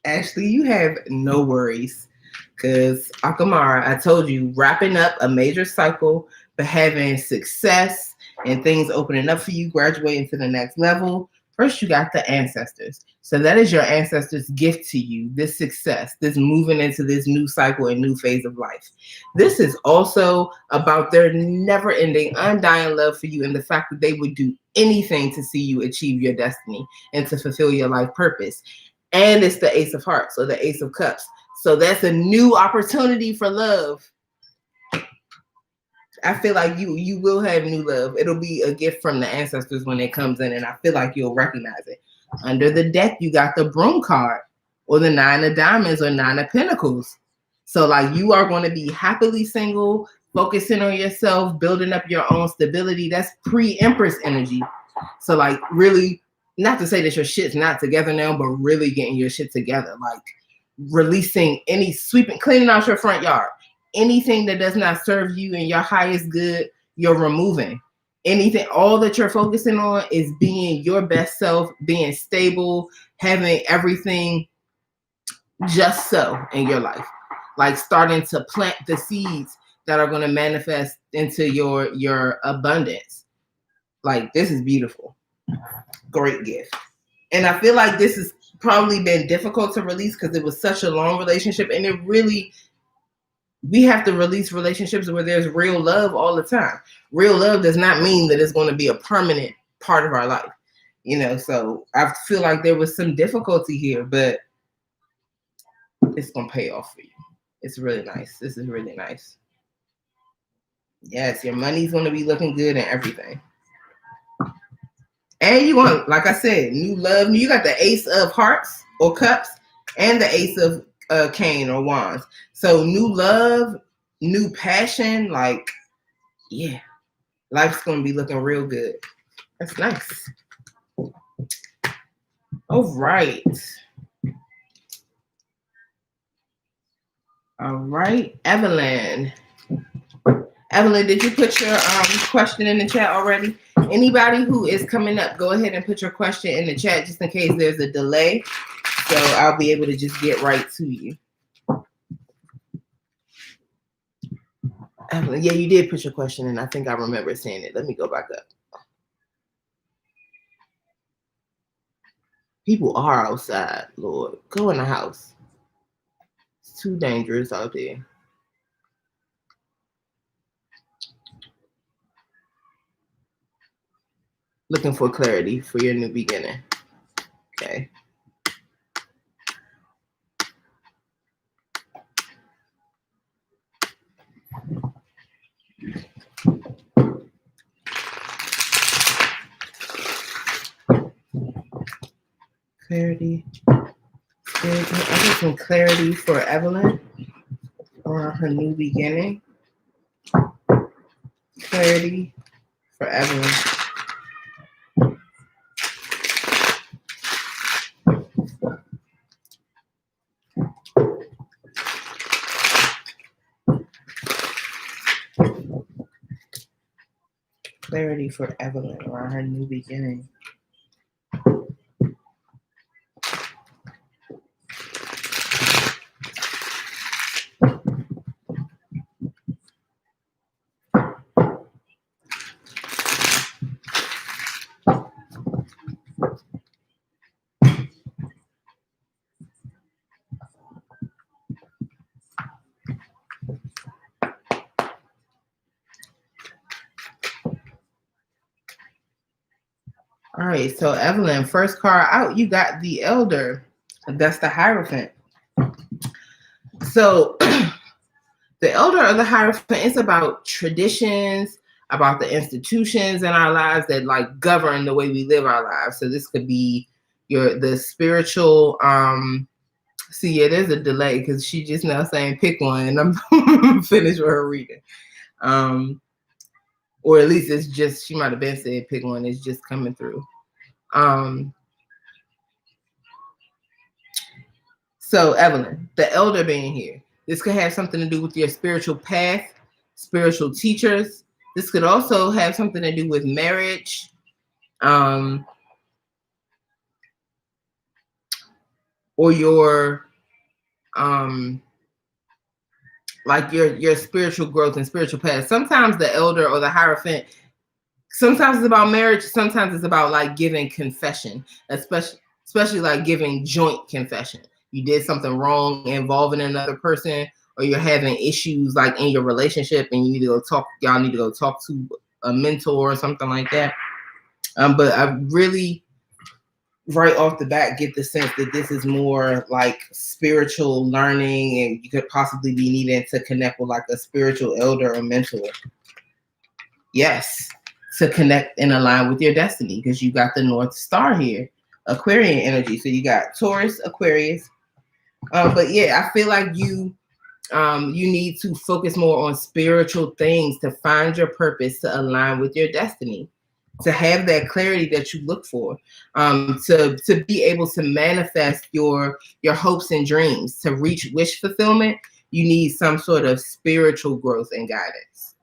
Ashley, you have no worries. Because Akamara, I told you, wrapping up a major cycle, but having success and things opening up for you, graduating to the next level. First, you got the ancestors. So that is your ancestors' gift to you, this success, this moving into this new cycle and new phase of life. This is also about their never-ending, undying love for you and the fact that they would do anything to see you achieve your destiny and to fulfill your life purpose. And it's the Ace of Hearts or the Ace of Cups. So that's a new opportunity for love. I feel like you will have new love. It'll be a gift from the ancestors when it comes in, and I feel like you'll recognize it. Under the deck, you got the Broom card, or the 9 of Diamonds, or 9 of Pentacles. So like you are going to be happily single, focusing on yourself, building up your own stability. That's pre-Empress energy. So like really, not to say that your shit's not together now, but really getting your shit together. Like releasing any sweeping, cleaning out your front yard. Anything that does not serve you and your highest good, you're removing. Anything, all that you're focusing on is being your best self, being stable, having everything just so in your life. Like starting to plant the seeds that are going to manifest into your abundance. Like this is beautiful. Great gift. And I feel like this has probably been difficult to release because it was such a long relationship, and it really, we have to release relationships where there's real love all the time. Real love does not mean that it's going to be a permanent part of our life, you know. So I feel like there was some difficulty here, but it's going to pay off for you. It's really nice. This is really nice. Yes, your money's going to be looking good and everything. And you want, like I said, new love. You got the Ace of Hearts or Cups and the Ace of Cane or Wands. So new love, new passion, like, yeah, life's going to be looking real good. That's nice. All right. All right, Evelyn. Evelyn, did you put your question in the chat already? Anybody who is coming up, go ahead and put your question in the chat just in case there's a delay. So I'll be able to just get right to you. Evelyn, yeah, you did put your question in. I think I remember saying it. Let me go back up. People are outside, Lord. Go in the house. It's too dangerous out there. Looking for clarity for your new beginning. Okay. Clarity. I get some clarity for Evelyn on her new beginning. Clarity for Evelyn. Clarity for Evelyn around her new beginning. All right, so Evelyn, first card out, you got the Elder. That's the Hierophant. So the Elder or the Hierophant is about traditions, about the institutions in our lives that like govern the way we live our lives. So this could be the spiritual. See, yeah, there's a delay because she just now saying pick one, and I'm finished with her reading. Or at least it's just, she might have been said pick one. It's just coming through. So Evelyn, the Elder being here, this could have something to do with your spiritual path, spiritual teachers. This could also have something to do with marriage, or your like your spiritual growth and spiritual path. Sometimes the Elder or the Hierophant, sometimes it's about marriage, sometimes it's about like giving confession, especially like giving joint confession. You did something wrong involving another person, or you're having issues like in your relationship and you need to go talk, y'all need to go talk to a mentor or something like that. But I really, right off the bat, get the sense that this is more like spiritual learning, and you could possibly be needing to connect with like a spiritual elder or mentor. Yes, to connect and align with your destiny, because you got the North Star here, Aquarian energy. So you got Taurus, Aquarius. But yeah, I feel like you need to focus more on spiritual things to find your purpose, to align with your destiny, to have that clarity that you look for, to be able to manifest your hopes and dreams, to reach wish fulfillment. You need some sort of spiritual growth and guidance.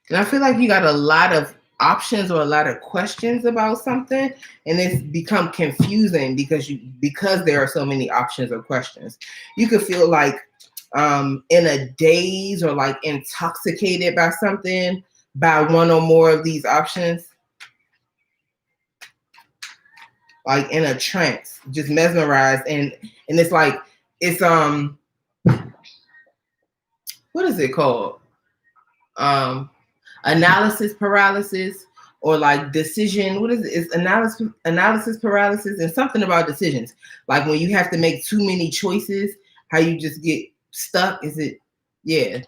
And I feel like you got a lot of options or a lot of questions about something, and it's become confusing because there are so many options or questions. You could feel like in a daze or like intoxicated by something, by one or more of these options, like in a trance, just mesmerized, and it's like it's what is it called? Analysis paralysis, or like decision. What is it? It's analysis paralysis, and something about decisions. Like when you have to make too many choices, how you just get stuck. Is it? Yeah,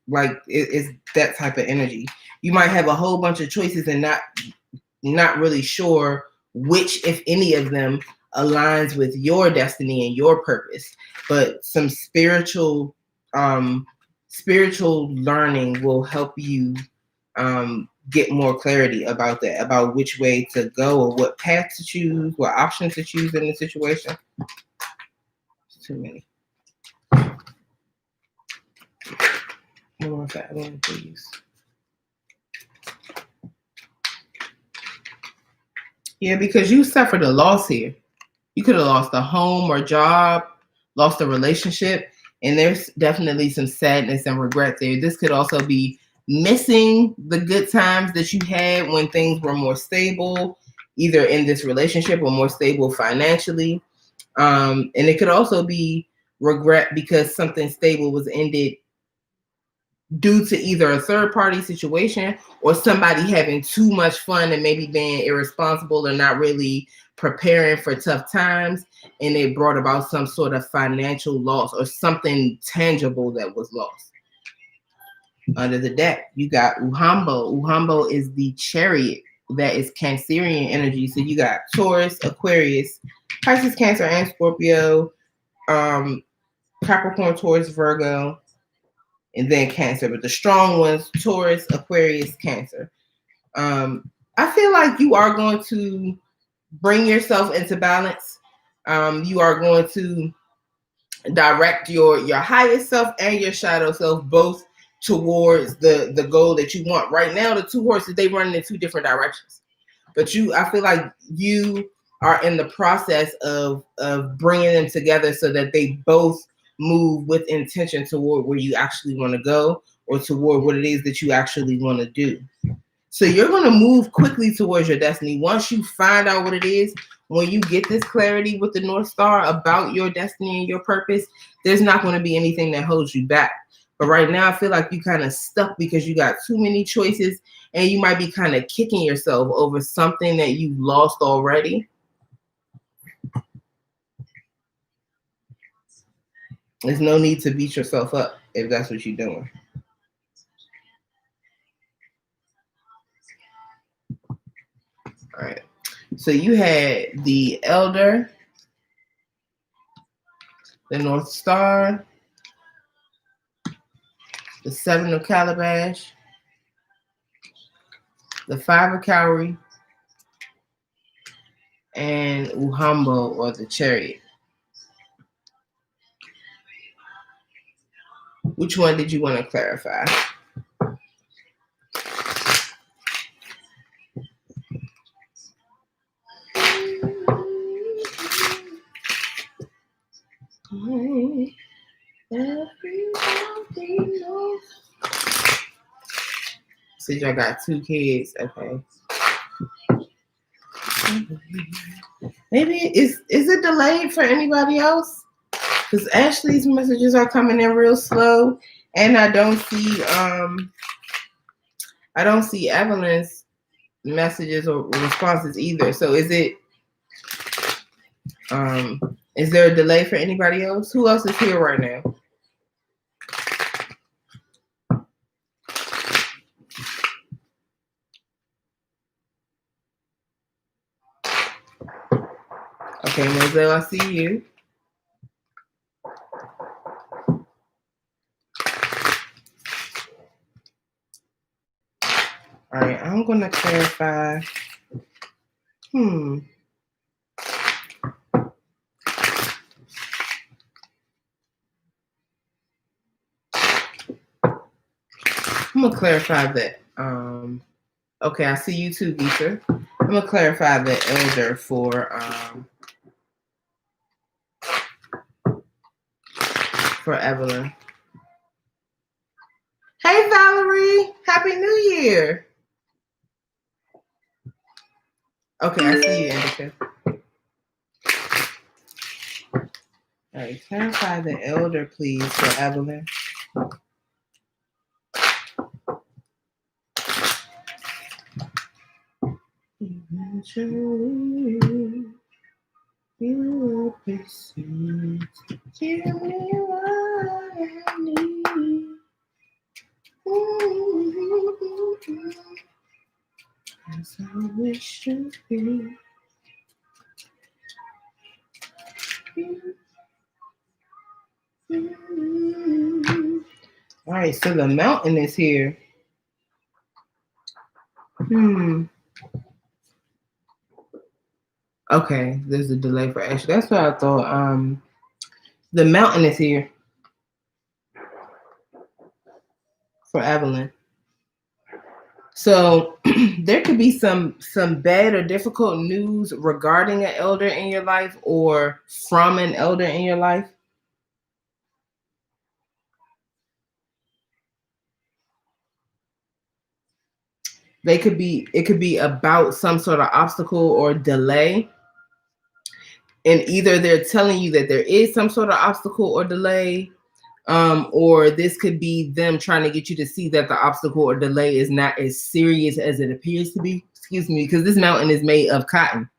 like it's that type of energy. You might have a whole bunch of choices and not really sure which, if any of them, aligns with your destiny and your purpose. But some spiritual learning will help you get more clarity about that, about which way to go or what path to choose, what options to choose in the situation. It's too many. More of that one, please. Yeah, because you suffered a loss here. You could have lost a home or job, lost a relationship, and there's definitely some sadness and regret there. This could also be missing the good times that you had when things were more stable, either in this relationship or more stable financially. And it could also be regret because something stable was ended due to either a third party situation or somebody having too much fun and maybe being irresponsible or not really preparing for tough times, and it brought about some sort of financial loss or something tangible that was lost. Under the deck, you got Uhambo. Uhambo is the chariot that is Cancerian energy. So you got Taurus, Aquarius, Pisces, Cancer, and Scorpio, Capricorn, Taurus, Virgo, and then Cancer. But the strong ones, Taurus, Aquarius, Cancer. I feel like you are going to bring yourself into balance. You are going to direct your highest self and your shadow self both towards the goal that you want. Right now, the two horses, they run in two different directions. But I feel like you are in the process of bringing them together so that they both move with intention toward where you actually want to go or toward what it is that you actually want to do. So you're going to move quickly towards your destiny. Once you find out what it is, when you get this clarity with the North Star about your destiny and your purpose, there's not going to be anything that holds you back. But right now, I feel like you kind of stuck because you got too many choices and you might be kind of kicking yourself over something that you've lost already. There's no need to beat yourself up if that's what you're doing. All right. So you had the Elder, the North Star, the Seven of Calabash, the Five of Cowrie, and Uhambo, or the Chariot. Which one did you want to clarify? Since y'all got two kids, okay. Maybe is it delayed for anybody else? Because Ashley's messages are coming in real slow, and I don't see Evelyn's messages or responses either. So is there a delay for anybody else? Who else is here right now? Okay, Moselle, I see you. All right, I'm going to clarify. I'm going to clarify that. Okay, I see you too, Visa. I'm going to clarify the Elder for Evelyn. Hey, Valerie. Happy New Year. Okay, I see you, Indica. All right, clarify the Elder, please, for Evelyn. Eventually, you will perceive. Give me what I need. As I wish to be. All right, so the mountain is here. Okay, there's a delay for Ashley. That's what I thought. The mountain is here for Evelyn. So there could be some bad or difficult news regarding an elder in your life or from an elder in your life. It could be about some sort of obstacle or delay. And either they're telling you that there is some sort of obstacle or delay, or this could be them trying to get you to see that the obstacle or delay is not as serious as it appears to be. Excuse me, because this mountain is made of cotton.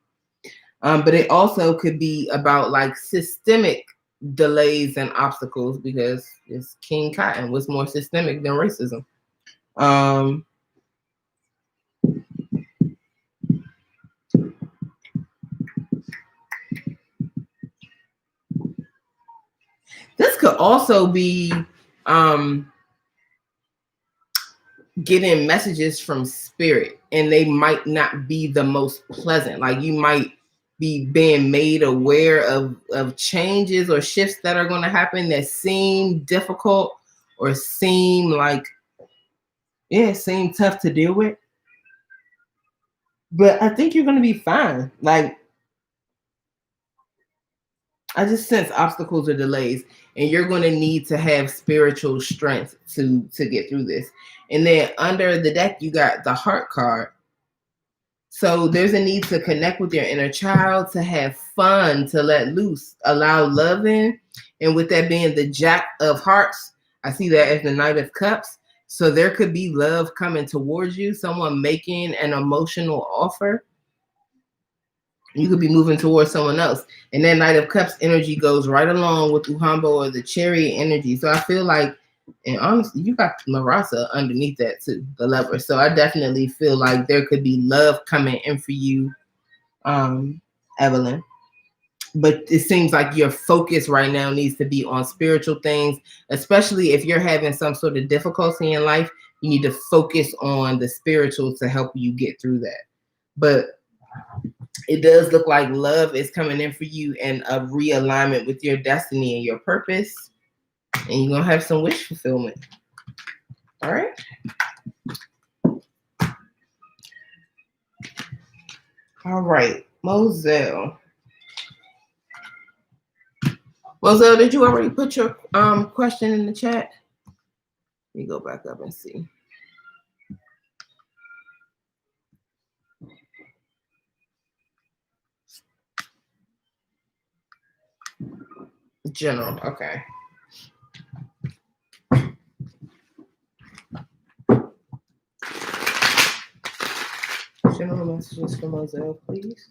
But it also could be about like systemic delays and obstacles because it's King Cotton. What's more systemic than racism? This could also be getting messages from spirit, and they might not be the most pleasant. Like you might be being made aware of changes or shifts that are going to happen that seem difficult or seem like, seem tough to deal with. But I think you're going to be fine. Like, I just sense obstacles or delays, and you're going to need to have spiritual strength to get through this. And then under the deck, you got the heart card. So there's a need to connect with your inner child, to have fun, to let loose, allow love in. And with that being the Jack of Hearts, I see that as the Knight of Cups. So there could be love coming towards you, someone making an emotional offer. You could be moving towards someone else. And that Knight of Cups energy goes right along with Uhambo or the Chariot energy. So I feel like, and honestly, you got Marasa underneath that too, the Lover. So I definitely feel like there could be love coming in for you, Evelyn. But it seems like your focus right now needs to be on spiritual things, especially if you're having some sort of difficulty in life. You need to focus on the spiritual to help you get through that. But it does look like love is coming in for you and a realignment with your destiny and your purpose. And you're going to have some wish fulfillment. All right. All right. Moselle. Moselle, did you already put your question in the chat? Let me go back up and see. General, okay. General messages for Moselle, please.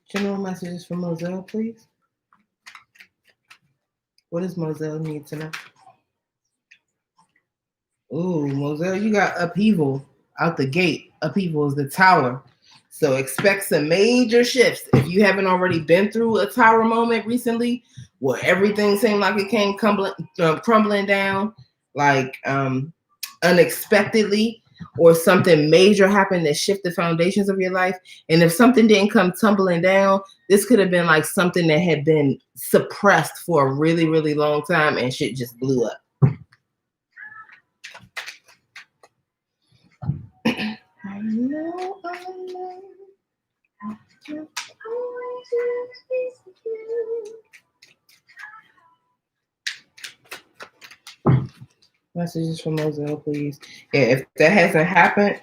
General messages for Moselle, please. What does Moselle need to know? Ooh, Moselle, you got upheaval out the gate. Upheaval is the Tower. So expect some major shifts. If you haven't already been through a Tower moment recently, where everything seemed like it came crumbling down, like unexpectedly, or something major happened that shifted the foundations of your life. And if something didn't come tumbling down, this could have been like something that had been suppressed for a really, really long time and shit just blew up. I know. Messages from Moselle, please. Yeah, if that hasn't happened,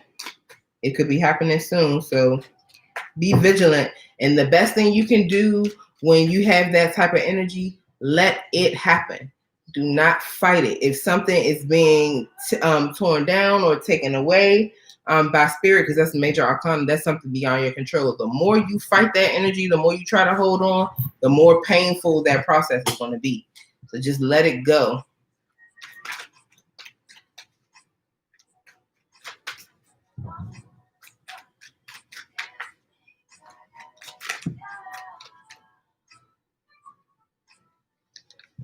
it could be happening soon. So be vigilant. And the best thing you can do when you have that type of energy, let it happen. Do not fight it. If something is being torn down or taken away by spirit, because that's major arcana, that's something beyond your control. The more you fight that energy, the more you try to hold on, the more painful that process is going to be. So just let it go.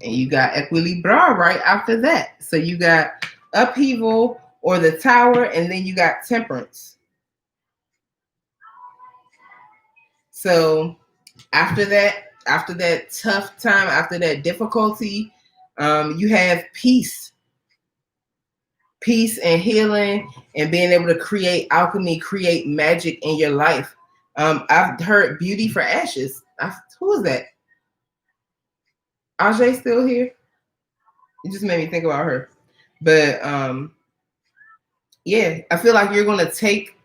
And you got equilibra right after that. So you got upheaval or the tower, and then you got temperance. So after that tough time, after that difficulty, you have peace and healing, and being able to create alchemy, create magic in your life. I've heard beauty for ashes. Who is that? Ajay still here? It just made me think about her. But yeah, I feel like you're gonna take,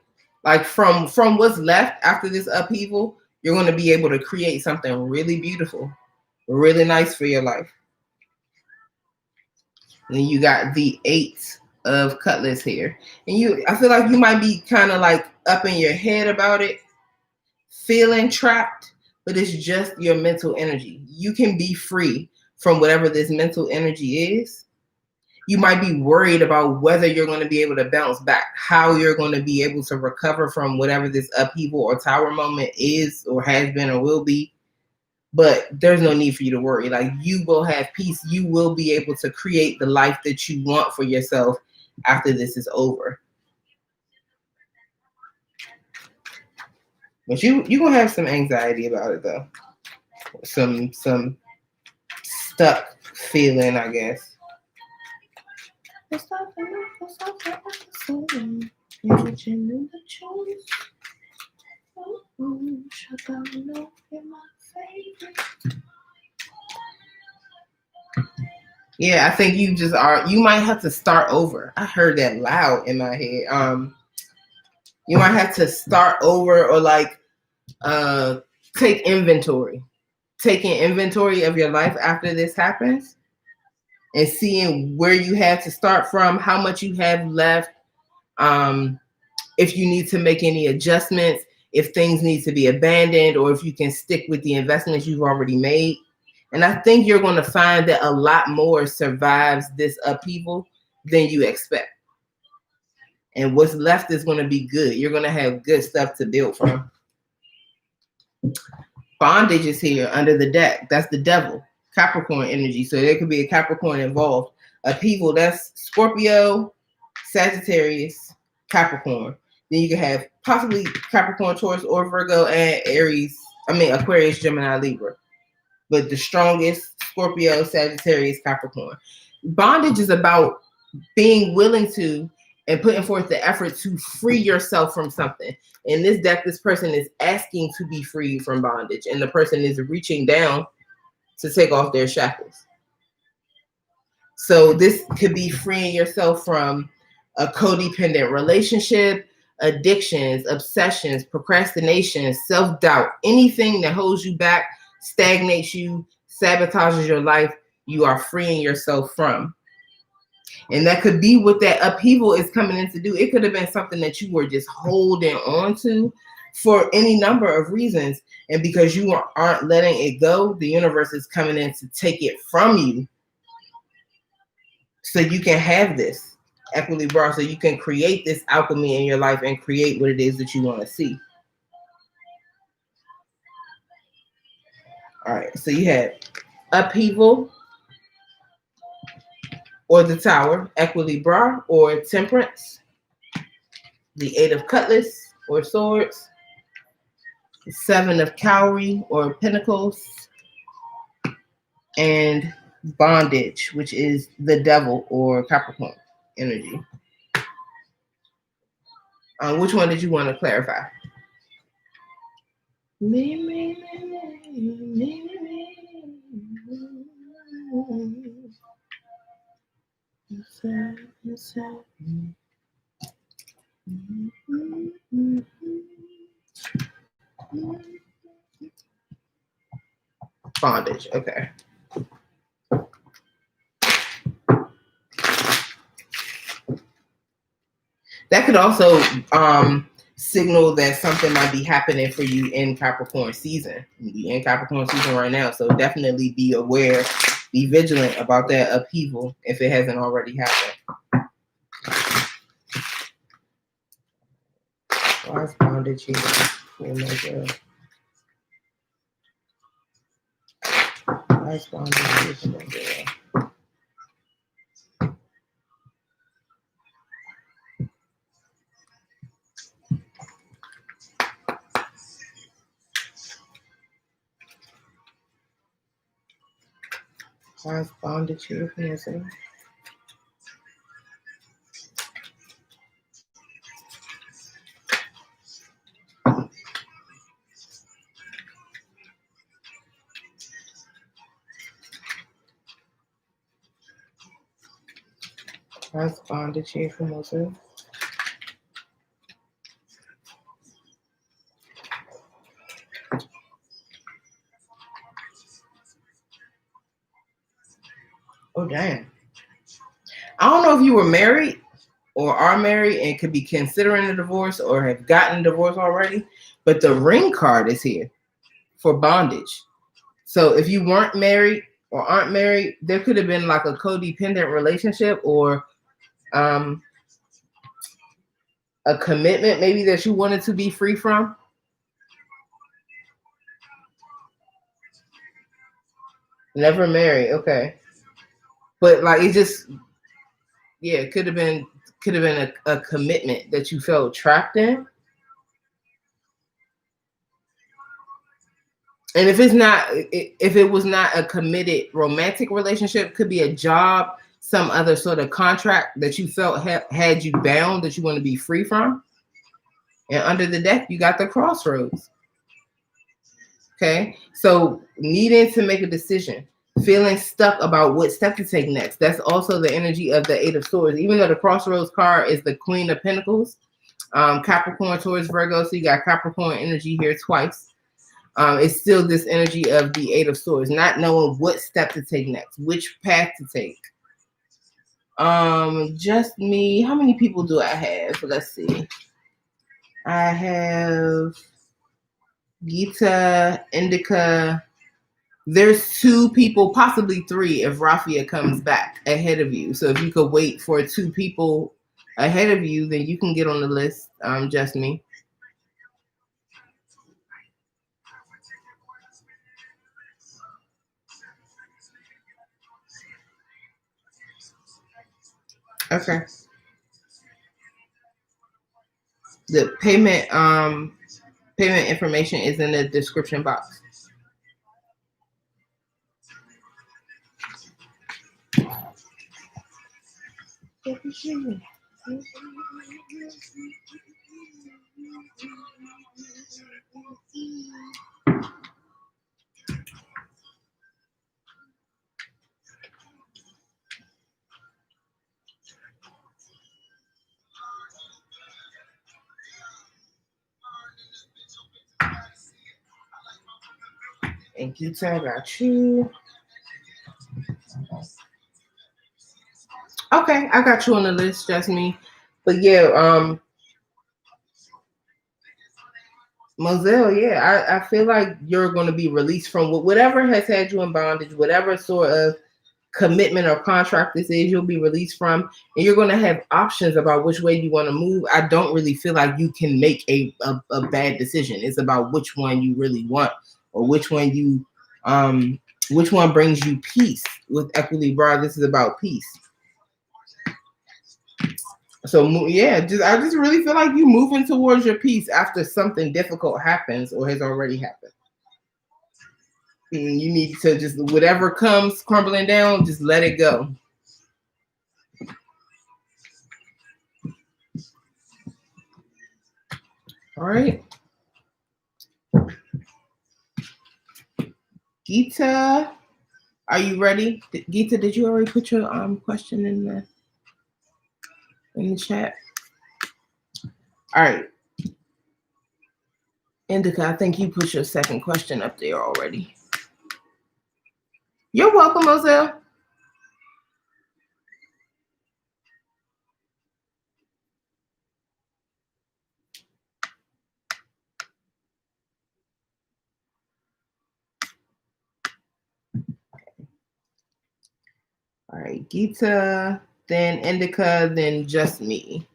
like, from what's left after this upheaval, you're gonna be able to create something really beautiful, really nice for your life. And then you got the 8 of Cutlass here. And I feel like you might be kind of like up in your head about it, feeling trapped, but it's just your mental energy. You can be free from whatever this mental energy is. You might be worried about whether you're going to be able to bounce back, how you're going to be able to recover from whatever this upheaval or tower moment is or has been or will be. But there's no need for you to worry. Like, you will have peace. You will be able to create the life that you want for yourself after this is over. But you're going to have some anxiety about it, though. Some stuck feeling, I guess. Yeah, I think you might have to start over. I heard that loud in my head. You might have to start over, or like taking inventory of your life after this happens, and seeing where you have to start from, how much you have left, if you need to make any adjustments, if things need to be abandoned, or if you can stick with the investments you've already made. And I think you're going to find that a lot more survives this upheaval than you expect. And what's left is going to be good. You're going to have good stuff to build from. Bondage is here under the deck. That's the devil, Capricorn energy. So there could be a Capricorn involved. Upheaval, that's Scorpio, Sagittarius, Capricorn. Then you can have possibly Capricorn, Taurus, or Virgo, and Aquarius, Gemini, Libra. But the strongest, Scorpio, Sagittarius, Capricorn. Bondage is about being willing to and putting forth the effort to free yourself from something. In this deck, this person is asking to be free from bondage, and the person is reaching down to take off their shackles. So this could be freeing yourself from a codependent relationship, addictions, obsessions, procrastination, self-doubt, anything that holds you back, stagnates you, sabotages your life, you are freeing yourself from. And that could be what that upheaval is coming in to do. It could have been something that you were just holding on to for any number of reasons. And because you aren't letting it go, the universe is coming in to take it from you so you can have this equilibrium, so you can create this alchemy in your life and create what it is that you want to see. All right, so you have upheaval or the tower, equilibrium or temperance, the 8 of cutlass or swords, the 7 of cowrie or pentacles, and bondage, which is the devil or Capricorn energy. Which one did you want to clarify? Bondage. Okay. That could also signal that something might be happening for you in Capricorn season. You're in Capricorn season right now, so definitely be aware, be vigilant about that upheaval if it hasn't already happened. Why is bondage here? Oh my God. Why is bondage here? Why is bondage here? Why is bondage here for Moses? Oh, damn. I don't know if you were married or are married and could be considering a divorce or have gotten a divorce already, but the ring card is here for bondage. So if you weren't married or aren't married, there could have been like a codependent relationship or a commitment maybe that you wanted to be free from. Never married, okay. But like it just, yeah, it could have been a commitment that you felt trapped in. And if it was not a committed romantic relationship, it could be a job, some other sort of contract that you felt had you bound that you want to be free from. And under the deck, you got the crossroads. Okay, so needing to make a decision, feeling stuck about what step to take next. That's also the energy of the Eight of Swords. Even though the crossroads card is the Queen of Pentacles, Capricorn, Taurus, Virgo. So you got Capricorn energy here twice. It's still this energy of the Eight of Swords, not knowing what step to take next, which path to take. Just me. How many people do I have? Let's see. I have Gita, Indica. There's 2 people, possibly 3, if Rafia comes back ahead of you. So if you could wait for 2 people ahead of you, then you can get on the list. Just me. Okay. The payment information is in the description box. And Gita, I got you. Okay, I got you on the list, just me. But yeah, Moselle, yeah, I feel like you're going to be released from whatever has had you in bondage, whatever sort of commitment or contract this is, you'll be released from, and you're going to have options about which way you want to move. I don't really feel like you can make a bad decision. It's about which one you really want, or which one brings you peace. With Equilibra, this is about peace. So yeah, I just really feel like you're moving towards your peace after something difficult happens or has already happened. And you need to just, whatever comes crumbling down, just let it go. All right. Gita, are you ready? Gita, did you already put your question in there? in the chat. All right. Indica, I think you put your second question up there already. You're welcome, Moselle. All right, Gita, then Indica, then just me.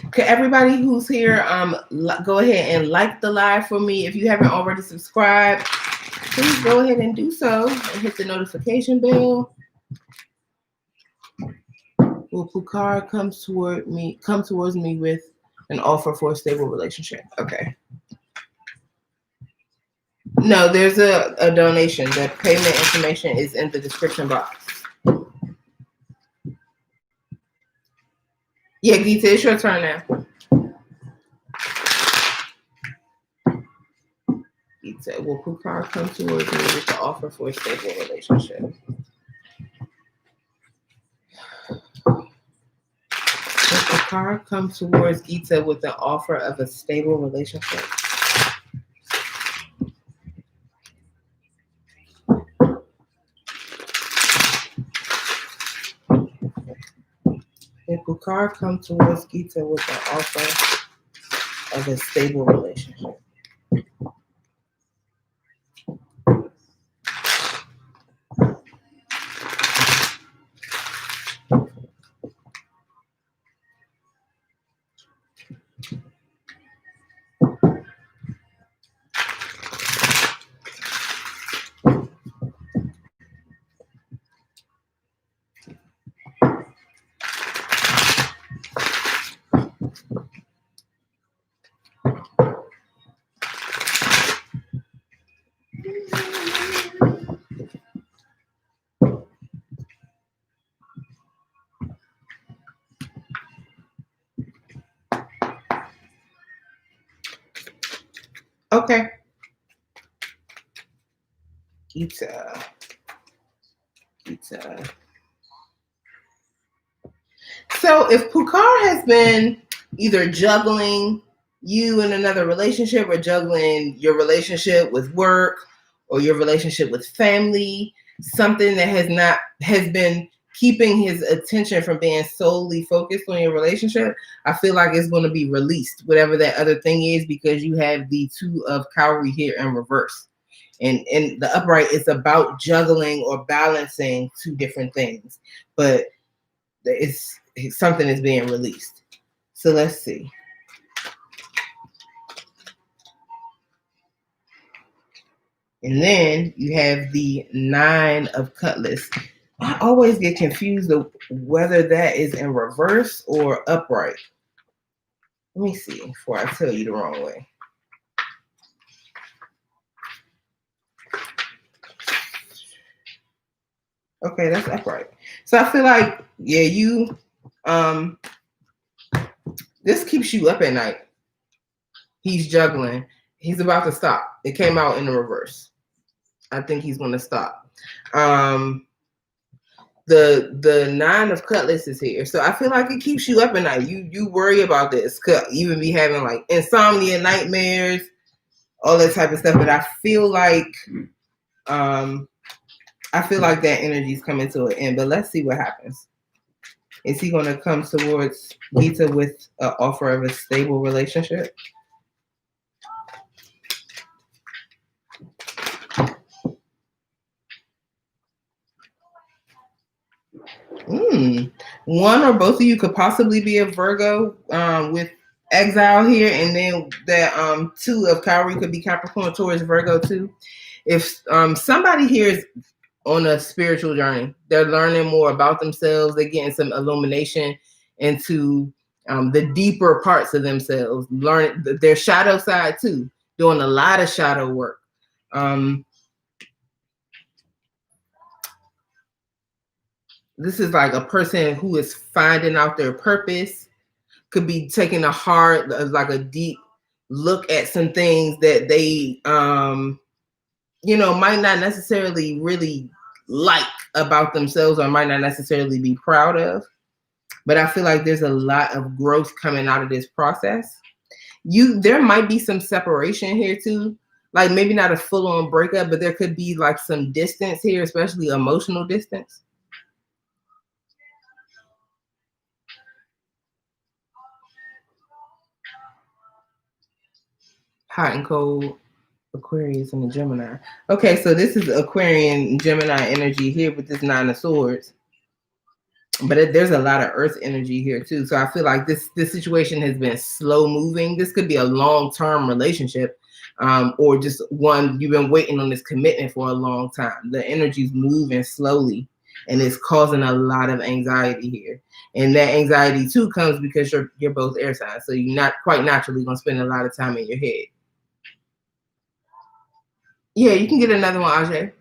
Okay, everybody who's here, go ahead and like the live for me. If you haven't already subscribed, please go ahead and do so and hit the notification bell. Will Pukar come towards me with an offer for a stable relationship? Okay. No, there's a donation. The payment information is in the description box. Yeah, Gita, it's your turn now. Gita, will Pukar come towards me with the offer for a stable relationship? Will Pukar come towards Gita with the offer of a stable relationship? Will Pukar come towards Gita with the offer of a stable relationship? Okay. Gita. So if Pukar has been either juggling you in another relationship or juggling your relationship with work or your relationship with family, something that has been keeping his attention from being solely focused on your relationship, I feel like it's going to be released, whatever that other thing is, because you have the Two of Cavalry here in reverse. And the upright is about juggling or balancing two different things, but it's something is being released. So let's see. And then you have the Nine of Cutlass. I always get confused of whether that is in reverse or upright. Let me see before I tell you the wrong way. Okay, that's upright. So I feel like, yeah, you this keeps you up at night. He's juggling. He's about to stop. It came out in the reverse. I think he's going to stop. The Nine of Cutlass is here, so I feel like it keeps you up at night. You worry about this. Could even be having like insomnia, nightmares, all that type of stuff. But I feel like that energy is coming to an end. But let's see what happens. Is he going to come towards Gita with an offer of a stable relationship? One or both of you could possibly be a Virgo with exile here, and then that Two of Cavalry could be Capricorn towards Virgo too. If somebody here is on a spiritual journey, they're learning more about themselves, they're getting some illumination into the deeper parts of themselves, learning their shadow side too, doing a lot of shadow work. This is like a person who is finding out their purpose, could be taking a hard, like a deep look at some things that they, might not necessarily really like about themselves or might not necessarily be proud of. But I feel like there's a lot of growth coming out of this process. There might be some separation here too. Like maybe not a full-on breakup, but there could be like some distance here, especially emotional distance. Hot and cold, Aquarius and the Gemini. Okay, so this is Aquarian Gemini energy here with this Nine of Swords. But there's a lot of earth energy here too. So I feel like this situation has been slow moving. This could be a long-term relationship, or just one you've been waiting on this commitment for a long time. The energy's moving slowly and it's causing a lot of anxiety here. And that anxiety too comes because you're both air signs. So you're not quite naturally gonna spend a lot of time in your head. Yeah, you can get another one, Ajay.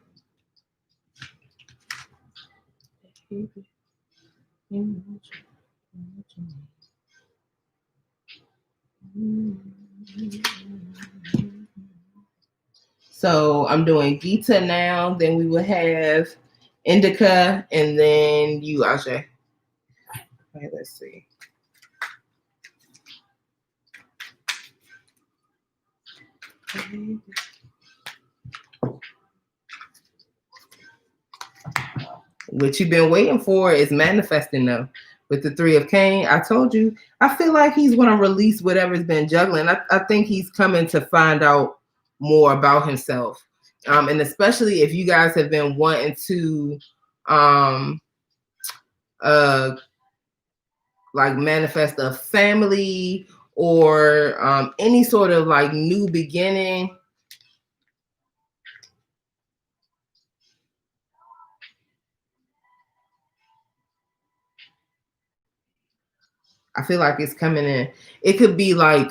So I'm doing Gita now, then we will have Indica, and then you, Ajay. Okay, let's see. What you've been waiting for is manifesting though. With the Three of Cane, I told you, I feel like he's going to release whatever's been juggling. I think he's coming to find out more about himself. And especially if you guys have been wanting to like manifest a family or any sort of like new beginning. I feel like it's coming in. It could be like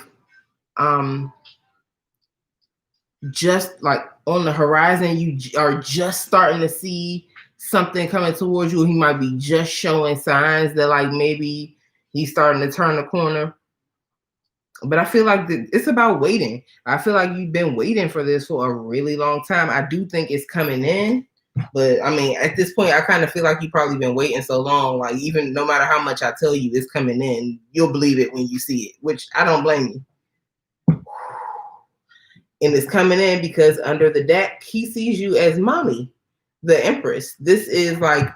just like on the horizon, you are just starting to see something coming towards you. He might be just showing signs that like maybe he's starting to turn the corner. But I feel like it's about waiting. I feel like you've been waiting for this for a really long time. I do think it's coming in. But I mean, at this point, I kind of feel like you've probably been waiting so long. Like even no matter how much I tell you it's coming in, you'll believe it when you see it, which I don't blame you. And it's coming in because under the deck, he sees you as mommy, the Empress. This is like,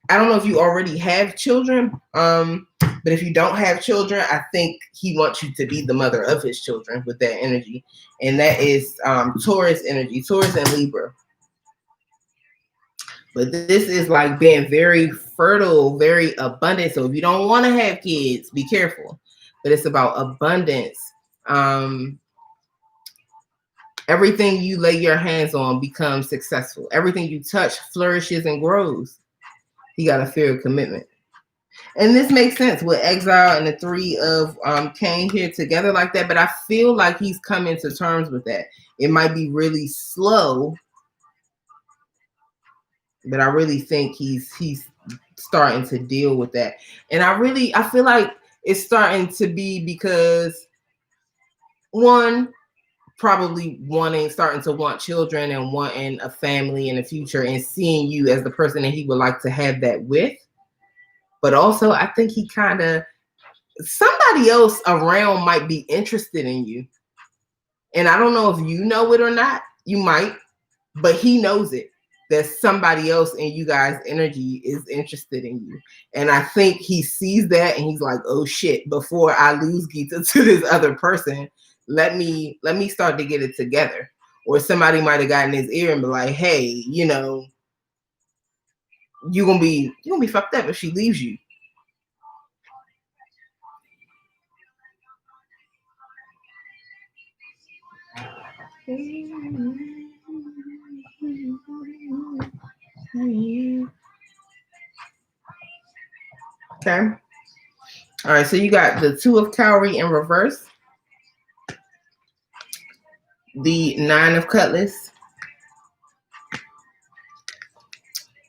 I don't know if you already have children, but if you don't have children, I think he wants you to be the mother of his children with that energy. And that is Taurus energy, Taurus and Libra. But this is like being very fertile, very abundant. So if you don't want to have kids, be careful. But it's about abundance. Everything you lay your hands on becomes successful. Everything you touch flourishes and grows. You got a fear of commitment. And this makes sense with exile and the Three of Cane here together like that. But I feel like he's coming to terms with that. It might be really slow, but I really think he's starting to deal with that. And I feel like it's starting to be because one, probably starting to want children and wanting a family in the future and seeing you as the person that he would like to have that with. But also, I think he kind of, somebody else around might be interested in you. And I don't know if you know it or not. You might, but he knows it. That somebody else in you guys' energy is interested in you. And I think he sees that and he's like, oh shit, before I lose Gita to this other person, let me start to get it together. Or somebody might have gotten his ear and be like, hey, you know, you're gonna be fucked up if she leaves you. Okay. All right, so you got the Two of Cowrie in reverse, the Nine of Cutlass,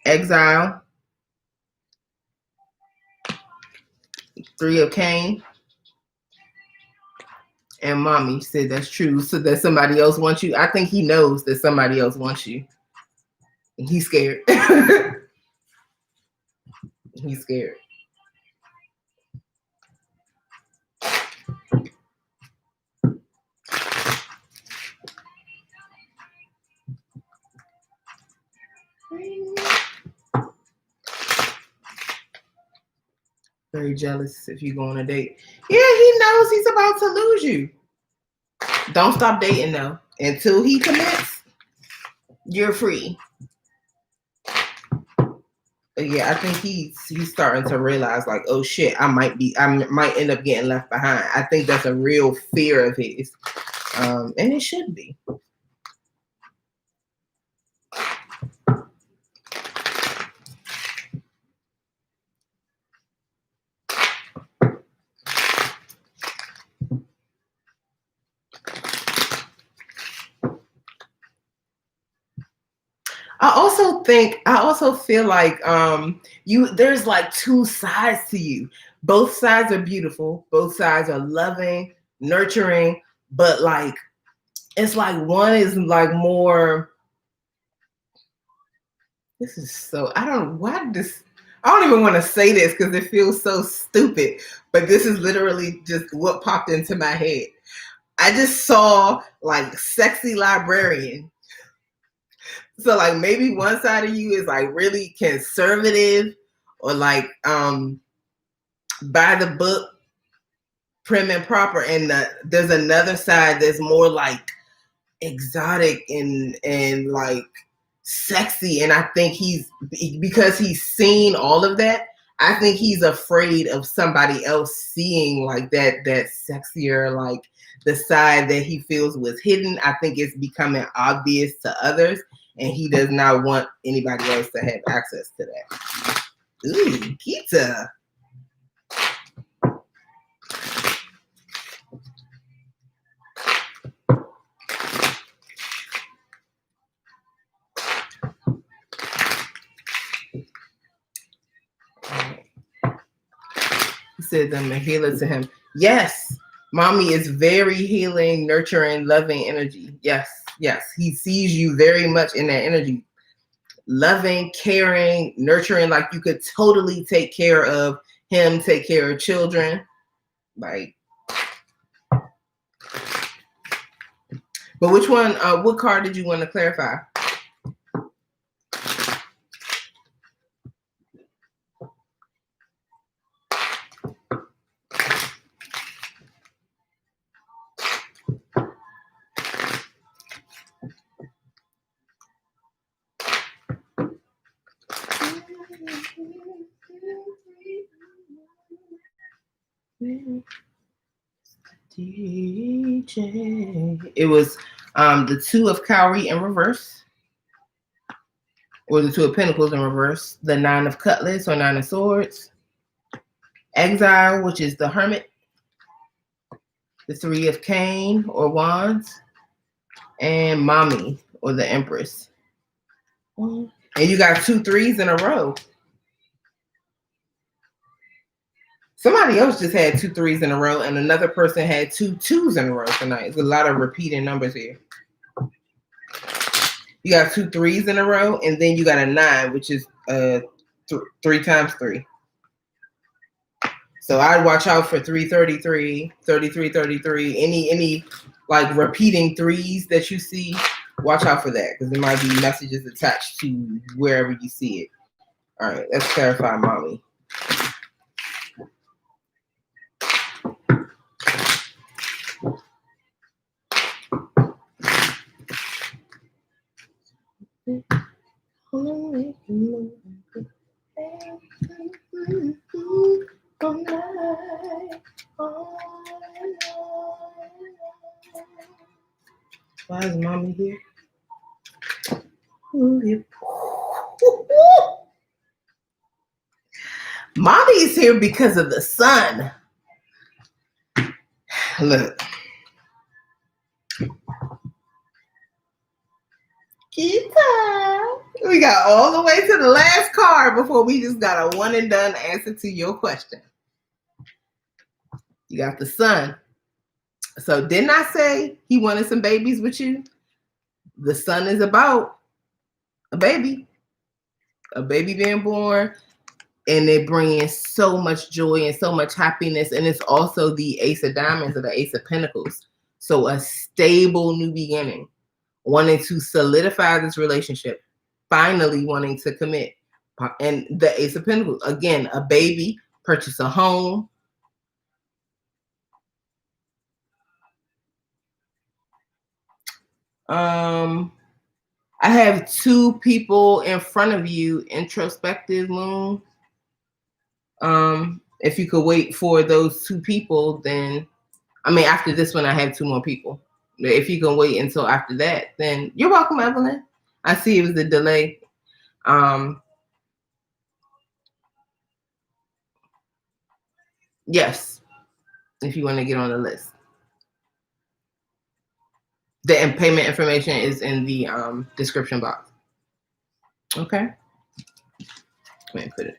exile, Three of Cane, And mommy said that's true. So that somebody else wants you. I think he knows that somebody else wants you. And he's scared. He's scared. Very jealous if you go on a date. Yeah, he knows he's about to lose you. Don't stop dating though. Until he commits, you're free. But yeah, I think he's starting to realize like, oh shit, I might end up getting left behind. I think that's a real fear of his. And it should be. I also feel like there's like two sides to you. Both sides are beautiful, both sides are loving, nurturing, but like it's like one is like more. This is so I don't even want to say this because it feels so stupid, but this is literally just what popped into my head. I just saw like sexy librarian. So like maybe one side of you is like really conservative or like by the book, prim and proper, and there's another side that's more like exotic and like sexy. And I think because he's seen all of that, I think he's afraid of somebody else seeing like that sexier, like the side that he feels was hidden. I think it's becoming obvious to others. And he does not want anybody else to have access to that. Ooh, pizza. He said, I'm a healer to him. Yes, mommy is very healing, nurturing, loving energy. Yes. He sees you very much in that energy. Loving, caring, nurturing, like you could totally take care of him, take care of children. Like, but which one, what card did you want to clarify? DJ. It was the Two of Cowrie in reverse, or the Two of Pentacles in reverse, the Nine of Cutlass or Nine of Swords, Exile, which is the Hermit, the Three of Cane or Wands, and Mommy or the Empress. And you got 2 3s in a row. Somebody else just had 2 3s in a row, and another person had 2 2s in a row tonight. There's a lot of repeating numbers here. You got 2 3s in a row, and then you got a 9, which is 3 times 3. So I'd watch out for 333, 33, 33. Any like repeating 3s that you see, watch out for that because there might be messages attached to wherever you see it. All right, let's clarify, mommy. Why is mommy here? Mommy is here because of the sun. Look. Kita. We got all the way to the last card before we just got a one and done answer to your question. You got the sun. So didn't I say he wanted some babies with you? The sun is about a baby being born, and it brings so much joy and so much happiness. And it's also the Ace of Diamonds or the Ace of Pentacles. So a stable new beginning, wanting to solidify this relationship, finally wanting to commit. And the Ace of Pentacles, again, a baby, purchase a home. I have two people in front of you, introspective moon. If you could wait for those two people, then, I mean, after this one, I have two more people. If you can wait until after that, then you're welcome, Evelyn. I see it was a delay. Yes, if you want to get on the list. The payment information is in the description box. Okay. Go ahead and put it.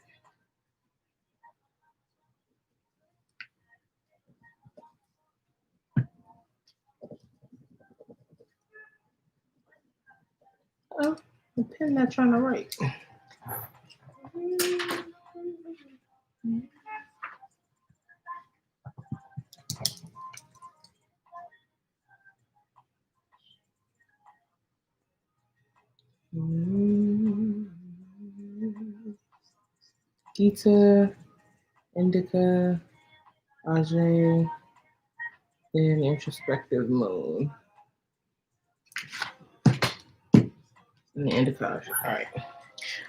Oh, the pen not trying to write. Gita, Indica, Ajay, and introspective moon. And the Indica. All right.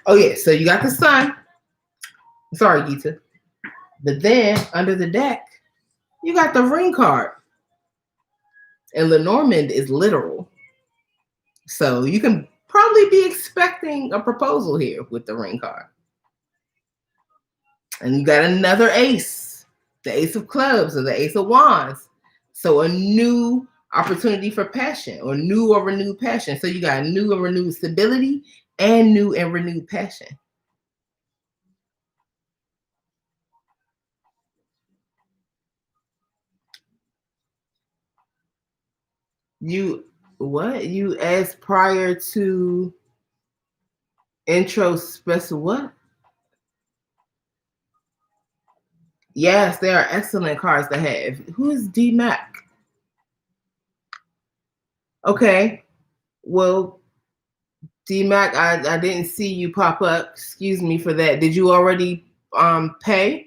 Oh yeah, so you got the sun. Sorry, Gita. But then under the deck, you got the ring card. And Lenormand is literal. So you can probably be expecting a proposal here with the ring card. And you got another ace, the Ace of Clubs or the Ace of Wands. So a new opportunity for passion, or new or renewed passion. So you got new and renewed stability and new and renewed passion. You what? You asked prior to introspective what? Yes, they are excellent cards to have. Who is D Mac? Okay. Well, D Mac, I didn't see you pop up. Excuse me for that. Did you already pay?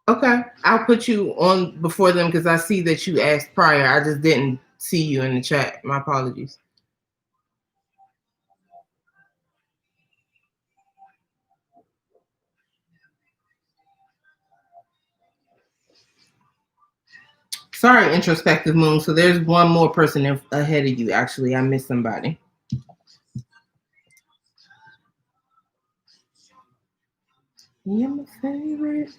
Okay, I'll put you on before them because I see that you asked prior. I just didn't see you in the chat. My apologies. Sorry, introspective moon. So there's one more person ahead of you. Actually, I missed somebody. You're my favorite.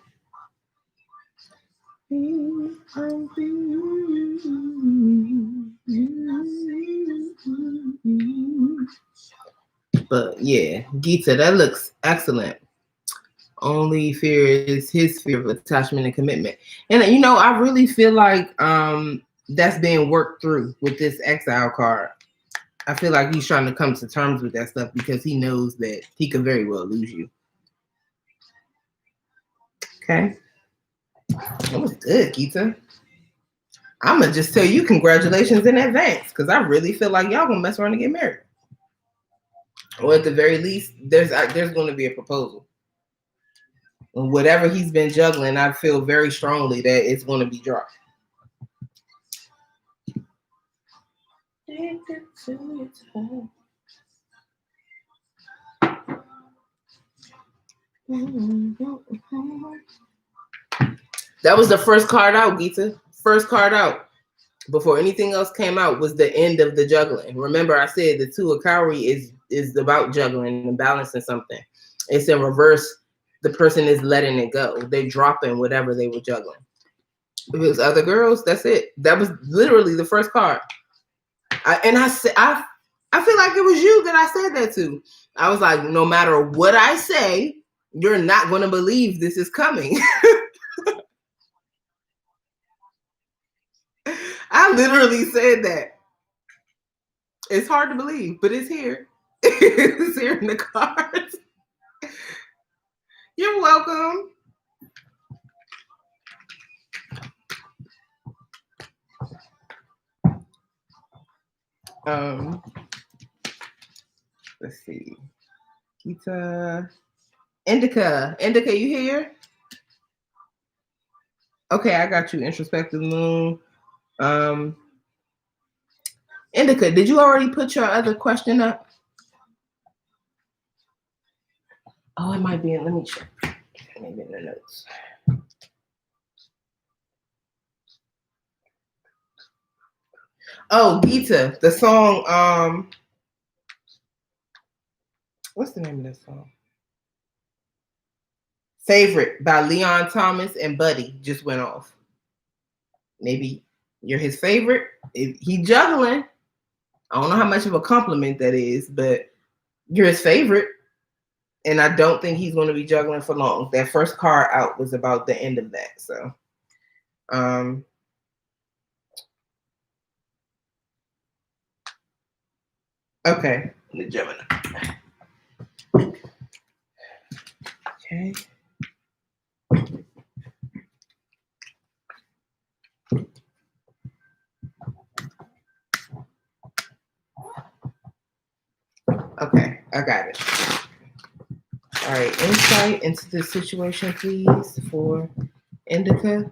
But yeah, Gita, that looks excellent. Only fear is his fear of attachment and commitment. And you know, I really feel like that's being worked through with this exile card. I feel like he's trying to come to terms with that stuff because he knows that he could very well lose you. Okay. That was good, Gita. I'm gonna just tell you congratulations in advance because I really feel like y'all gonna mess around and get married. Or at the very least, there's going to be a proposal. And whatever he's been juggling, I feel very strongly that it's going to be dropped. That was the first card out, Gita. First card out. Before anything else came out was the end of the juggling. Remember, I said the Two of Cowrie is about juggling and balancing something. It's in reverse. The person is letting it go. They're dropping whatever they were juggling. If it was other girls, that's it. That was literally the first card. I feel like it was you that I said that to. I was like, no matter what I say, you're not going to believe this is coming. I literally said that. It's hard to believe, but it's here. It's here in the cards. You're welcome. Let's see. Gita. Indica, you here? Okay, I got you. Introspective moon. Indica, did you already put your other question up? Oh, it might be in. Let me check. Maybe in the notes. Oh, Gita, the song. What's the name of this song? Favorite by Leon Thomas and Buddy just went off. Maybe you're his favorite. He juggling. I don't know how much of a compliment that is, but you're his favorite. And I don't think he's going to be juggling for long. That first card out was about the end of that. So, okay, the Gemini. Okay. Okay, I got it. All right, insight into the situation, please, for Indica.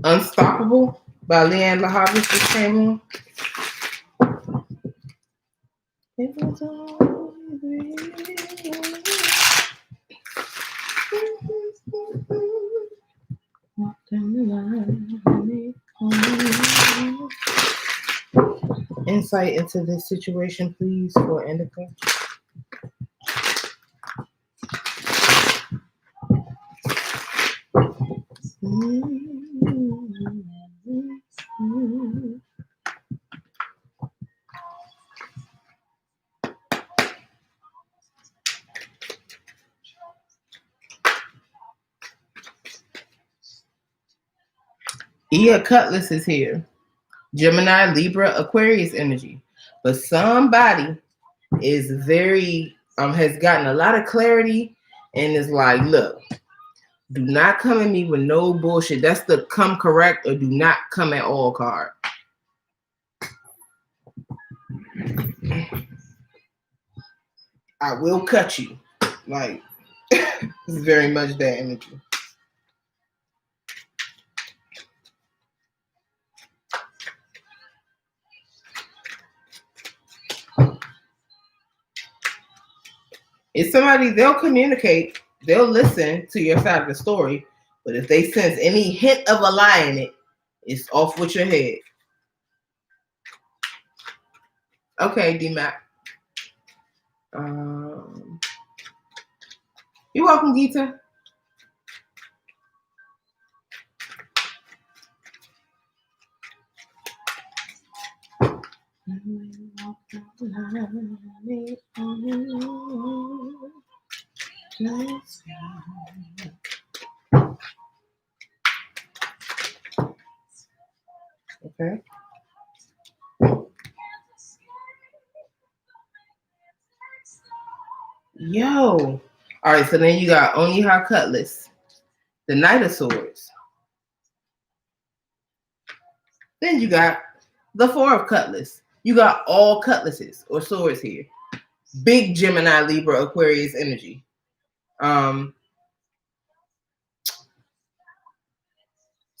Unstoppable by Leanne LaHavis just came on. Insight into this situation, please, for Indica. Cutlass is here. Gemini, Libra, Aquarius energy. But somebody is very, has gotten a lot of clarity and is like, look, do not come at me with no bullshit. That's the come correct or do not come at all card. I will cut you. Like, it's very much that energy. It's somebody, they'll communicate, they'll listen to your side of the story, but if they sense any hint of a lie in it, it's off with your head. Okay, D-Mac. You're welcome, Gita. Okay. Yo. All right, so then you got Oniha Cutlass, the Knight of Swords. Then you got the Four of Cutlass. You got all cutlasses or swords here. Big Gemini, Libra, Aquarius energy.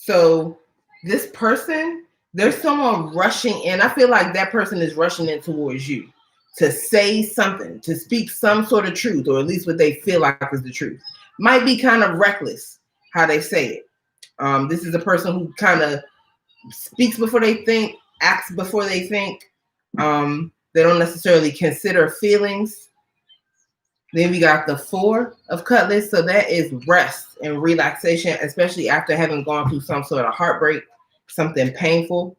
So this person, there's someone rushing in. I feel like that person is rushing in towards you to say something, to speak some sort of truth, or at least what they feel like is the truth. Might be kind of reckless how they say it. This is a person who kind of speaks before they think, acts before they think. They don't necessarily consider feelings. Then we got the Four of Cutlass. So that is rest and relaxation, especially after having gone through some sort of heartbreak, something painful.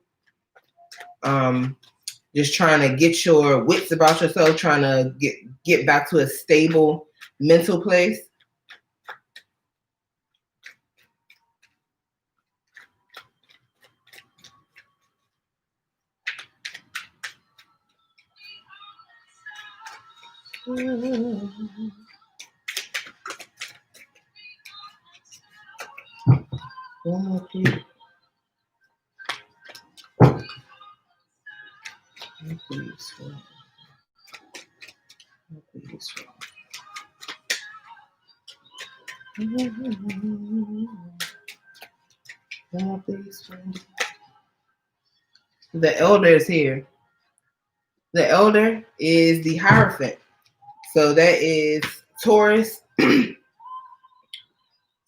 Just trying to get your wits about yourself, trying to get back to a stable mental place. One more please. The elder is here. The elder is the Hierophant. So that is Taurus. So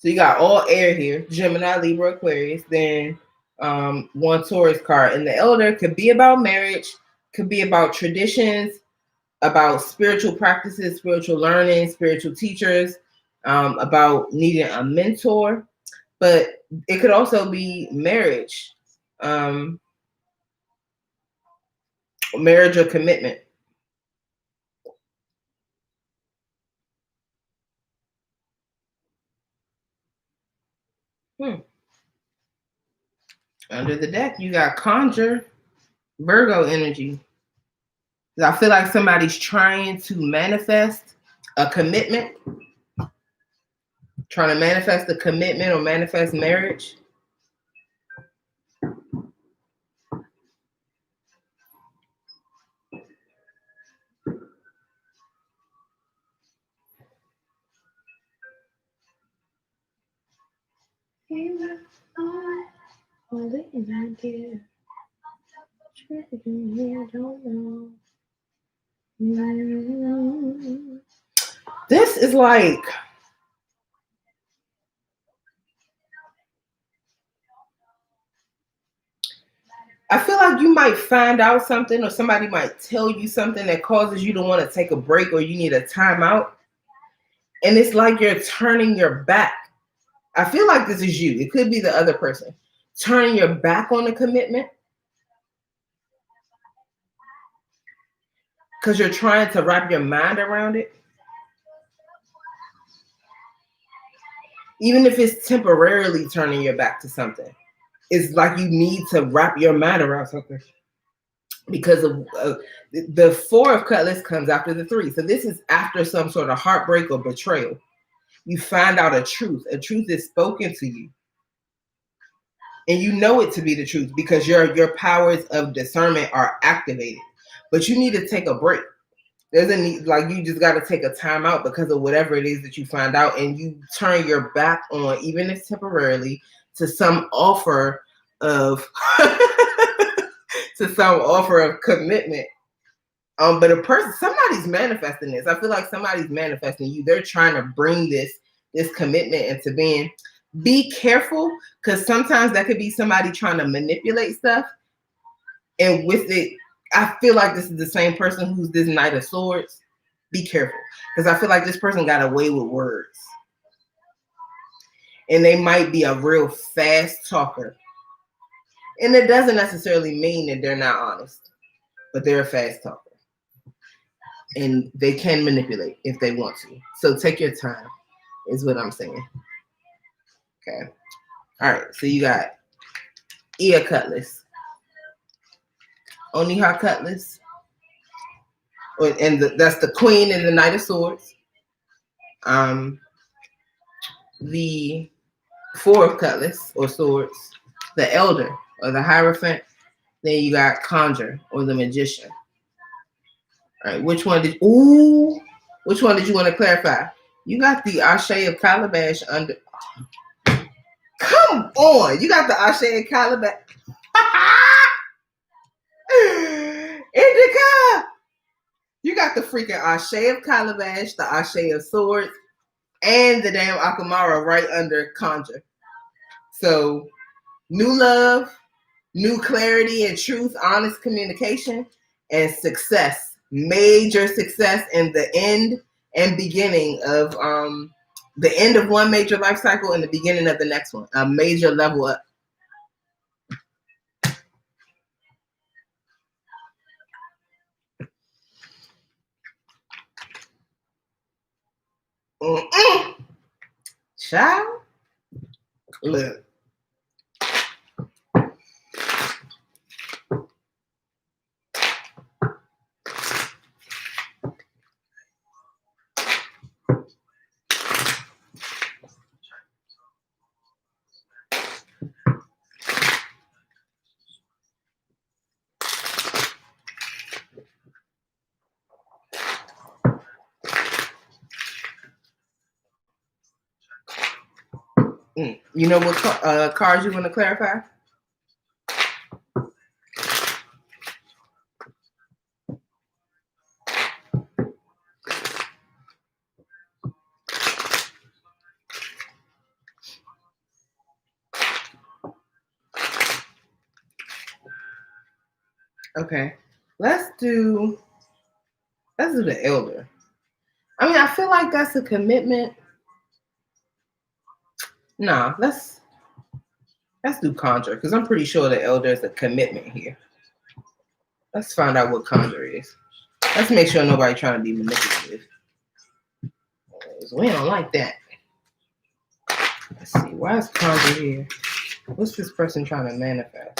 you got all air here, Gemini, Libra, Aquarius, then one Taurus card. And the elder could be about marriage, could be about traditions, about spiritual practices, spiritual learning, spiritual teachers, about needing a mentor. But it could also be marriage, marriage or commitment. Under the deck, you got Conjure, Virgo energy. I feel like somebody's trying to manifest a commitment, trying to manifest a commitment or manifest marriage. This is like, I feel like you might find out something, or somebody might tell you something that causes you to want to take a break, or you need a timeout. And it's like you're turning your back. I feel like this is you. It could be the other person. Turning your back on the commitment because you're trying to wrap your mind around it. Even if it's temporarily turning your back to something, it's like you need to wrap your mind around something because of the Four of Cutlass comes after the Three. So this is after some sort of heartbreak or betrayal. You find out a truth. A truth is spoken to you. And you know it to be the truth because your powers of discernment are activated. But you need to take a break. There's a need, like you just got to take a time out because of whatever it is that you find out, and you turn your back on, even if temporarily, to some offer of commitment. But a person, somebody's manifesting this. I feel like somebody's manifesting you. They're trying to bring this commitment into being. Be careful, because sometimes that could be somebody trying to manipulate stuff. And with it, I feel like this is the same person who's this Knight of Swords. Be careful, because I feel like this person got away with words. And they might be a real fast talker. And it doesn't necessarily mean that they're not honest, but they're a fast talker. And they can manipulate if they want to. So take your time, is what I'm saying. Okay. All right. So you got Ea Cutlass, Oniha Cutlass, and that's the Queen and the Knight of Swords. The Four of Cutlass or Swords, the Elder or the Hierophant. Then you got Conjure or the Magician. All right. Which one did you want to clarify? You got the Ashe of Calabash under. Come on. You got the Ashe and Calabash. Indica. You got the freaking Ashe of Calabash, the Ashe of Swords, and the damn Akamara right under Conjure. So, new love, new clarity and truth, honest communication, and success. Major success in the end and beginning of the end of one major life cycle and the beginning of the next one. A major level up. Child, look. You know what cards you want to clarify? Okay, let's do the Elder. I mean, I feel like that's a commitment. No, let's do Conjure, because I'm pretty sure the Elder is a commitment here. Let's find out what Conjure is. Let's make sure nobody trying to be manipulative. We don't like that. Let's see. Why is Conjure here? What's this person trying to manifest?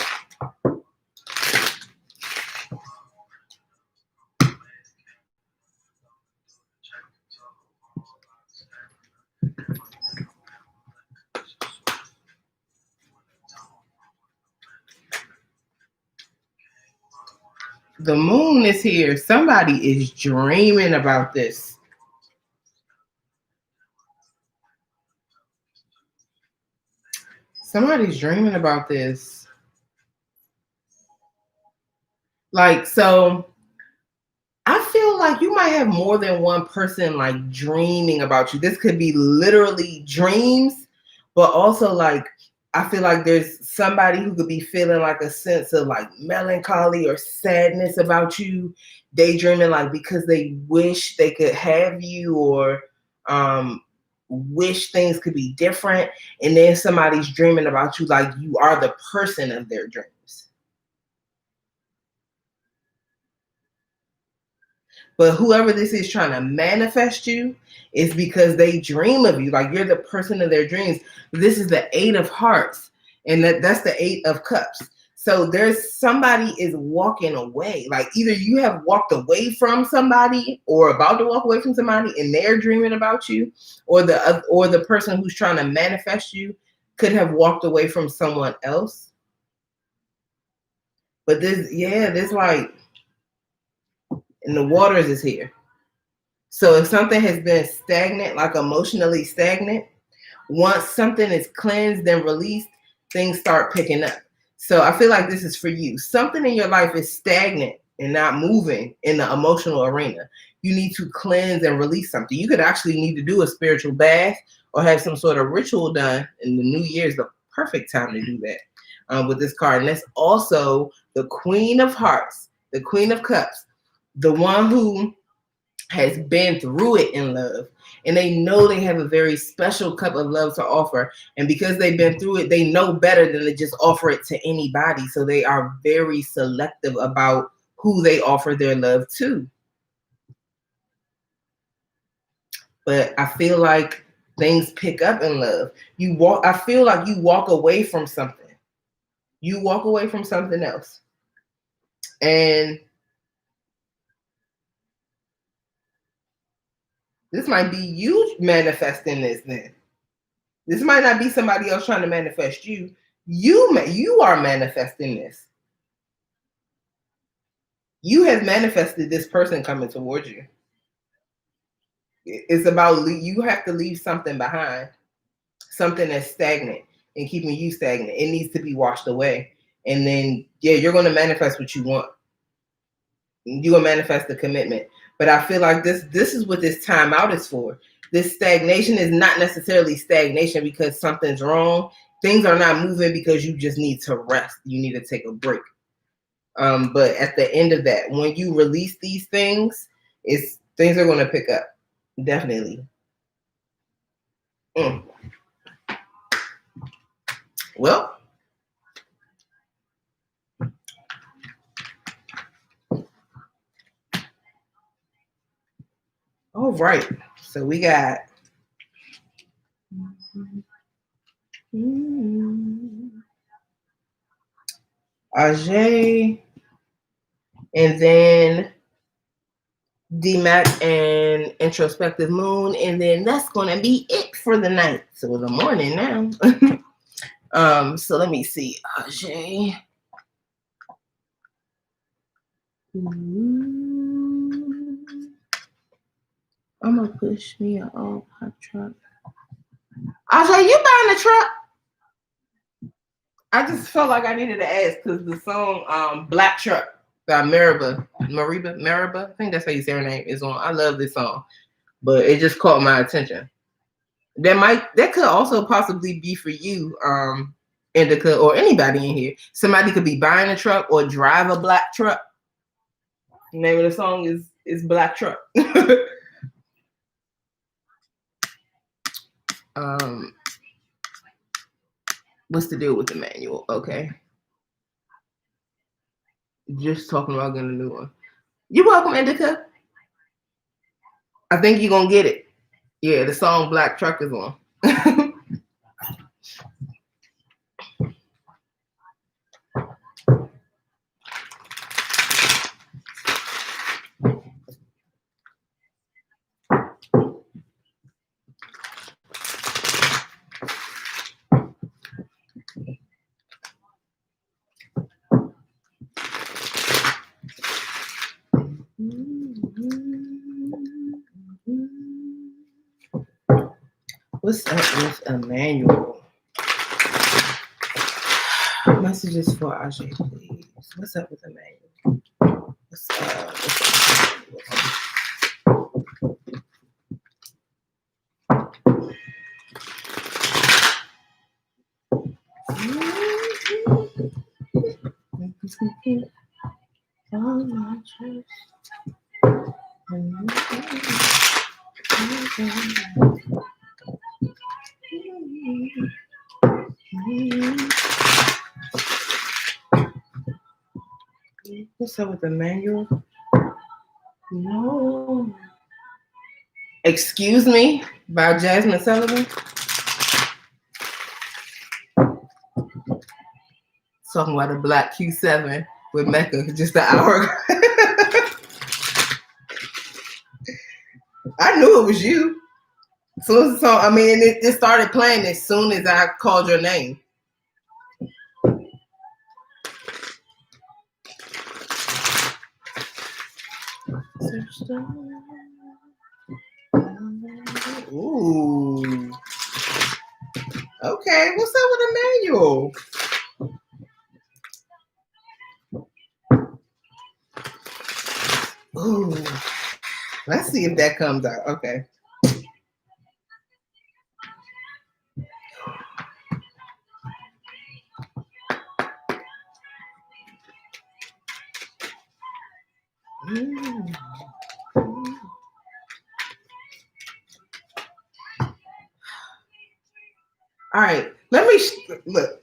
The moon is here. Somebody is dreaming about this. Somebody's dreaming about this. Like, so I feel like you might have more than one person like dreaming about you. This could be literally dreams, but also like I feel like there's somebody who could be feeling like a sense of like melancholy or sadness about you, daydreaming like because they wish they could have you or wish things could be different. And then somebody's dreaming about you like you are the person of their dreams. But whoever this is trying to manifest you is because they dream of you. Like you're the person of their dreams. This is the 8 of Hearts. And that's the 8 of Cups. So there's somebody is walking away. Like either you have walked away from somebody or about to walk away from somebody and they're dreaming about you, or the person who's trying to manifest you could have walked away from someone else. But this like, and the waters is here. So if something has been stagnant, like emotionally stagnant, once something is cleansed and released, things start picking up. So I feel like this is for you. Something in your life is stagnant and not moving in the emotional arena. You need to cleanse and release something. You could actually need to do a spiritual bath or have some sort of ritual done. And the new year is the perfect time to do that with this card. And that's also the Queen of Hearts, the Queen of Cups, the one who has been through it in love, and they know they have a very special cup of love to offer. And because they've been through it, they know better than to just offer it to anybody. So they are very selective about who they offer their love to. But I feel like things pick up in love. I feel like you walk away from something. You walk away from something else. And this might be you manifesting this then. This might not be somebody else trying to manifest you. You are manifesting this. You have manifested this person coming towards you. It's about you have to leave something behind, something that's stagnant. and keeping you stagnant. It needs to be washed away. And then, yeah, you're going to manifest what you want. You're going to manifest the commitment. But I feel like this is what this time out is for. This stagnation is not necessarily stagnation because something's wrong. Things are not moving because you just need to rest. You need to take a break. But at the end of that, when you release these things, things are going to pick up. Definitely. Well, all right. So we got Ajay, and then DMAC and Introspective Moon, and then that's going to be it for the night. So the morning now. So let me see. Ajay. I'm going to push me an all pop truck. Ajay, you buying a truck? I just felt like I needed to ask because the song Black Truck by Mariba, I think that's how you say her name, is on. I love this song, but it just caught my attention. That could also possibly be for you, Indica, or anybody in here. Somebody could be buying a truck or drive a black truck. The name of the song is Black Truck. What's the deal with the manual? Okay. Just talking about getting a new one. You're welcome, Indica. I think you're going to get it. Yeah, the song Black Truck is on. What's up with Emmanuel? Messages for Ajay, please. What's up with Emmanuel? What's up? What's up with the manual? No. Excuse Me by Jasmine Sullivan. Talking about a black Q7 with Mecca just an hour ago. I knew it was you. So I mean, it started playing as soon as I called your name. Ooh. Okay, what's up with Emmanuel? Ooh. Let's see if that comes out. Okay. All right, let me look.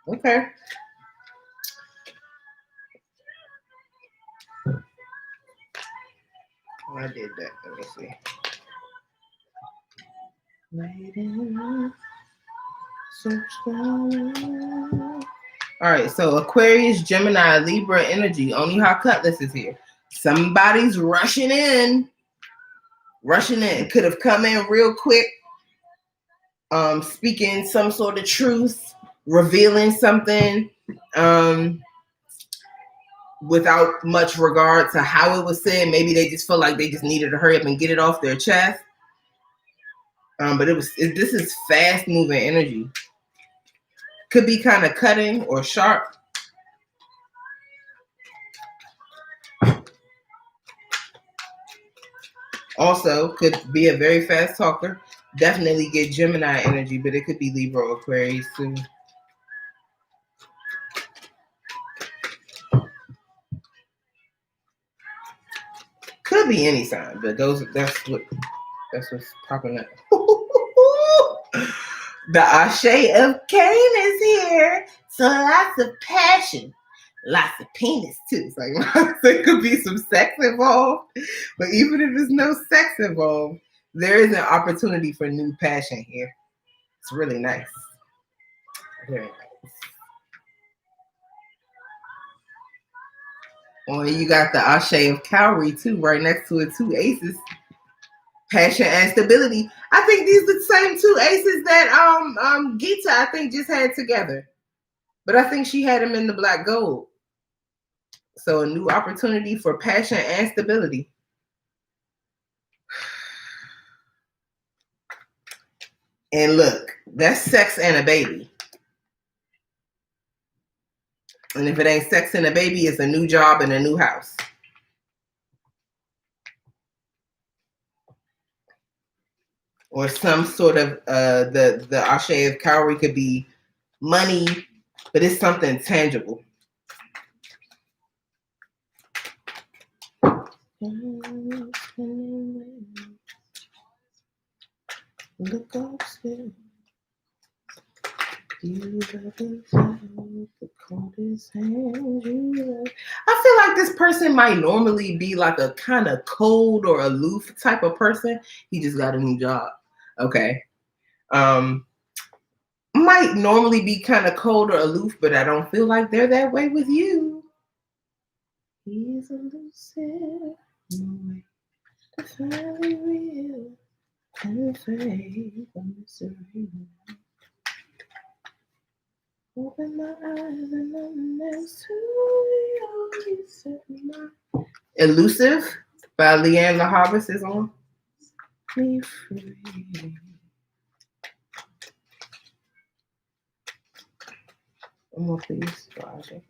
Okay. Oh, I did that. Let me see. All right, so Aquarius, Gemini, Libra energy. Only Hot Cutlass is here. Somebody's rushing in. Could have come in real quick. Speaking some sort of truth, revealing something. without much regard to how it was said. Maybe they just felt like they just needed to hurry up and get it off their chest. But this is fast moving energy. Could be kind of cutting or sharp. Also, could be a very fast talker. Definitely get Gemini energy, but it could be Libra or Aquarius too. Could be any sign, but that's what's popping up. The Ashe of Cain is here. So lots of passion. Lots of penis too. It's like there could be some sex involved. But even if there's no sex involved, there is an opportunity for new passion here. It's really nice. Very nice. Well, you got the Ashe of Cowrie too, right next to it, 2 aces. Passion and stability. I think these are the same 2 aces that Gita, I think, just had together. But I think she had them in the black gold. So a new opportunity for passion and stability. And look, that's sex and a baby. And if it ain't sex and a baby, it's a new job and a new house. Or some sort of the Ashe of Cowrie could be money, but it's something tangible. Look upstairs. I feel like this person might normally be like a kind of cold or aloof type of person. He just got a new job. Okay. Might normally be kind of cold or aloof, but I don't feel like they're that way with you. He's elusive, no way to finally real and fade from misery. Open my eyes and I'm next to you. Elusive by Leanne La Havas is on. Me free. One more, please, Roger.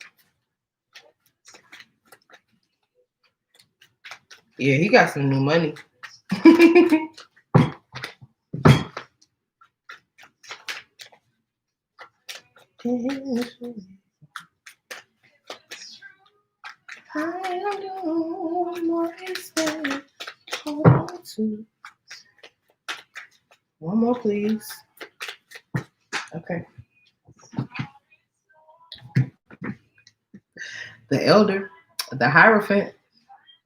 Yeah, he got some new money. I don't want to. One more, please. Okay. The Elder, the Hierophant,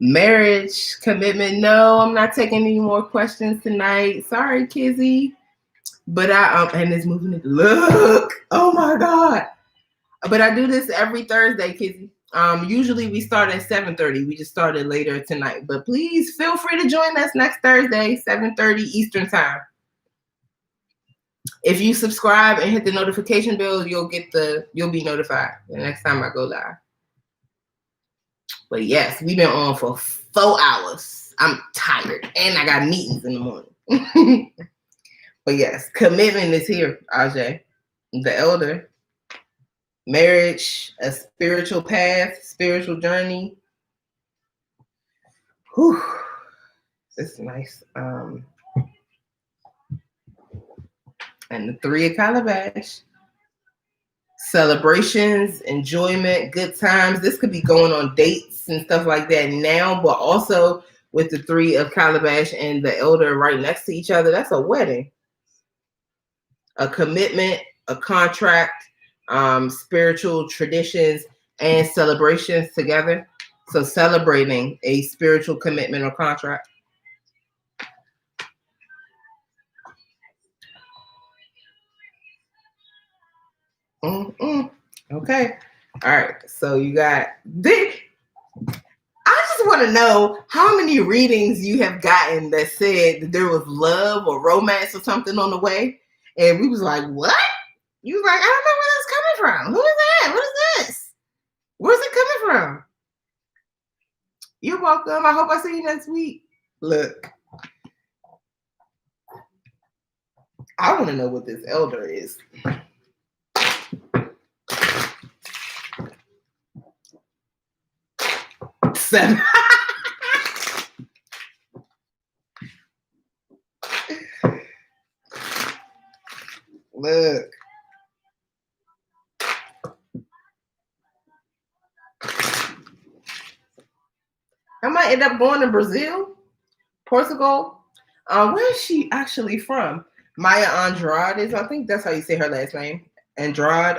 marriage, commitment. No, I'm not taking any more questions tonight. Sorry, Kizzy. But and it's moving it. Look, oh my God. But I do this every Thursday, Kizzy. Usually we start at 7:30. We just started later tonight. But please feel free to join us next Thursday, 7:30 Eastern Time. If you subscribe and hit the notification bell, you'll be notified the next time I go live. But yes, we've been on for 4 hours. I'm tired and I got meetings in the morning. But yes, commitment is here, Ajay. The Elder. Marriage, a spiritual path, spiritual journey. Whew. This is nice. And the 3 of Calabash. Celebrations, enjoyment, good times. This could be going on dates and stuff like that now, but also with the 3 of Calabash and the Elder right next to each other, that's a wedding. A commitment, a contract, spiritual traditions, and celebrations together. So celebrating a spiritual commitment or contract. Okay. All right. So you got I just want to know how many readings you have gotten that said that there was love or romance or something on the way. And we was like, what? You was like, I don't know where that's coming from. Who is that? What is this? Where's it coming from? You're welcome. I hope I see you next week. Look, I want to know what this elder is. 7. Look. I might end up going to Brazil, Portugal. Where is she actually from? Maya Andrade is, I think that's how you say her last name. Andrade.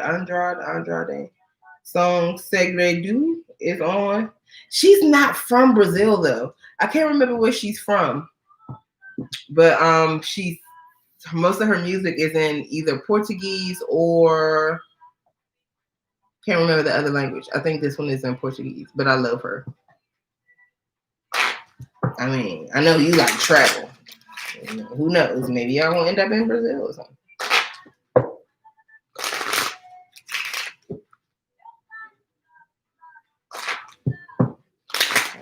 Song Segredo is on. She's not from Brazil though. I can't remember where she's from. But she's most of her music is in either Portuguese or can't remember the other language. I think this one is in Portuguese, but I love her. I mean, I know you like travel. You know, who knows? Maybe y'all won't end up in Brazil or something.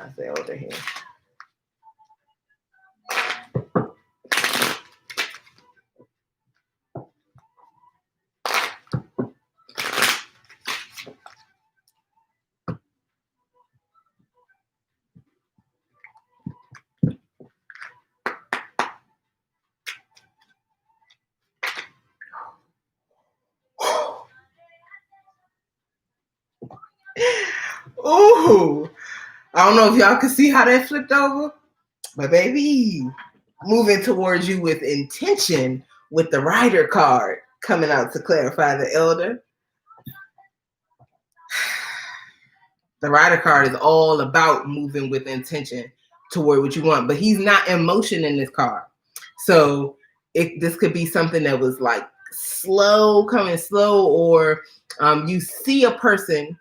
I say over here. Ooh, I don't know if y'all can see how that flipped over, but baby, moving towards you with intention with the Rider card coming out to clarify the elder. The Rider card is all about moving with intention toward what you want, but he's not in motion in this card. So this could be something that was like coming slow, or you see a person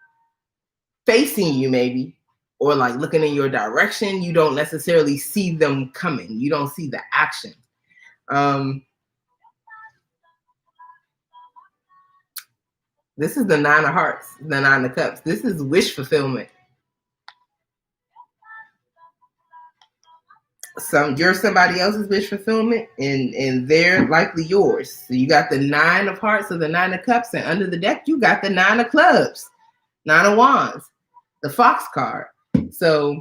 facing you maybe, or like looking in your direction. You don't necessarily see them coming. You don't see the action. This is the 9 of Hearts, the 9 of Cups. This is wish fulfillment. You're somebody else's wish fulfillment, and they're likely yours. So you got the 9 of Hearts or the 9 of Cups, and under the deck you got the 9 of Clubs, 9 of Wands, the Fox card. So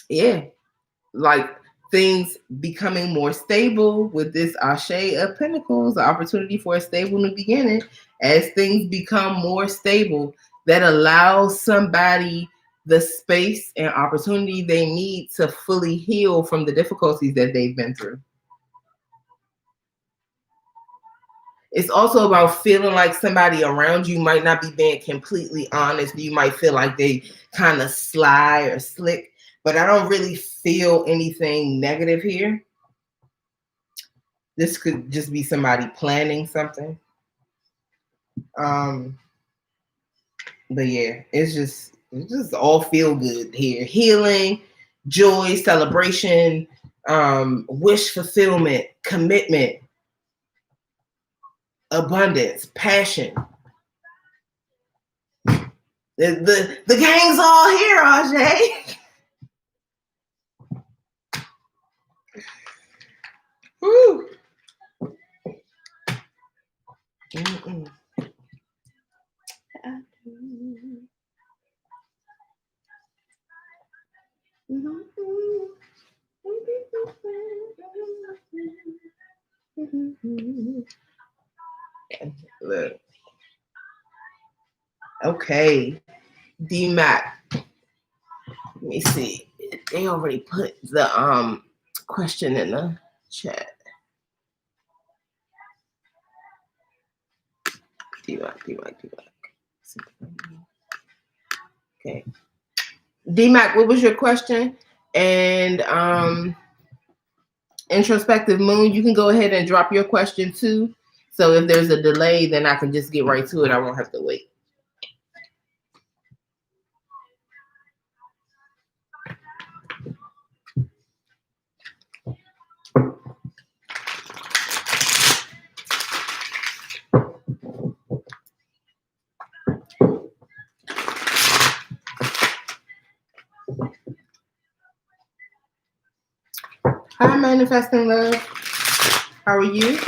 yeah, like things becoming more stable with this Ashe of Pentacles, the opportunity for a stable new beginning. As things become more stable, that allows somebody the space and opportunity they need to fully heal from the difficulties that they've been through. It's also about feeling like somebody around you might not be being completely honest. You might feel like they kind of sly or slick, but I don't really feel anything negative here. This could just be somebody planning something. But yeah, it's just all feel good here. Healing, joy, celebration, wish fulfillment, commitment, abundance, passion. The gang's all here, Ajay. Woo. Mm-mm. Look. Okay. D-Mac. Let me see. They already put the question in the chat. D-Mac. Okay. D-Mac, what was your question? And introspective moon, you can go ahead and drop your question too. So if there's a delay, then I can just get right to it. I won't have to wait. Hi, Manifesting Love. How are you?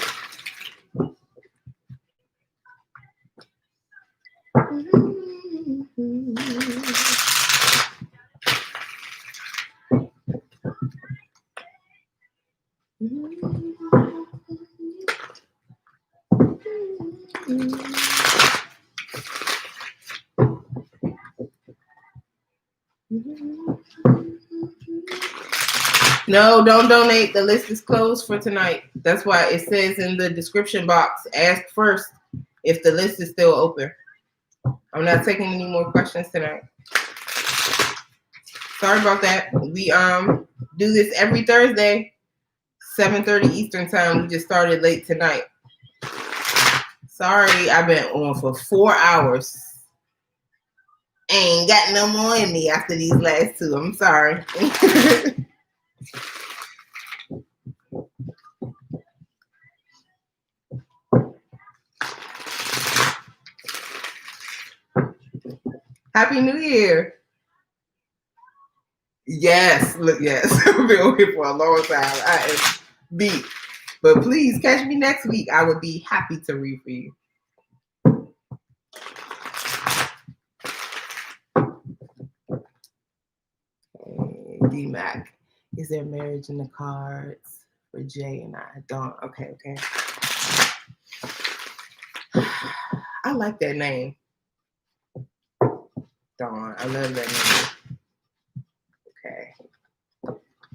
No, don't donate. The list is closed for tonight. That's why it says in the description box, ask first if the list is still open. I'm not taking any more questions tonight. Sorry about that. We do this every Thursday, 7:30 Eastern time. We just started late tonight. Sorry, I've been on for 4 hours. Ain't got no more in me after these last two. I'm sorry. Happy New Year. Yes, look, yes. I've been on here for a long time. I am beat. But please catch me next week. I would be happy to read for you. D-Mac. Is there marriage in the cards for Jay and I? Dawn. Okay. I like that name. Dawn. I love that name. Okay.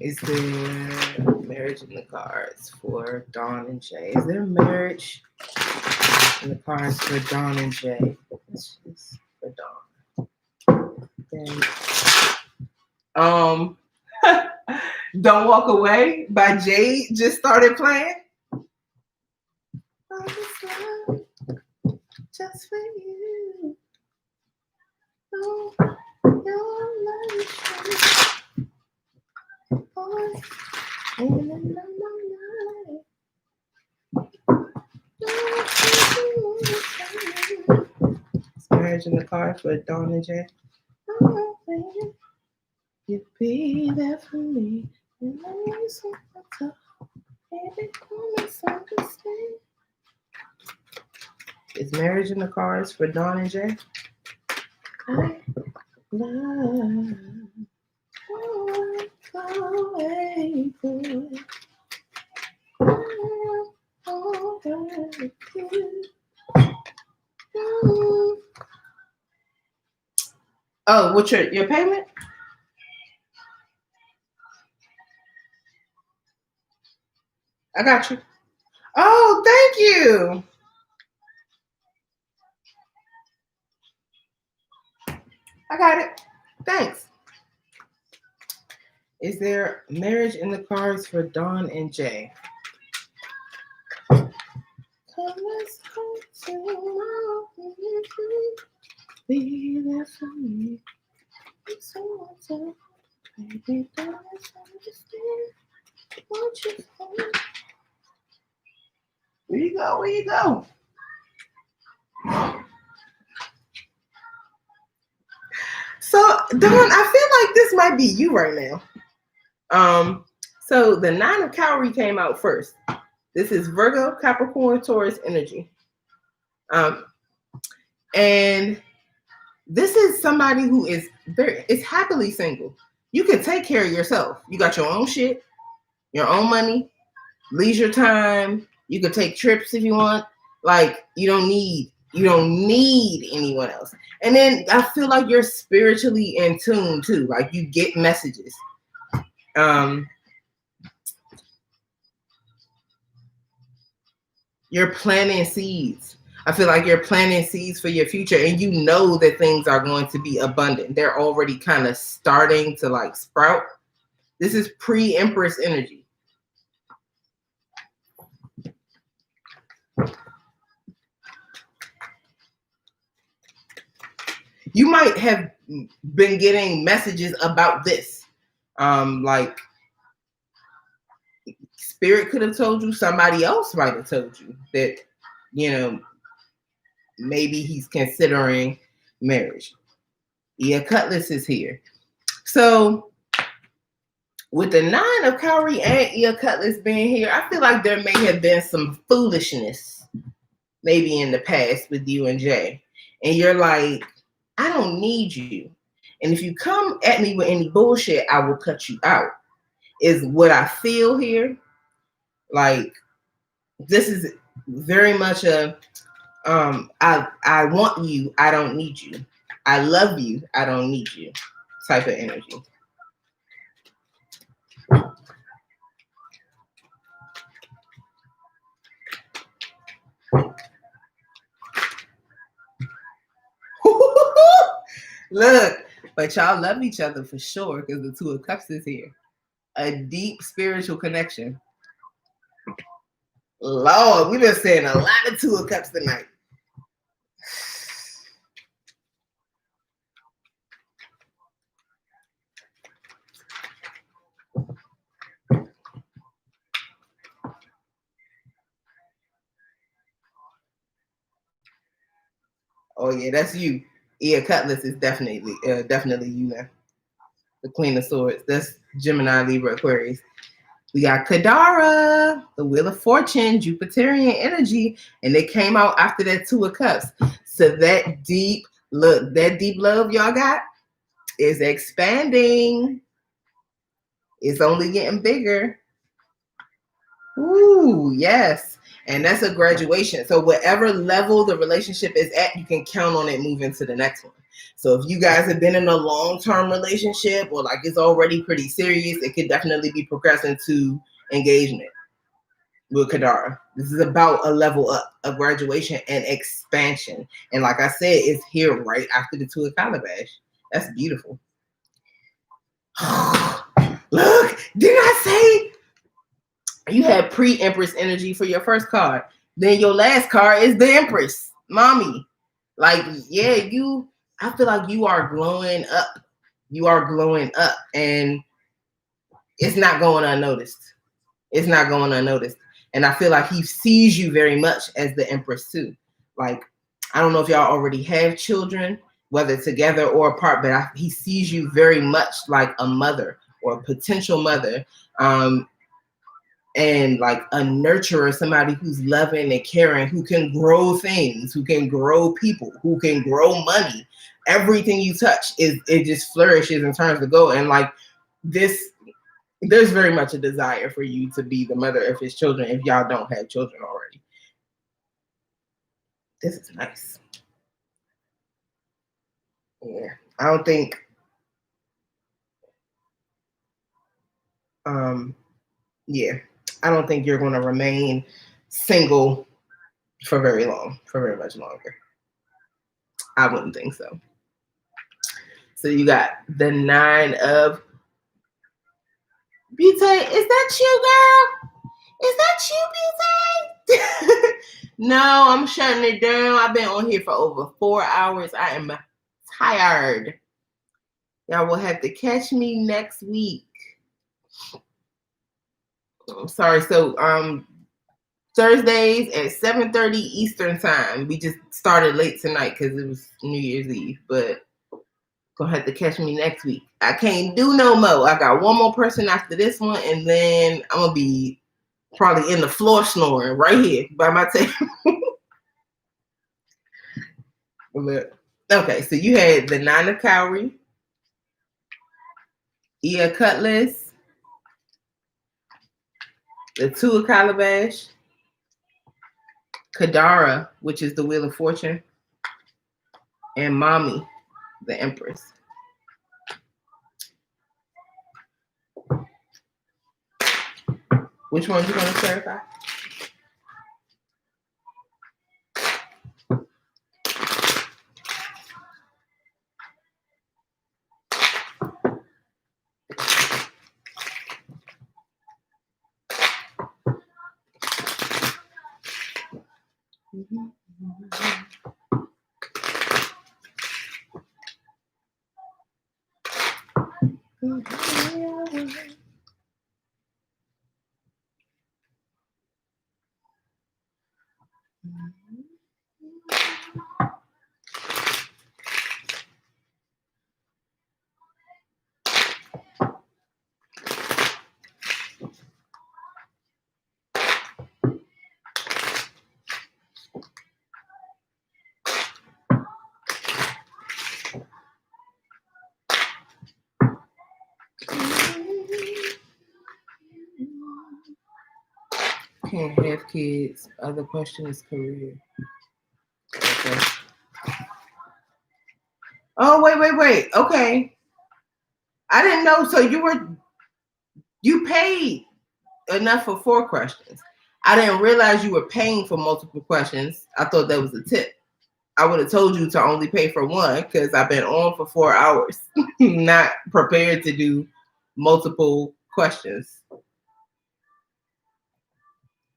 Is there marriage in the cards for Dawn and Jay? Is there marriage in the cards for Dawn and Jay? It's just for Dawn. Then, Don't Walk Away by Jade just started playing. Just for you. Oh, your life. Marriage in the car for Dawn and Jay. Oh, baby, you be there for me. And I need so much. Baby, come misunderstand. Is marriage in the cards for Dawn and Jay? I love. Oh, what's your payment? I got you. Oh, thank you. I got it. Thanks. Is there marriage in the cards for Dawn and Jay? Be there for me. So baby, don't understand. Won't you come? Where you go? Where you go? So, Dawn, I feel like this might be you right now. So the 9 of Cavalry came out first. This is Virgo, Capricorn, Taurus energy. And this is somebody who is happily single. You can take care of yourself. You got your own shit, your own money, leisure time. You can take trips if you want. Like, you don't need anyone else. And then I feel like you're spiritually in tune too. Like, you get messages. You're planting seeds. I feel like you're planting seeds for your future, and you know that things are going to be abundant. They're already kind of starting to like sprout. This is pre-Empress energy. You might have been getting messages about this. Like, Spirit could have told you, somebody else might have told you that, you know, maybe he's considering marriage. Yeah, Cutlass is here. So with the 9 of Cowrie and Ear Cutlass being here, I feel like there may have been some foolishness maybe in the past with you and Jay. And you're like, I don't need you. And if you come at me with any bullshit, I will cut you out, is what I feel here. Like, this is very much a, I want you, I don't need you. I love you, I don't need you type of energy. Look, but y'all love each other for sure because the 2 of Cups is here. A deep spiritual connection. Lord, we've been saying a lot of 2 of Cups tonight. Oh yeah, that's you. Ear Cutlass is definitely you now. The Queen of Swords. That's Gemini, Libra, Aquarius. We got Kadara, the Wheel of Fortune, Jupiterian energy, and they came out after that 2 of Cups. So that deep love y'all got is expanding. It's only getting bigger. Ooh, yes. And that's a graduation. So whatever level the relationship is at, you can count on it moving to the next one. So if you guys have been in a long-term relationship or like it's already pretty serious, it could definitely be progressing to engagement with Kadara. This is about a level up, a graduation and expansion. And like I said, it's here right after the 2 of Calabash. That's beautiful. Look, didn't I say you had pre-Empress energy for your first card? Then your last card is the Empress, mommy. Like, yeah, I feel like you are glowing up. You are glowing up, and it's not going unnoticed. It's not going unnoticed. And I feel like he sees you very much as the Empress too. Like, I don't know if y'all already have children, whether together or apart, but he sees you very much like a mother or a potential mother. And like a nurturer, somebody who's loving and caring, who can grow things, who can grow people, who can grow money. Everything you touch it just flourishes and turns to gold. And like this, there's very much a desire for you to be the mother of his children if y'all don't have children already. This is nice. Yeah, I don't think yeah, I don't think you're going to remain single for very much longer. I wouldn't think so. So you got the 9 of Butane. Is that you, girl? Is that you, Butane? No, I'm shutting it down. I've been on here for over 4 hours. I am tired. Y'all will have to catch me next week. I'm sorry. So Thursdays at 7:30 Eastern time. We just started late tonight because it was New Year's Eve, but gonna have to catch me next week. I can't do no more. I got one more person after this one, and then I'm gonna be probably in the floor snoring right here by my table. Okay, so you had the 9 of Cowrie, Ear Cutlass, the 2 of Calabash, Kadara, which is the Wheel of Fortune, and Mommy, the Empress. Which one you want to clarify? can't have kids. Other question is career. Okay. Oh, wait. Okay. I didn't know. So you paid enough for 4 questions. I didn't realize you were paying for multiple questions. I thought that was a tip. I would have told you to only pay for 1 because I've been on for 4 hours, not prepared to do multiple questions.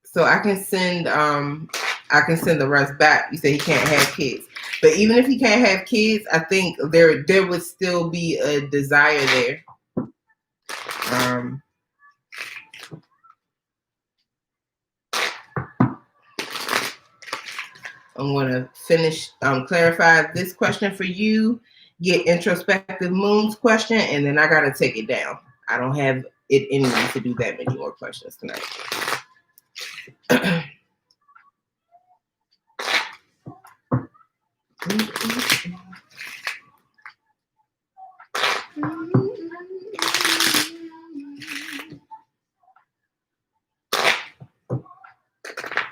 So I can send the rest back. You say he can't have kids, but even if he can't have kids, I think there would still be a desire there. I'm going to finish, clarify this question for you, get introspective moons question, and then I got to take it down. I don't have it in me to do that many more questions tonight.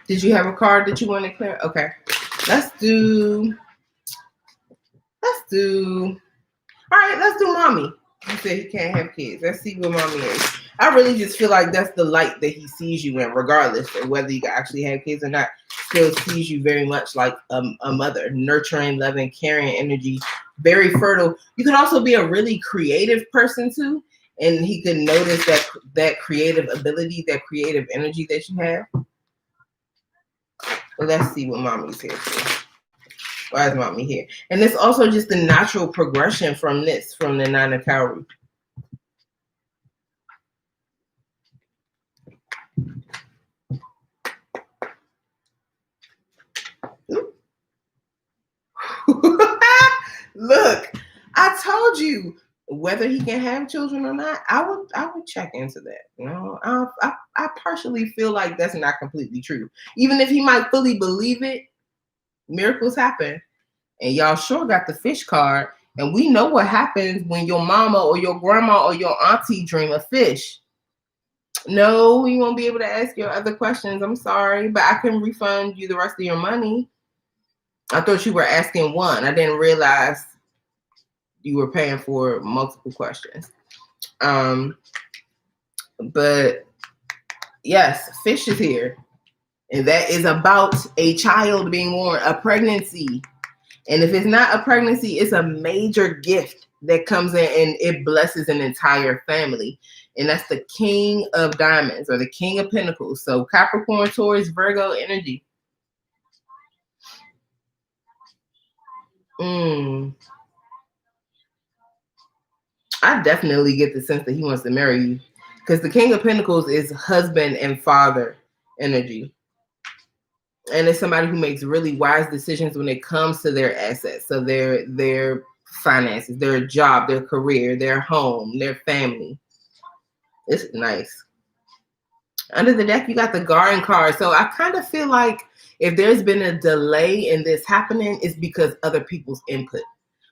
Did you have a card that you want to clear? Okay. Let's do all right, let's do mommy. You said he can't have kids. Let's see what mommy is. I really just feel like that's the light that he sees you in, regardless of whether you can actually have kids or not. Still sees you very much like a mother, nurturing, loving, caring energy, very fertile. You could also be a really creative person too, and he could notice that creative ability, that creative energy that you have. Well, let's see what mommy's here for. Why is mommy here? And it's also just the natural progression from the 9 of Cowrie. Look, I told you whether he can have children or not. I would check into that. You know, I partially feel like that's not completely true. Even if he might fully believe it, miracles happen. And y'all sure got the fish card. And we know what happens when your mama or your grandma or your auntie dream of fish. No, you won't be able to ask your other questions. I'm sorry, but I can refund you the rest of your money. I thought you were asking 1. I didn't realize you were paying for multiple questions. But yes, fish is here. And that is about a child being born, a pregnancy. And if it's not a pregnancy, it's a major gift that comes in and it blesses an entire family. And that's the King of Diamonds or the King of Pentacles. So Capricorn, Taurus, Virgo energy. I definitely get the sense that he wants to marry you because the King of Pentacles is husband and father energy. And it's somebody who makes really wise decisions when it comes to their assets. So their finances, their job, their career, their home, their family. It's nice. Under the deck, you got the Garden card. So I kind of feel like if there's been a delay in this happening, it's because other people's input.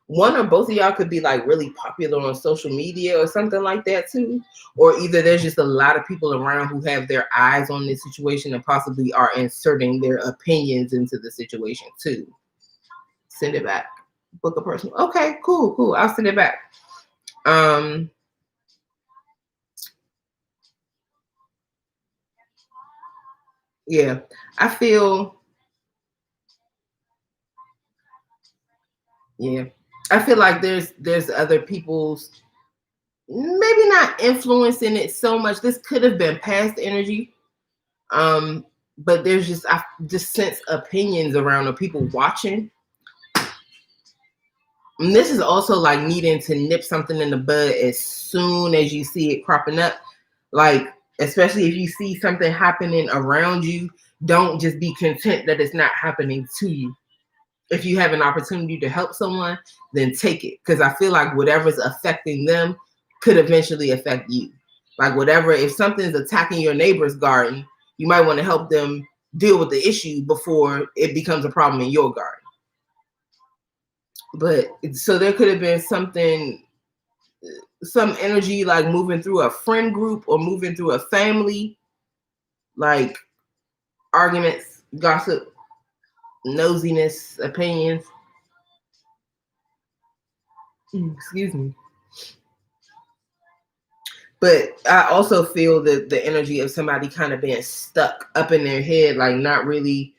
One or both of y'all could be like really popular on social media or something like that too. Or either there's just a lot of people around who have their eyes on this situation and possibly are inserting their opinions into the situation too. Send it back. Book a person. Okay, cool. I'll send it back. Yeah, I feel like there's other people's maybe not influencing it so much. This could have been past energy. But there's I just sense opinions around the people watching. And this is also like needing to nip something in the bud as soon as you see it cropping up. Like, especially if you see something happening around you, don't just be content that it's not happening to you. If you have an opportunity to help someone, then take it. Because I feel like whatever's affecting them could eventually affect you. Like whatever, if something's attacking your neighbor's garden, you might want to help them deal with the issue before it becomes a problem in your garden. But so there could have been some energy like moving through a friend group or moving through a family. Like arguments, gossip, nosiness, opinions. Excuse me. But I also feel that the energy of somebody kind of being stuck up in their head, like not really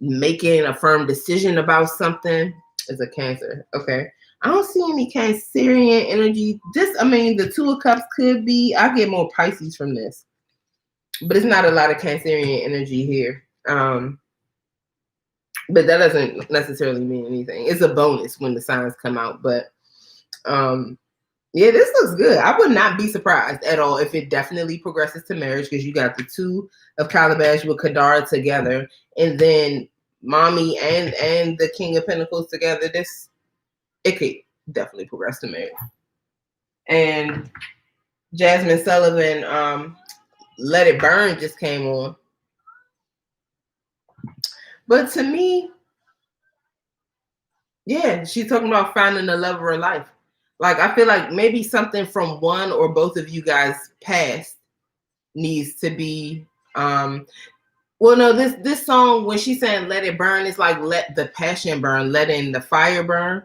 making a firm decision about something, is a Cancer. Okay. I don't see any Cancerian energy. I mean, the Two of Cups could be. I get more Pisces from this. But it's not a lot of Cancerian energy here. But that doesn't necessarily mean anything. It's a bonus when the signs come out. But yeah, this looks good. I would not be surprised at all if it definitely progresses to marriage, because you got the Two of Calabash with Kadara together, and then Mommy and the King of Pentacles together. It could definitely progress to marriage. And Jasmine Sullivan, Let It Burn just came on. But to me, yeah, she's talking about finding the love of her life. Like, I feel like maybe something from one or both of you guys past needs to be well, no, this song, when she's saying let it burn, it's like let the passion burn, letting the fire burn.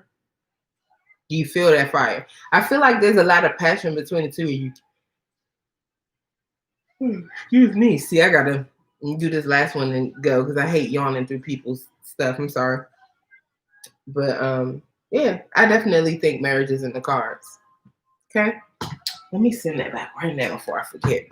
Do you feel that fire? I feel like there's a lot of passion between the two of you. Excuse me. See, I gotta do this last one and go, because I hate yawning through people's stuff. I'm sorry. But yeah, I definitely think marriage is in the cards. Okay. Let me send that back right now before I forget.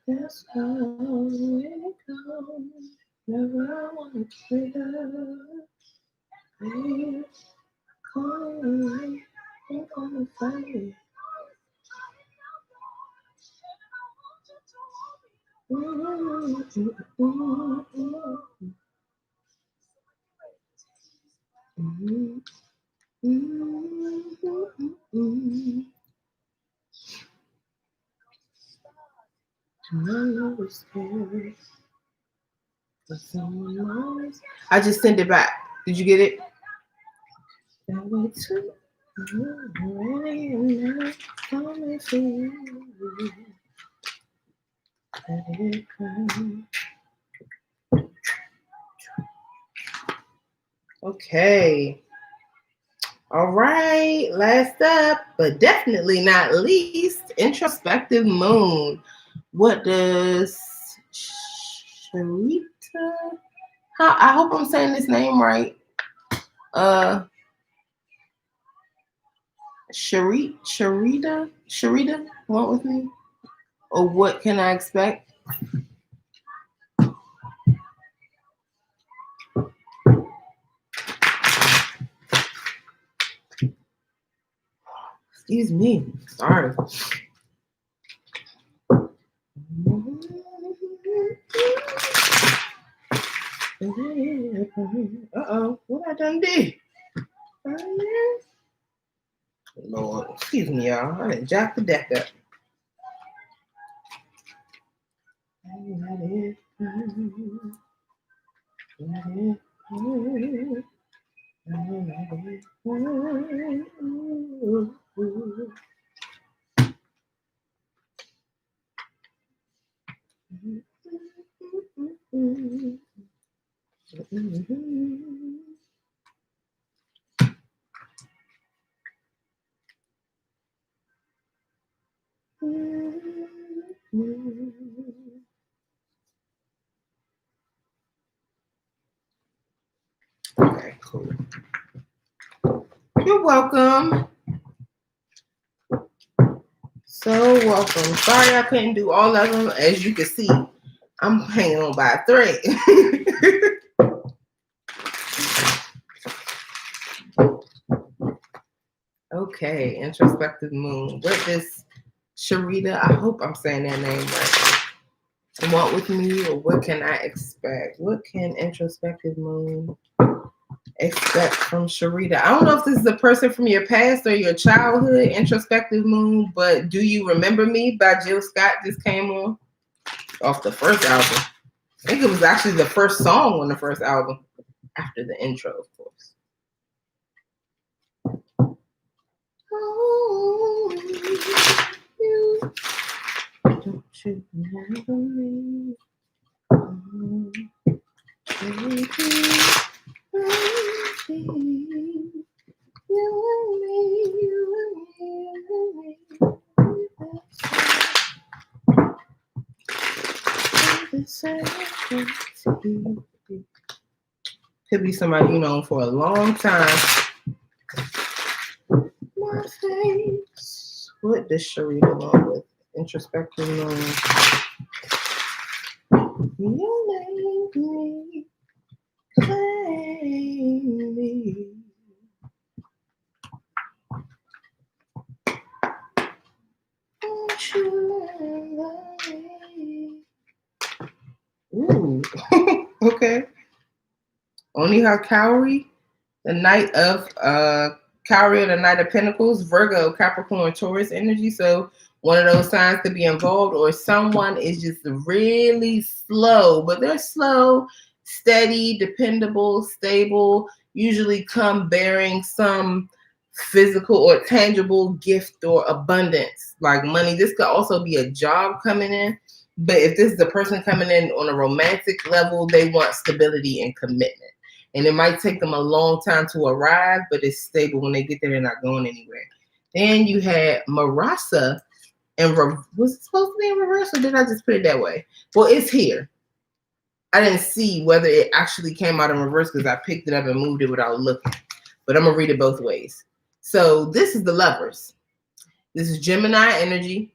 That's how it goes. Never want to quit I'm gonna find it. I just sent it back. Did you get it? Okay. All right. Last up, but definitely not least, introspective moon. What does Sharita? I hope I'm saying this name right. Sharita, want with me? Or what can I expect? Excuse me. Sorry. Uh-oh. What I done did? Lord, excuse me, y'all. I didn't jack the deck up. Okay, cool. You're welcome. So welcome. Sorry I couldn't do all of them. As you can see, I'm hanging on by a thread. Okay, introspective moon. What does Sharita, I hope I'm saying that name right, want with me, or what can I expect? What can introspective moon expect from Sharita? I don't know if this is a person from your past or your childhood, introspective moon, but Do You Remember Me by Jill Scott just came on off the first album. I think it was actually the first song on the first album after the intro, of course. Oh, you don't you never leave. Oh, baby, baby. You and me, you and me, you and me. Could be somebody you know for a long time. My face. What does Cherie along with? Introspective knowing. You make me claim me. Won't you love me? Ooh. Okay. Only her Cowrie, the Knight of Cowrie, the Knight of Pentacles, Virgo, Capricorn, Taurus energy. So one of those signs could be involved, or someone is just really slow, but they're slow, steady, dependable, stable, usually come bearing some physical or tangible gift or abundance, like money. This could also be a job coming in, but if this is a person coming in on a romantic level, they want stability and commitment. And it might take them a long time to arrive, but it's stable. When they get there, they're not going anywhere. Then you had Marasa, and was it supposed to be in reverse, or did I just put it that way? Well, it's here. I didn't see whether it actually came out in reverse because I picked it up and moved it without looking. But I'm going to read it both ways. So this is the Lovers. This is Gemini energy.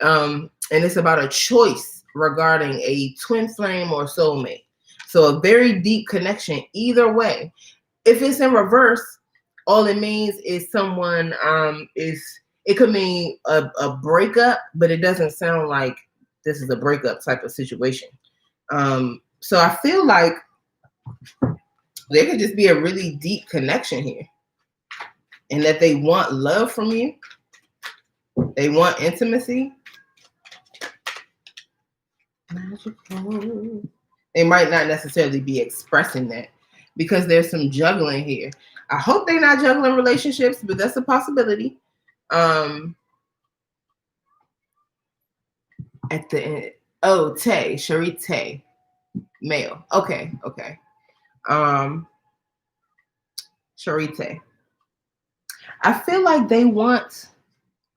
And it's about a choice regarding a twin flame or soulmate. So a very deep connection either way. If it's in reverse, all it means is someone it could mean a breakup, but it doesn't sound like this is a breakup type of situation. So I feel like there could just be a really deep connection here, and that they want love from you. They want intimacy. Magical. They might not necessarily be expressing that because there's some juggling here. I hope they're not juggling relationships, but that's a possibility. At the end, oh, Tay, Cherie Tay, male. Okay. Cherie Tay. I feel like they want,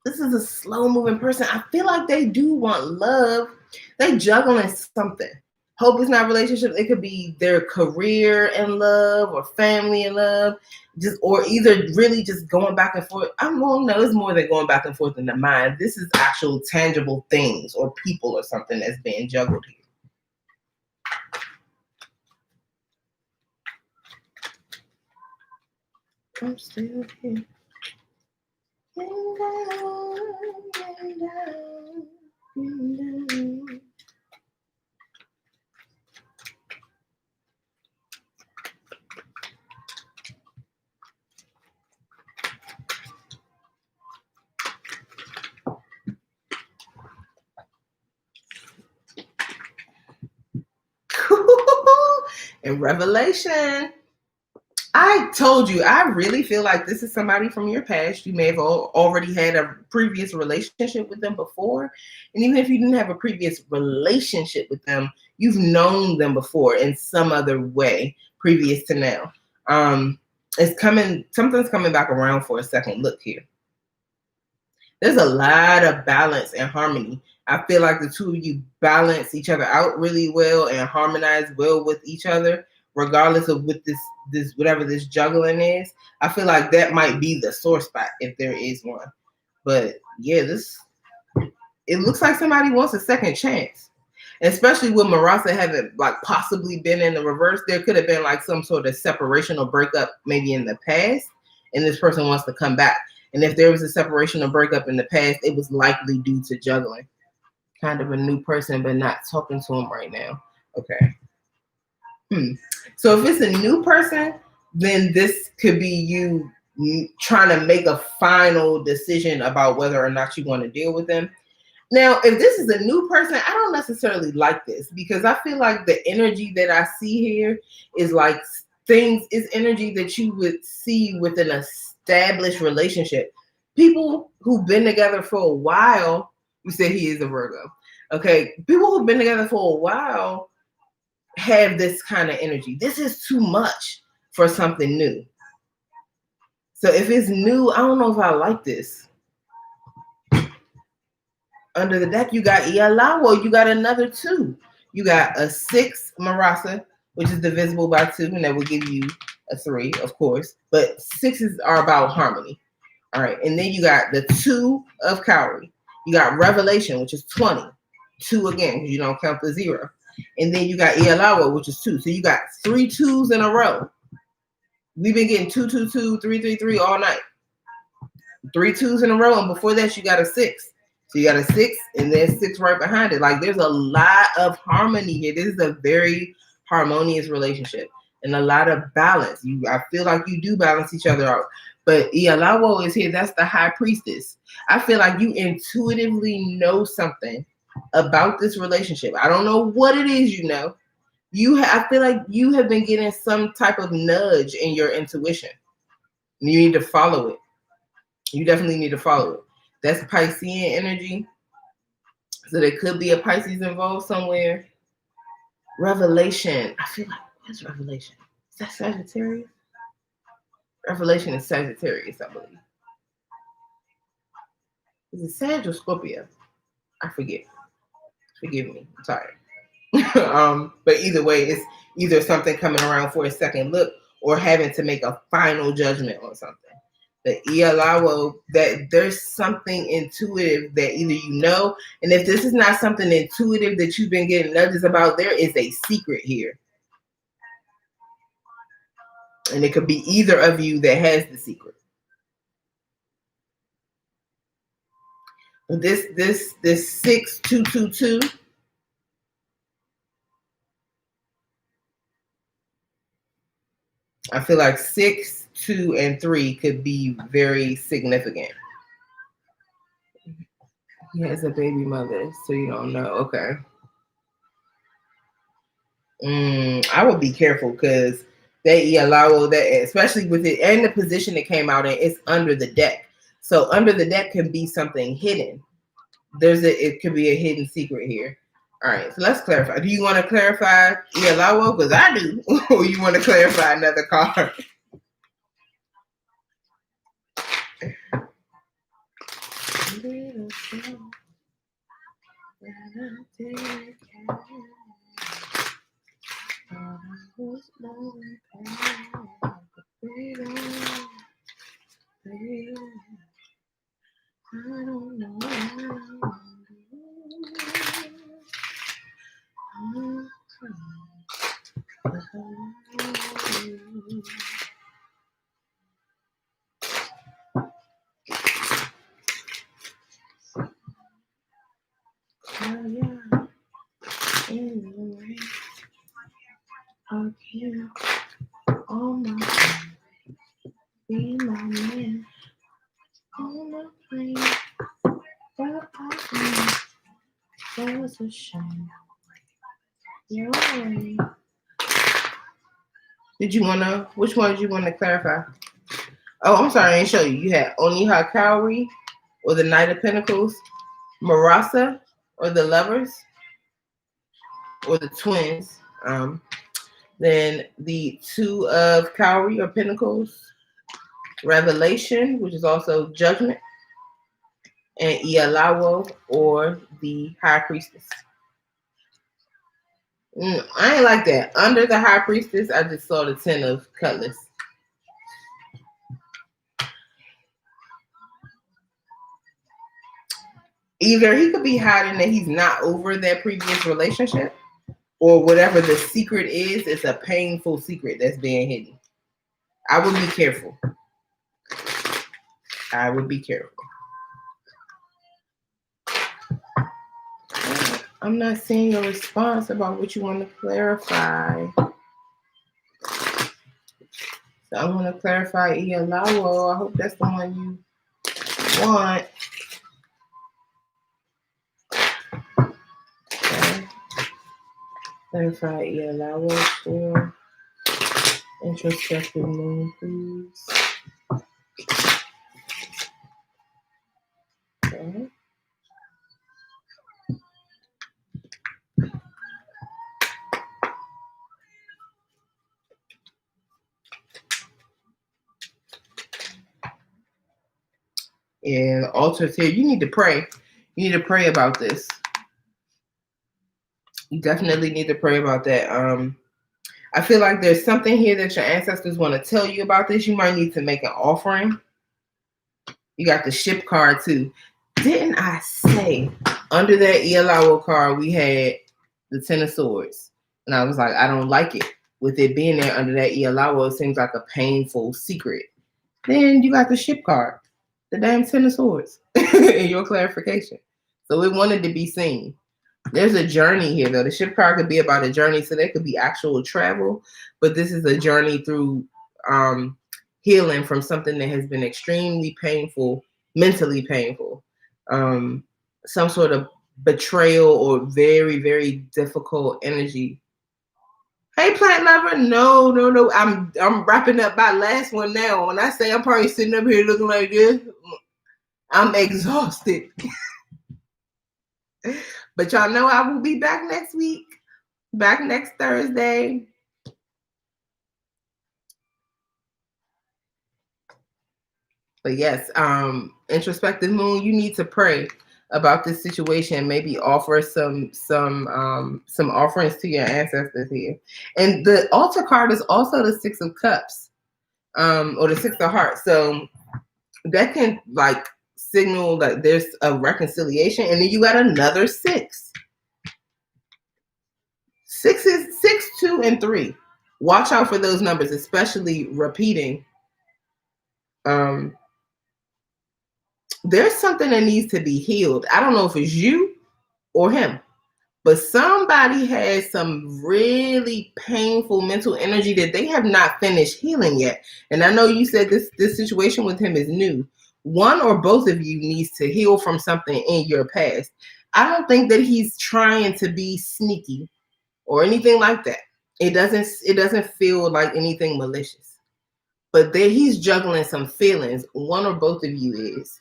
this is a slow moving person. I feel like they do want love. They juggling something. Hope it's not relationship. It could be their career in love or family in love, or either really just going back and forth. I don't know. It's more than going back and forth in the mind. This is actual tangible things or people or something that's being juggled here. I'm still here. In Revelation, I told you, I really feel like this is somebody from your past. You may have already had a previous relationship with them before. And even if you didn't have a previous relationship with them, you've known them before in some other way previous to now. Something's coming back around for a second. Look here. There's a lot of balance and harmony. I feel like the two of you balance each other out really well and harmonize well with each other, regardless of what this whatever this juggling is. I feel like that might be the sore spot if there is one. But yeah, it looks like somebody wants a second chance. Especially with Marasa having like possibly been in the reverse. There could have been like some sort of separation or breakup maybe in the past, and this person wants to come back. And if there was a separation or breakup in the past, it was likely due to juggling. Kind of a new person, but not talking to him right now. Okay. So if it's a new person, then this could be you trying to make a final decision about whether or not you want to deal with them. Now, if this is a new person, I don't necessarily like this because I feel like the energy that I see here is like is energy that you would see with an established relationship. people who've been together for a while, you said he is a Virgo. Okay, people who've been together for a while have this kind of energy. This is too much for something new. So if it's new, I don't know if I like this. Under the deck, you got Ialawo. You got another 2. You got a 6 Marasa, which is divisible by 2, and that will give you a 3, of course. But 6s are about harmony. All right, and then you got the 2 of Cowrie. You got Revelation, which is 20. 2 again, because you don't count the 0. And then you got Ialawa, which is 2. So you got 3 2s in a row. We've been getting 2 2 2, 3 3 3 all night. 3 2s in a row, and before that, you got a 6. So you got a 6, and then 6 right behind it. Like, there's a lot of harmony here. This is a very harmonious relationship and a lot of balance. I feel like you do balance each other out. But Ialawo is here. That's the high priestess. I feel like you intuitively know something about this relationship. I don't know what it is, you know. I feel like you have been getting some type of nudge in your intuition. You need to follow it. You definitely need to follow it. That's Piscean energy. So there could be a Pisces involved somewhere. Revelation. I feel like, what's Revelation? Is that Sagittarius? Revelation is Sagittarius, I believe. Is it Sag or Scorpio? I forget. Forgive me. I'm sorry. But either way, it's either something coming around for a second look or having to make a final judgment on something. The Ialawo, that there's something intuitive that either you know, and if this is not something intuitive that you've been getting nudges about, there is a secret here. And it could be either of you that has the secret. This 6222. I feel like 6, 2, and 3 could be very significant. He has a baby mother, so you don't know. Okay. I would be careful because they allow that, especially with it and the position it came out in, it's under the deck. So under the deck can be something hidden. It could be a hidden secret here. All right, so let's clarify. Do you want to clarify Ialawo? Because I do. Or you want to clarify another card? I don't know. Oh my, be my man on the plane. That was a shame. Your way. Which one did you want to clarify? Oh, I'm sorry, I didn't show you. You had Oniha Kaori or the Knight of Pentacles, Marasa or the Lovers or the Twins. Then the 2 of Kaori or Pentacles, Revelation, which is also Judgment, and Ialawo or the High Priestess. I ain't like that. Under the High Priestess, I just saw the 10 of Cutlass. Either he could be hiding that he's not over that previous relationship, or whatever the secret is, it's a painful secret that's being hidden. I would be careful. I would be careful. I'm not seeing a response about what you want to clarify. So I want to clarify Ialawo. I hope that's the one you want. Okay. Clarify Ialawo for introspective moon, please. Yeah, the altar's here. You need to pray. You need to pray about this. You definitely need to pray about that. I feel like there's something here that your ancestors want to tell you about this. You might need to make an offering. You got the ship card too. Didn't I say under that Ialawo card we had the Ten of Swords? And I was like, I don't like it. With it being there under that Ialawo, it seems like a painful secret. Then you got the ship card, the damn Ten of Swords, in your clarification. So it wanted to be seen. There's a journey here, though. The ship card could be about a journey, so there could be actual travel, but this is a journey through healing from something that has been extremely painful, mentally painful, some sort of betrayal or very, very difficult energy. Hey, plant lover, no. I'm wrapping up my last one now. When I say I'm probably sitting up here looking like this, I'm exhausted. But y'all know I will be back next week, back next Thursday. But yes, introspective moon, you need to pray about this situation. Maybe offer some offerings to your ancestors here. And the altar card is also the Six of Cups, or the Six of Hearts. So that can like signal that there's a reconciliation. And then you got another six. Six is 6, 2, and 3. Watch out for those numbers, especially repeating. There's something that needs to be healed. I don't know if it's you or him, but somebody has some really painful mental energy that they have not finished healing yet. And I know you said this situation with him is new. One or both of you needs to heal from something in your past. I don't think that he's trying to be sneaky or anything like that. It doesn't feel like anything malicious. But he's juggling some feelings. One or both of you is.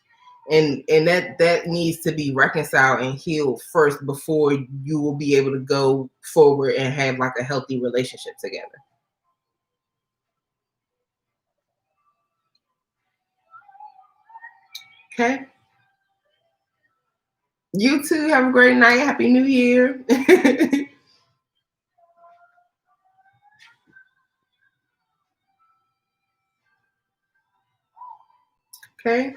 And that needs to be reconciled and healed first before you will be able to go forward and have like a healthy relationship together. Okay. You too. Have a great night. Happy New Year. Okay.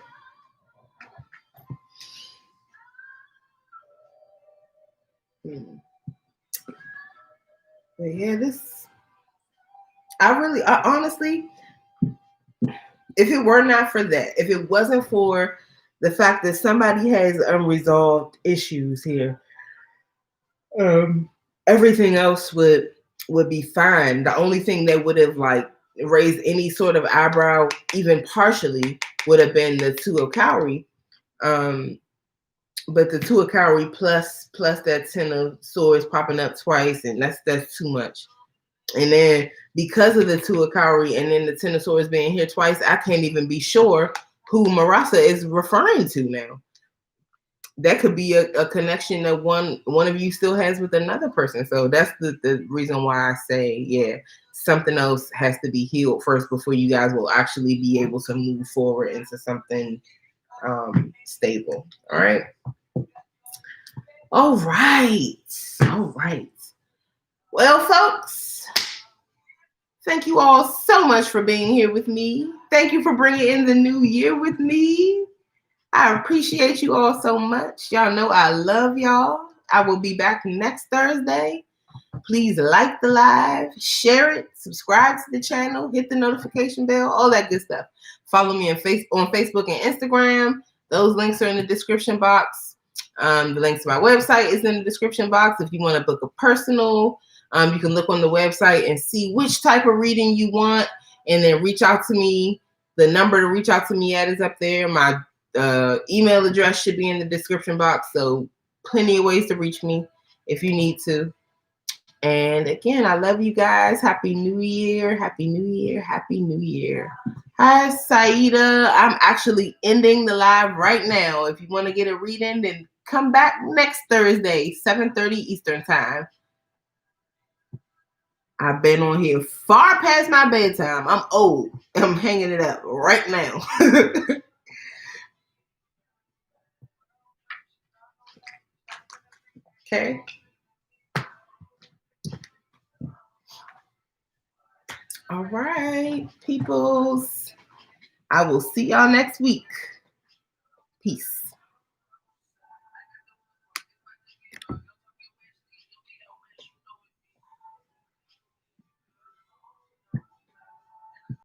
But yeah, I honestly, if it were not for that, if it wasn't for the fact that somebody has unresolved issues here, everything else would be fine. The only thing that would have like raised any sort of eyebrow, even partially, would have been the Two of Cowrie. But the Two of Cowrie plus that Ten of Swords popping up twice, and that's too much. And then because of the Two of Cowrie and then the Ten of Swords being here twice, I can't even be sure who Marasa is referring to now. That could be a connection that one of you still has with another person. So that's the reason why I say, yeah, something else has to be healed first before you guys will actually be able to move forward into something stable. All right. All right. Well, folks, thank you all so much for being here with me. Thank you for bringing in the new year with me. I appreciate you all so much. Y'all know I love y'all. I will be back next Thursday. Please like the live, share it, subscribe to the channel, hit the notification bell, all that good stuff. Follow me on Facebook and Instagram. Those links are in the description box. The links to my website is in the description box. If you want to book a personal, you can look on the website and see which type of reading you want, and then reach out to me. The number to reach out to me at is up there. My email address should be in the description box. So plenty of ways to reach me if you need to. And again, I love you guys. Happy New Year. Happy New Year. Happy New Year. Hi, Saida. I'm actually ending the live right now. If you want to get a reading, then come back next Thursday, 7:30 Eastern time. I've been on here far past my bedtime. I'm old. I'm hanging it up right now. Okay. All right, peoples. I will see y'all next week. Peace.